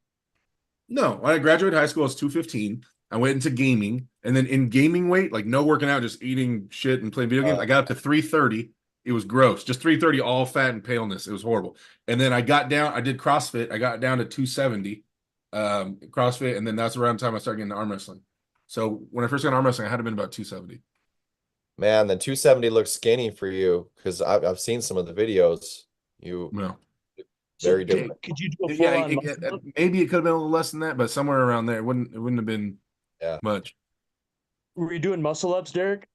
No, when I graduated high school, I was 215. I went into gaming, and then in gaming weight, no working out, just eating shit and playing video games, I got up to 330. It was gross, just 330, all fat and paleness. It was horrible. And then I did CrossFit. I got down to 270 CrossFit, and then that's around the time I started getting into arm wrestling. So when I first got into arm wrestling, I had to been about 270. Man, then 270 looks skinny for you because I've seen some of the videos. No. very different. Could you do a Yeah, full-on muscle up? maybe it could have been a little less than that, but somewhere around there. It wouldn't have been much. Were you doing muscle ups, Derek?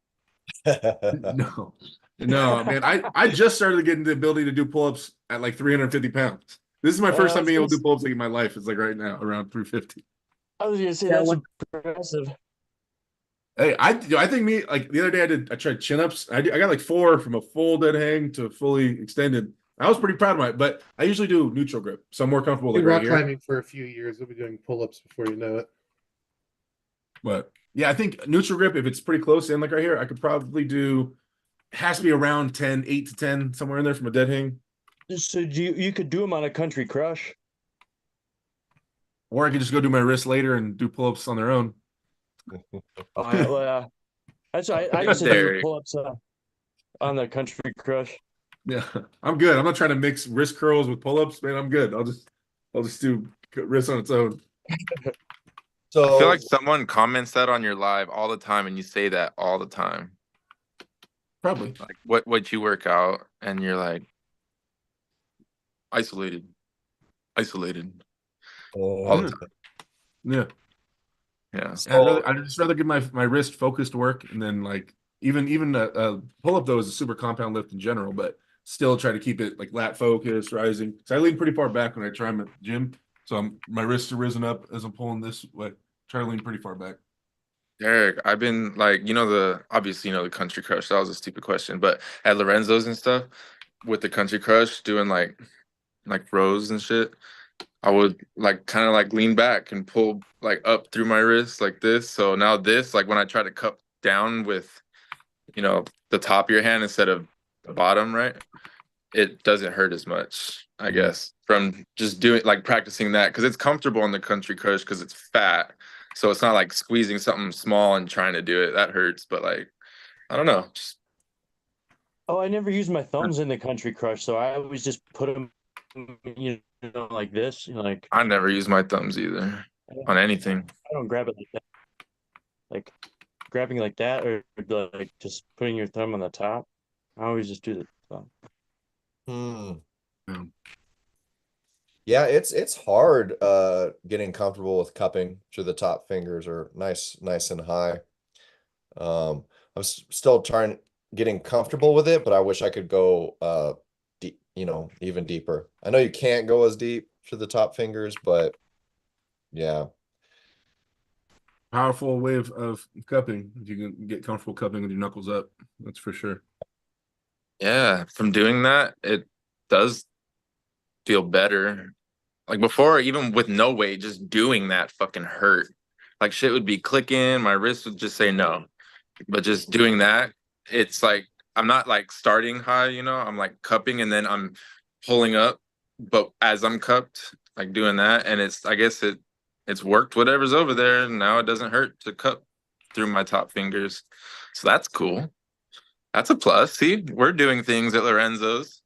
No, no, man. I just started getting the ability to do pull-ups at like 350 pounds. This is my first time being able to do pull-ups like in my life. It's like right now around 350. I was gonna say that's impressive. Hey, I think me like the other day I tried chin-ups. I got like 4 from a full dead hang to fully extended. I was pretty proud of it, but I usually do neutral grip, so I'm more comfortable like rock right here. climbing for a few years. We'll be doing pull-ups before you know it. But yeah, I think neutral grip, if it's pretty close in, like right here, I could probably do. It has to be around 10, 8 to 10, somewhere in there from a dead hang. So you could do them on a country crush, Or I could just go do my wrist later and do pull-ups on their own. That's I used to do pull-ups on the country crush. Yeah, I'm good. I'm not trying to mix wrist curls with pull-ups, man. I'm good. I'll just do wrist on its own. So I feel like someone comments that on your live all the time, and you say that all the time. Probably. Like what you work out, and you're like isolated all the time. Yeah. Yeah. I'd just rather give my wrist focused work, and then like even a pull-up though is a super compound lift in general, but still try to keep it like lat focused, rising. So I lean pretty far back when I try them at the gym. So my wrists are risen up as I'm pulling this way. Try to lean pretty far back. Derek, I've been like, obviously, the country crush. That was a stupid question, but at Lorenzo's and stuff with the country crush, doing like rows and shit, I would like kind of like lean back and pull like up through my wrist like this. So now this, like when I try to cup down with, the top of your hand instead of the bottom, right? It doesn't hurt as much, I guess, from just practicing that, because it's comfortable on the country crush because it's fat. So it's not like squeezing something small and trying to do it. That hurts, but like, I don't know. I never used my thumbs in the country crush, so I always just put them, like this. Like I never use my thumbs either on anything. I don't grab it like that. Like grabbing like that, or like just putting your thumb on the top. I always just do the thumb. Yeah, it's hard getting comfortable with cupping through the top fingers or nice and high. I'm still getting comfortable with it, but I wish I could go deep, even deeper. I know you can't go as deep to the top fingers, but yeah. Powerful way of cupping. If you can get comfortable cupping with your knuckles up, that's for sure. Yeah, from doing that, it does feel better. Like before, even with no weight, just doing that fucking hurt. Like shit would be clicking, my wrist would just say no. But just doing that, it's like I'm not like starting high, I'm like cupping and then I'm pulling up. But as I'm cupped, like doing that, and I guess it's worked whatever's over there, and now it doesn't hurt to cup through my top fingers. So that's cool. That's a plus. See, we're doing things at Lorenzo's.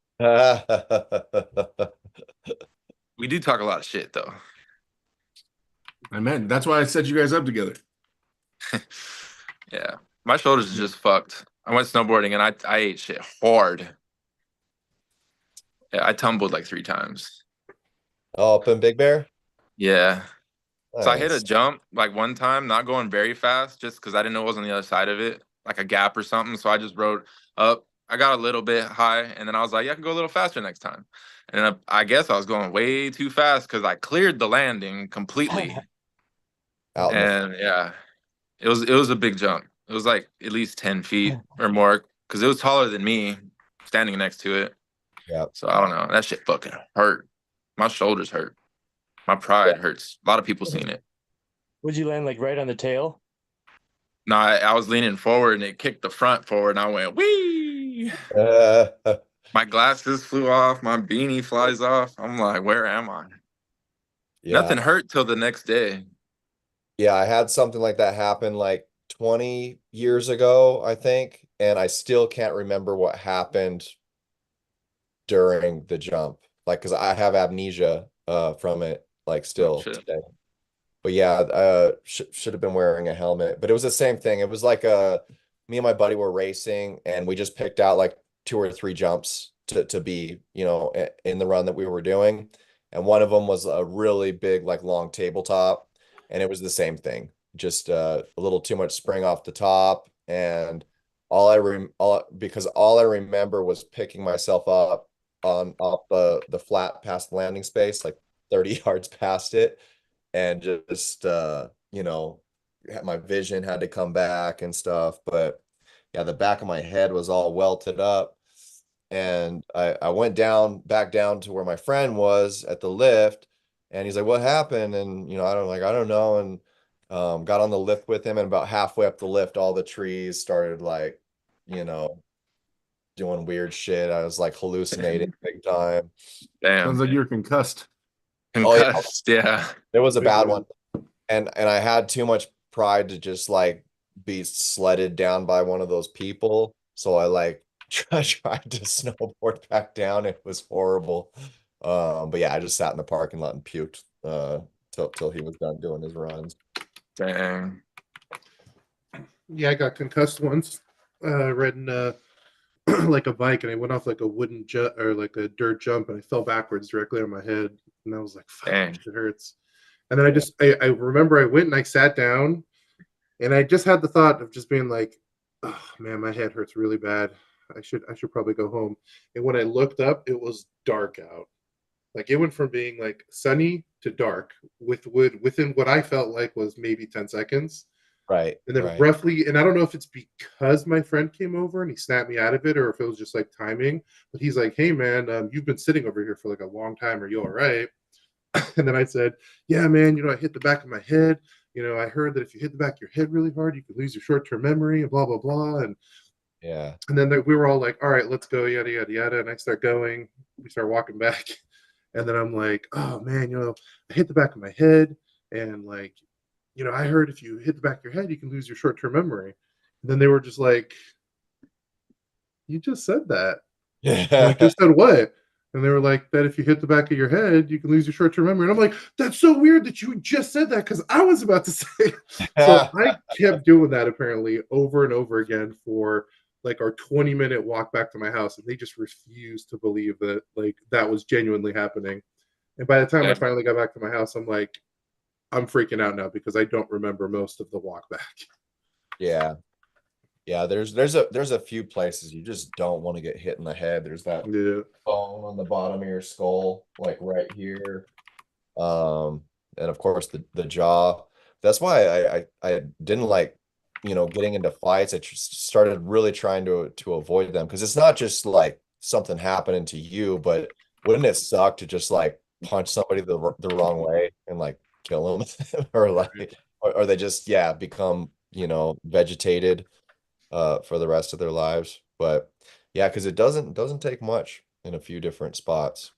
We do talk a lot of shit, though. I meant that's why I set you guys up together. Yeah, my shoulders are just fucked. I went snowboarding and I ate shit hard. Yeah, I tumbled like 3 times. Oh, up in Big Bear? Yeah. Nice. So I hit a jump like one time, not going very fast, just because I didn't know it was on the other side of it, like a gap or something. So I just rode up. I got a little bit high, and then I was like, yeah, I can go a little faster next time. And I guess I was going way too fast because I cleared the landing completely. And yeah, it was a big jump. It was like at least 10 feet or more because it was taller than me standing next to it. Yeah. So I don't know. That shit fucking hurt. My shoulders hurt. My pride hurts. A lot of people seen it. Would you land like right on the tail? No, I was leaning forward and it kicked the front forward and I went, wee! My glasses flew off. My beanie flies off. I'm like, where am I? Yeah. Nothing hurt till the next day. Yeah, I had something like that happen like 20 years ago, I think, and I still can't remember what happened during the jump. Like, because I have amnesia from it, like still today. But yeah, should have been wearing a helmet. But it was the same thing. It was like me and my buddy were racing, and we just picked out like 2 or 3 jumps to be, in the run that we were doing. And one of them was a really big, like long tabletop. And it was the same thing, just a little too much spring off the top. And because all I remember was picking myself up off the flat past the landing space, like 30 yards past it. And just, my vision had to come back and stuff. But yeah, the back of my head was all welted up. And I went back down to where my friend was at the lift, and he's like, "What happened?" And I don't know. And got on the lift with him, and about halfway up the lift, all the trees started like, doing weird shit. I was like hallucinating big time. Damn. Sounds like you're concussed. Concussed, yeah. It was a bad one. And I had too much pride to just like be sledded down by one of those people. So I like tried to snowboard back down. It was horrible. But yeah, I just sat in the parking lot and puked till he was done doing his runs. Dang. Yeah, I got concussed once, riding like a bike, and I went off like a wooden or like a dirt jump, and I fell backwards directly on my head, and I was like, "Fuck, it hurts." And then I remember I went and I sat down, and I just had the thought of just being like, "Oh man, my head hurts really bad. I should probably go home." And when I looked up, it was dark out. Like it went from being like sunny to dark within what I felt like was maybe 10 seconds. Right. And then right. roughly, and I don't know if it's because my friend came over and he snapped me out of it, or if it was just like timing, but he's like, "Hey man, you've been sitting over here for like a long time. Are you all right?" And then I said, "Yeah, man, I hit the back of my head. I heard that if you hit the back of your head really hard, you could lose your short-term memory and blah, blah, blah." And yeah. And then we were all like, "All right, let's go, yada, yada, yada." And I start going, we start walking back. And then I'm like, "Oh man, I hit the back of my head. And like, I heard if you hit the back of your head, you can lose your short-term memory." And then they were just like, "You just said that." Yeah. Like, "You said what?" And they were like, "That if you hit the back of your head, you can lose your short-term memory." And I'm like, "That's so weird that you just said that, because I was about to say." So I kept doing that apparently over and over again for like our 20-minute walk back to my house, and they just refused to believe that like that was genuinely happening. And by the time I finally got back to my house, I'm like, I'm freaking out now because I don't remember most of the walk back. Yeah. Yeah, there's a few places you just don't want to get hit in the head. There's that bone on the bottom of your skull, like right here. And of course the jaw. That's why I didn't like, getting into fights. I just started really trying to avoid them, because it's not just like something happening to you, but wouldn't it suck to just like punch somebody the wrong way and like kill them or like or they just become, vegetated for the rest of their lives. But yeah, because it doesn't take much in a few different spots.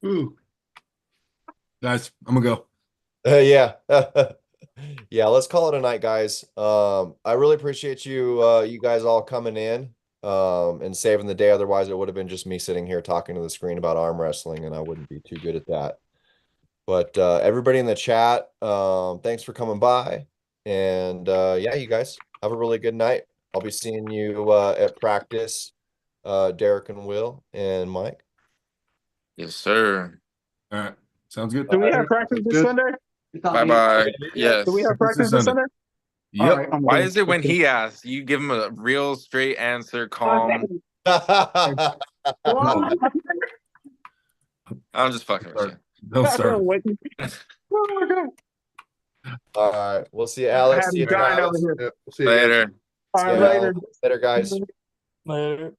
Ooh. Guys, I'm gonna go. Yeah. Yeah, let's call it a night, guys. I really appreciate you guys all coming in and saving the day. Otherwise it would have been just me sitting here talking to the screen about arm wrestling, and I wouldn't be too good at that. But everybody in the chat, thanks for coming by. And yeah, you guys have a really good night. I'll be seeing you at practice, Derek and Will and Mike. Yes, sir. All right. Sounds good. Do we have practice this Sunday? Bye-bye. Yes. Do we have practice this Sunday? Yep. All right, Why is it when he asks, you give him a real straight answer, calm? I'm just fucking with you. Don't start. All right. We'll see you, Alex. See you Grind tonight. over here. Yeah, we'll see you Later. All right, Yeah. later. Later, guys. Later.